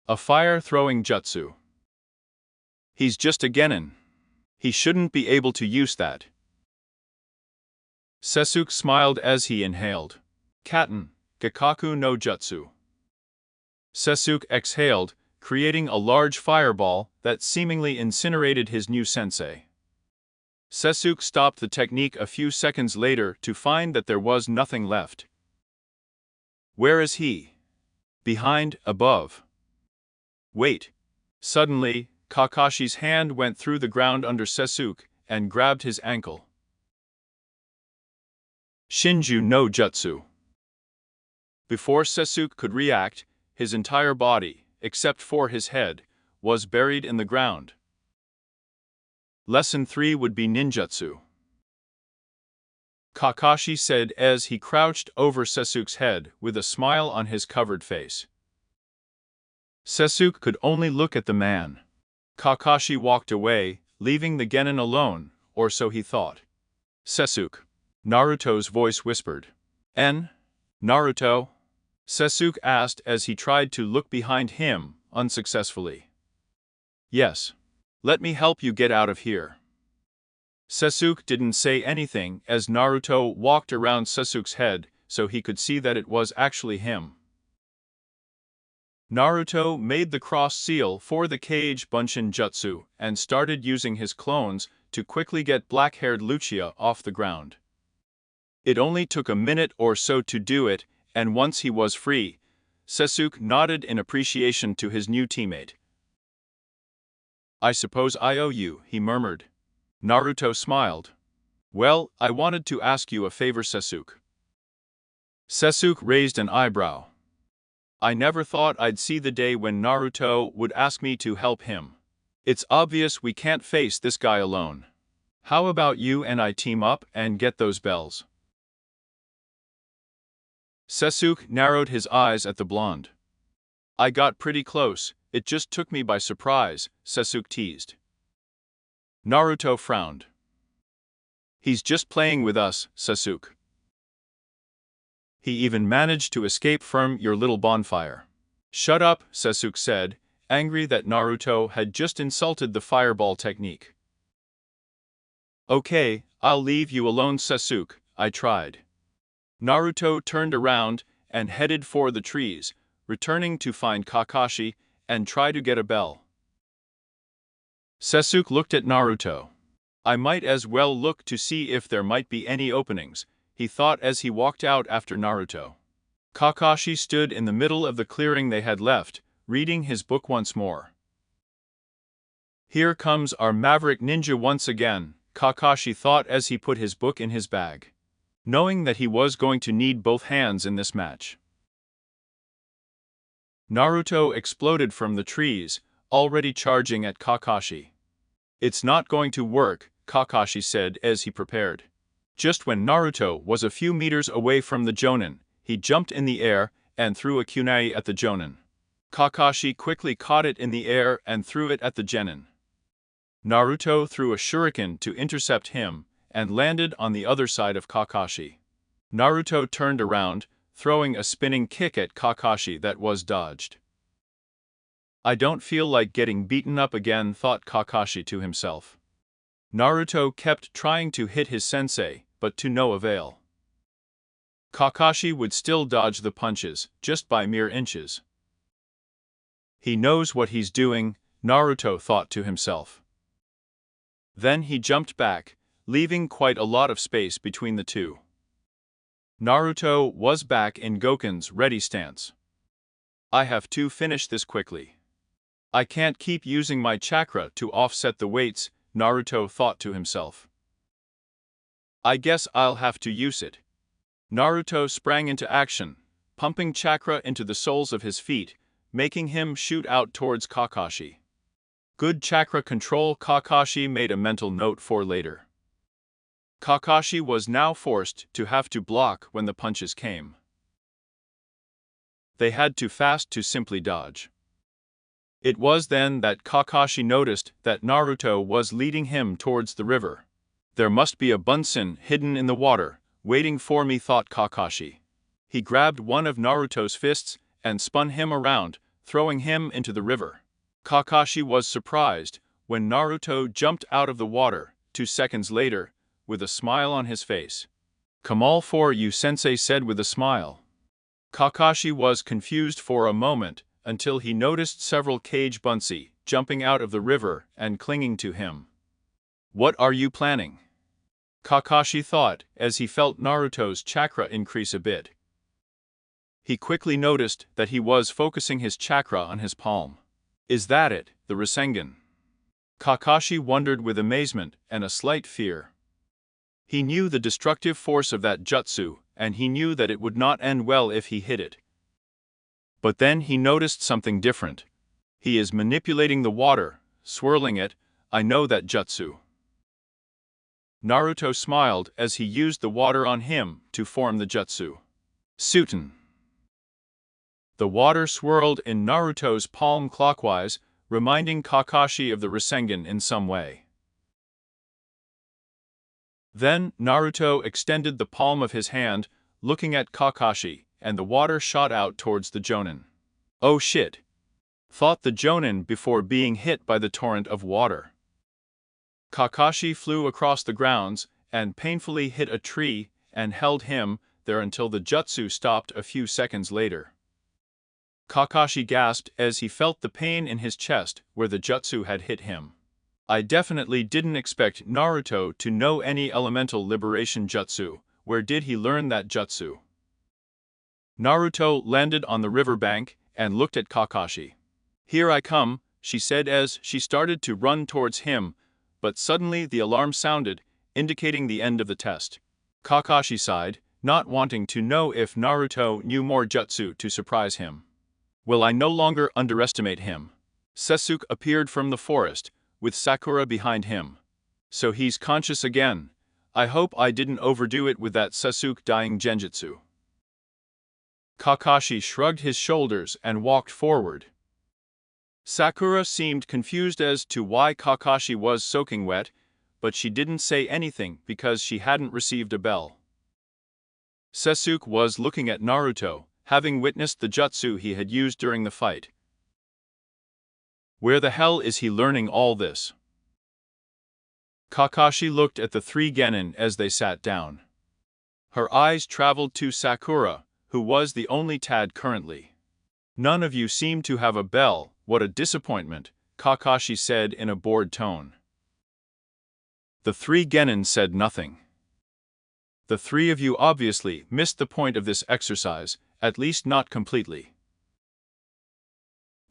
A fire-throwing jutsu. He's just a genin. He shouldn't be able to use that. Sasuke smiled as he inhaled. Katen, Gakaku no Jutsu. Sasuke exhaled, creating a large fireball that seemingly incinerated his new sensei. Sasuke stopped the technique a few seconds later to find that there was nothing left. Where is he? Behind, above. Wait. Suddenly, Kakashi's hand went through the ground under Sasuke and grabbed his ankle. Shinju no Jutsu. Before Sasuke could react, his entire body, except for his head, was buried in the ground. Lesson 3 would be ninjutsu. Kakashi said as he crouched over Sasuke's head with a smile on his covered face. Sasuke could only look at the man. Kakashi walked away, leaving the genin alone, or so he thought. Sasuke. Naruto's voice whispered. Naruto? Sasuke asked as he tried to look behind him, unsuccessfully. Yes. Let me help you get out of here. Sasuke didn't say anything as Naruto walked around Sasuke's head so he could see that it was actually him. Naruto made the cross seal for the Kage Bunshin Jutsu and started using his clones to quickly get black-haired Lucia off the ground. It only took a minute or so to do it, and once he was free, Sasuke nodded in appreciation to his new teammate. I suppose I owe you, he murmured. Naruto smiled. Well, I wanted to ask you a favor, Sasuke. Sasuke raised an eyebrow. I never thought I'd see the day when Naruto would ask me to help him. It's obvious we can't face this guy alone. How about you and I team up and get those bells? Sasuke narrowed his eyes at the blonde. I got pretty close, it just took me by surprise, Sasuke teased. Naruto frowned. He's just playing with us, Sasuke. He even managed to escape from your little bonfire. Shut up, Sasuke said, angry that Naruto had just insulted the fireball technique. Okay, I'll leave you alone, Sasuke, I tried. Naruto turned around and headed for the trees, returning to find Kakashi and try to get a bell. Sasuke looked at Naruto. I might as well look to see if there might be any openings, he thought as he walked out after Naruto. Kakashi stood in the middle of the clearing they had left, reading his book once more. Here comes our maverick ninja once again, Kakashi thought as he put his book in his bag, knowing that he was going to need both hands in this match. Naruto exploded from the trees, already charging at Kakashi. It's not going to work, Kakashi said as he prepared. Just when Naruto was a few meters away from the Jonin, he jumped in the air and threw a kunai at the Jonin. Kakashi quickly caught it in the air and threw it at the genin. Naruto threw a shuriken to intercept him and landed on the other side of Kakashi. Naruto turned around, throwing a spinning kick at Kakashi that was dodged. I don't feel like getting beaten up again, thought Kakashi to himself. Naruto kept trying to hit his sensei, but to no avail. Kakashi would still dodge the punches, just by mere inches. He knows what he's doing, Naruto thought to himself. Then he jumped back, leaving quite a lot of space between the two. Naruto was back in Goken's ready stance. I have to finish this quickly. I can't keep using my chakra to offset the weights, Naruto thought to himself. I guess I'll have to use it. Naruto sprang into action, pumping chakra into the soles of his feet, making him shoot out towards Kakashi. Good chakra control, Kakashi made a mental note for later. Kakashi was now forced to have to block when the punches came. They had to fast to simply dodge. It was then that Kakashi noticed that Naruto was leading him towards the river. There must be a bunsen hidden in the water, waiting for me, thought Kakashi. He grabbed one of Naruto's fists and spun him around, throwing him into the river. Kakashi was surprised when Naruto jumped out of the water 2 seconds later, with a smile on his face. Come all for you, sensei said with a smile. Kakashi was confused for a moment until he noticed several Kage Bunshin jumping out of the river and clinging to him. What are you planning? Kakashi thought as he felt Naruto's chakra increase a bit. He quickly noticed that he was focusing his chakra on his palm. Is that it, the Rasengan? Kakashi wondered with amazement and a slight fear. He knew the destructive force of that jutsu, and he knew that it would not end well if he hit it. But then he noticed something different. He is manipulating the water, swirling it. I know that jutsu. Naruto smiled as he used the water on him to form the jutsu. Suiten. The water swirled in Naruto's palm clockwise, reminding Kakashi of the Rasengan in some way. Then Naruto extended the palm of his hand, looking at Kakashi, and the water shot out towards the Jonin. "Oh shit!" thought the Jonin before being hit by the torrent of water. Kakashi flew across the grounds and painfully hit a tree and held him there until the jutsu stopped a few seconds later. Kakashi gasped as he felt the pain in his chest where the jutsu had hit him. I definitely didn't expect Naruto to know any elemental liberation jutsu. Where did he learn that jutsu? Naruto landed on the riverbank and looked at Kakashi. "Here I come," she said as she started to run towards him, but suddenly the alarm sounded, indicating the end of the test. Kakashi sighed, not wanting to know if Naruto knew more jutsu to surprise him. "Will I no longer underestimate him?" Sasuke appeared from the forest, with Sakura behind him. "So he's conscious again. I hope I didn't overdo it with that Sasuke dying genjutsu." Kakashi shrugged his shoulders and walked forward. Sakura seemed confused as to why Kakashi was soaking wet, but she didn't say anything because she hadn't received a bell. Sasuke was looking at Naruto, having witnessed the jutsu he had used during the fight. Where the hell is he learning all this? Kakashi looked at the three genin as they sat down. Her eyes traveled to Sakura, who was the only tad currently. "None of you seem to have a bell, what a disappointment," Kakashi said in a bored tone. The three genin said nothing. "The three of you obviously missed the point of this exercise, at least not completely."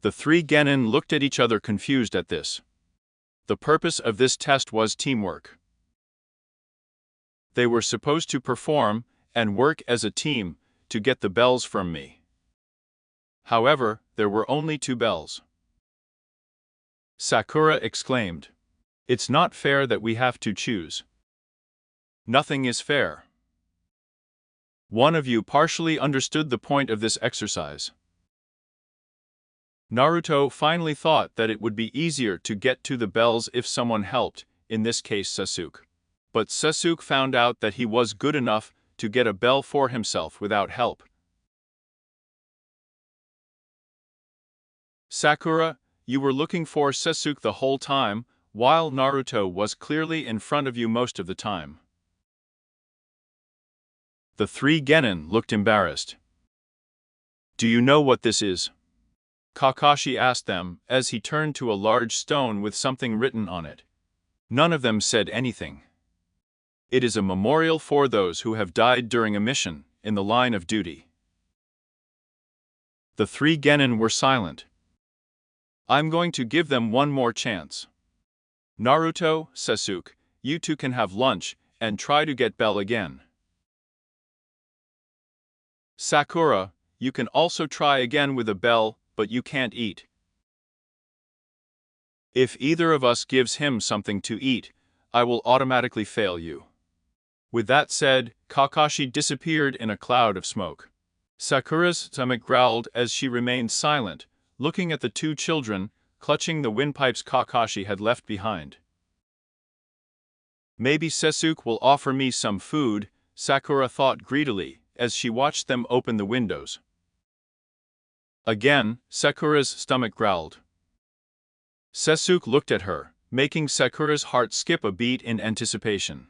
The three genin looked at each other confused at this. The purpose of this test was teamwork. They were supposed to perform and work as a team to get the bells from me. However, there were only 2 bells. Sakura exclaimed. "It's not fair that we have to choose." "Nothing is fair. One of you partially understood the point of this exercise." Naruto finally thought that it would be easier to get to the bells if someone helped, in this case Sasuke. But Sasuke found out that he was good enough to get a bell for himself without help. "Sakura, you were looking for Sasuke the whole time, while Naruto was clearly in front of you most of the time." The three genin looked embarrassed. "Do you know what this is?" Kakashi asked them as he turned to a large stone with something written on it. None of them said anything. "It is a memorial for those who have died during a mission, in the line of duty." The three genin were silent. "I'm going to give them one more chance. Naruto, Sasuke, you two can have lunch and try to get bell again. Sakura, you can also try again with a bell, but you can't eat. If either of us gives him something to eat, I will automatically fail you." With that said, Kakashi disappeared in a cloud of smoke. Sakura's stomach growled as she remained silent, looking at the 2 children, clutching the windpipes Kakashi had left behind. "Maybe Sasuke will offer me some food," Sakura thought greedily, as she watched them open the windows. Again, Sakura's stomach growled. Sasuke looked at her, making Sakura's heart skip a beat in anticipation.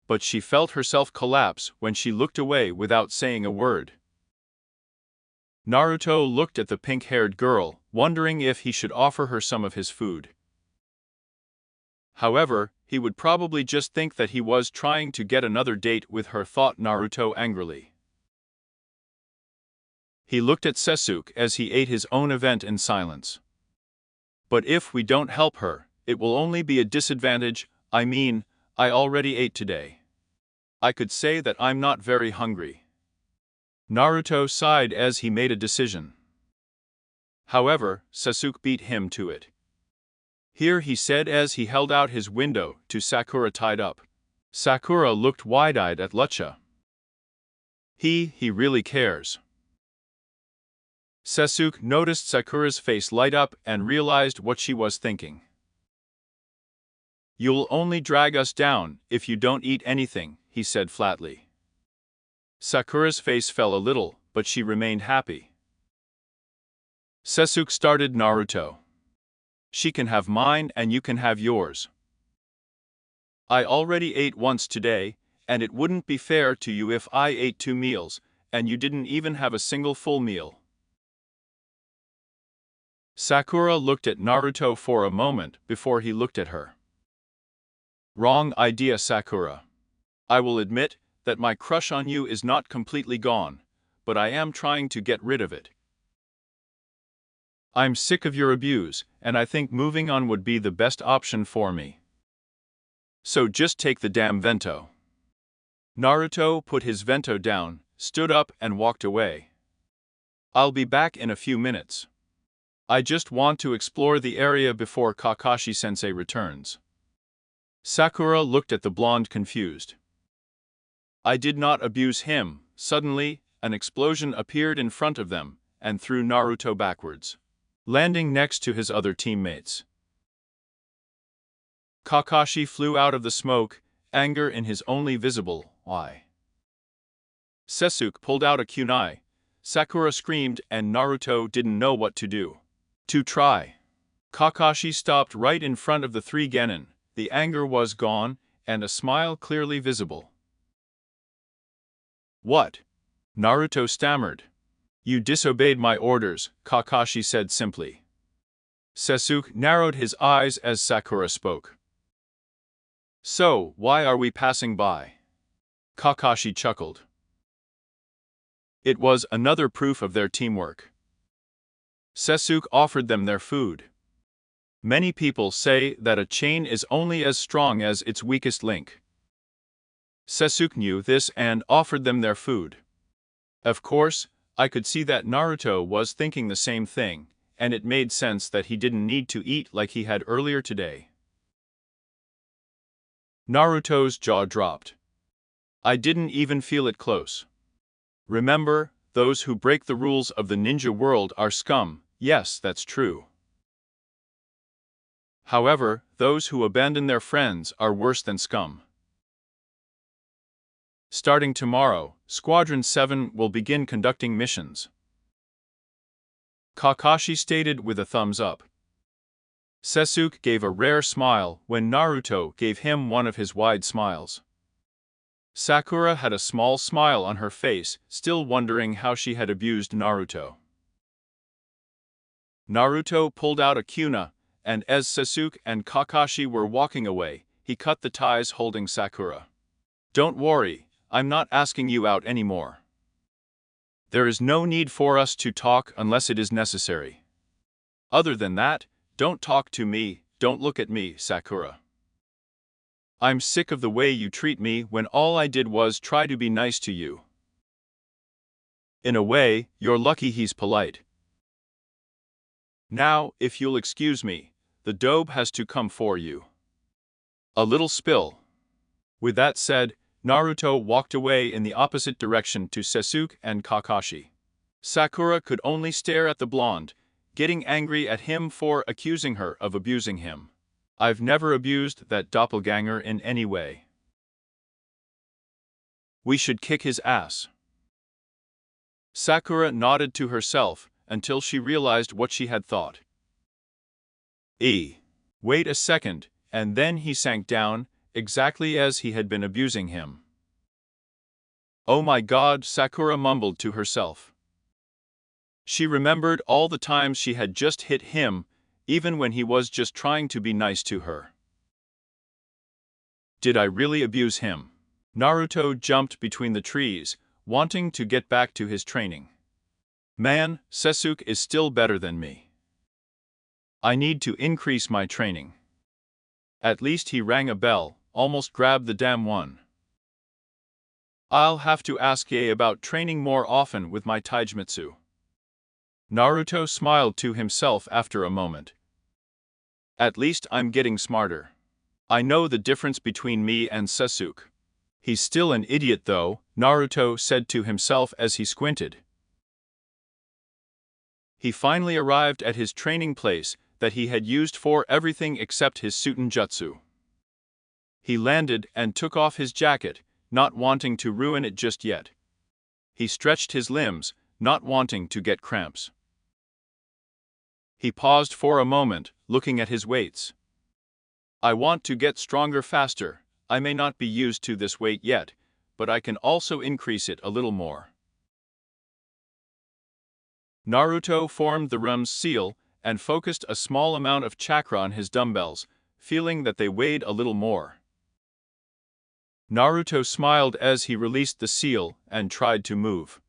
But she felt herself collapse when she looked away without saying a word. Naruto looked at the pink-haired girl, wondering if he should offer her some of his food. However, he would probably just think that he was trying to get another date with her, thought Naruto angrily. He looked at Sasuke as he ate his own event in silence. "But if we don't help her, it will only be a disadvantage. I mean, I already ate today. I could say that I'm not very hungry." Naruto sighed as he made a decision. However, Sasuke beat him to it. "Here," he said as he held out his window to Sakura tied up. Sakura looked wide-eyed at Lucha. He really cares. Sasuke noticed Sakura's face light up and realized what she was thinking. "You'll only drag us down if you don't eat anything," he said flatly. Sakura's face fell a little, but she remained happy. Sasuke started Naruto. "She can have mine and you can have yours. I already ate once today, and it wouldn't be fair to you if I ate 2 meals, and you didn't even have a single full meal." Sakura looked at Naruto for a moment before he looked at her. "Wrong idea, Sakura. I will admit that my crush on you is not completely gone, but I am trying to get rid of it. I'm sick of your abuse, and I think moving on would be the best option for me. So just take the damn vento." Naruto put his vento down, stood up and walked away. "I'll be back in a few minutes. I just want to explore the area before Kakashi-sensei returns." Sakura looked at the blonde confused. "I did not abuse him." Suddenly, an explosion appeared in front of them and threw Naruto backwards, landing next to his other teammates. Kakashi flew out of the smoke, anger in his only visible eye. Sasuke pulled out a kunai. Sakura screamed and Naruto didn't know what to do. To try. Kakashi stopped right in front of the 3 genin. The anger was gone, and a smile clearly visible. "What?" Naruto stammered. "You disobeyed my orders," Kakashi said simply. Sasuke narrowed his eyes as Sakura spoke. "So, why are we passing by?" Kakashi chuckled. It was another proof of their teamwork. Sasuke offered them their food. Many people say that a chain is only as strong as its weakest link. Sasuke knew this and offered them their food. Of course, I could see that Naruto was thinking the same thing, and it made sense that he didn't need to eat like he had earlier today. Naruto's jaw dropped. "I didn't even feel it close. Remember, those who break the rules of the ninja world are scum." "Yes, that's true. However, those who abandon their friends are worse than scum. Starting tomorrow, Squadron 7 will begin conducting missions," Kakashi stated with a thumbs up. Sasuke gave a rare smile when Naruto gave him one of his wide smiles. Sakura had a small smile on her face, still wondering how she had abused Naruto. Naruto pulled out a kunai, and as Sasuke and Kakashi were walking away, he cut the ties holding Sakura. "Don't worry, I'm not asking you out anymore. There is no need for us to talk unless it is necessary. Other than that, don't talk to me, don't look at me, Sakura. I'm sick of the way you treat me when all I did was try to be nice to you. In a way, you're lucky he's polite. Now, if you'll excuse me, the dobe has to come for you." A little spill. With that said, Naruto walked away in the opposite direction to Sasuke and Kakashi. Sakura could only stare at the blonde, getting angry at him for accusing her of abusing him. "I've never abused that doppelganger in any way. We should kick his ass." Sakura nodded to herself until she realized what she had thought. Wait a second, and then he sank down, exactly as he had been abusing him. "Oh my God," Sakura mumbled to herself. She remembered all the times she had just hit him, even when he was just trying to be nice to her. Did I really abuse him? Naruto jumped between the trees, wanting to get back to his training. Man, Sasuke is still better than me. I need to increase my training. At least he rang a bell, almost grabbed the damn one. I'll have to ask Ye about training more often with my taijutsu. Naruto smiled to himself after a moment. At least I'm getting smarter. I know the difference between me and Sasuke. He's still an idiot though, Naruto said to himself as he squinted. He finally arrived at his training place that he had used for everything except his Suten jutsu. He landed and took off his jacket, not wanting to ruin it just yet. He stretched his limbs, not wanting to get cramps. He paused for a moment, looking at his weights. I want to get stronger faster. I may not be used to this weight yet, but I can also increase it a little more. Naruto formed the Rum's seal and focused a small amount of chakra on his dumbbells, feeling that they weighed a little more. Naruto smiled as he released the seal and tried to move.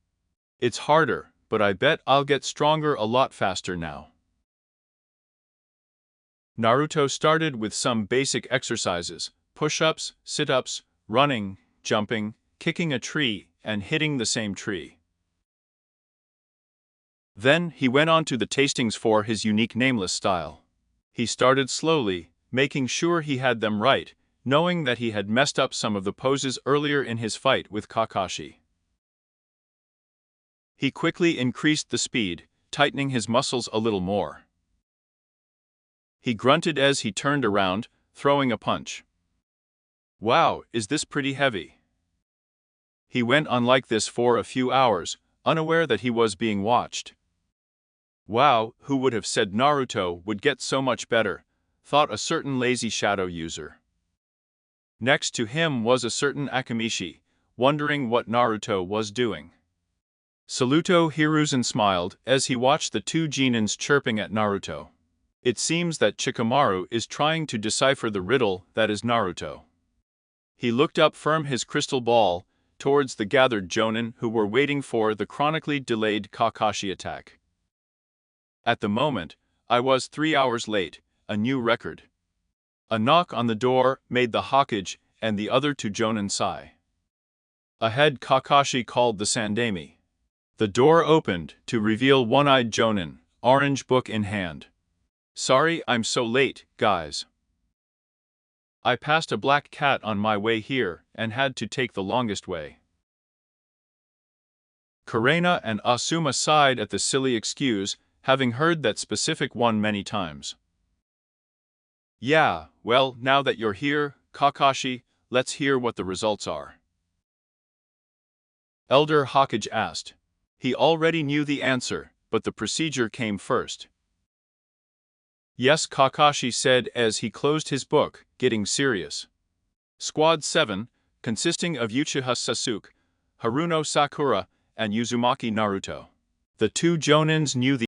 It's harder, but I bet I'll get stronger a lot faster now. Naruto started with some basic exercises: push-ups, sit-ups, running, jumping, kicking a tree, and hitting the same tree. Then he went on to the tastings for his unique nameless style. He started slowly, making sure he had them right, knowing that he had messed up some of the poses earlier in his fight with Kakashi. He quickly increased the speed, tightening his muscles a little more. He grunted as he turned around, throwing a punch. Wow, is this pretty heavy? He went on like this for a few hours, unaware that he was being watched. Wow, who would have said Naruto would get so much better, thought a certain lazy shadow user. Next to him was a certain Akamishi, wondering what Naruto was doing. Saluto Hiruzen smiled as he watched the two Genins chirping at Naruto. It seems that Shikamaru is trying to decipher the riddle that is Naruto. He looked up from his crystal ball towards the gathered Jonin who were waiting for the chronically delayed Kakashi attack. At the moment, I was 3 hours late, a new record. A knock on the door made the Hokage and the other two Jonin sigh. Ahead, Kakashi called the Sandaime. The door opened to reveal one-eyed Jonin, orange book in hand. Sorry I'm so late, guys. I passed a black cat on my way here and had to take the longest way. Karena and Asuma sighed at the silly excuse, having heard that specific one many times. Yeah, well, now that you're here, Kakashi, let's hear what the results are. Elder Hokage asked. He already knew the answer, but the procedure came first. Yes, Kakashi said as he closed his book, getting serious. Squad 7, consisting of Uchiha Sasuke, Haruno Sakura, and Uzumaki Naruto. The two Jonins knew the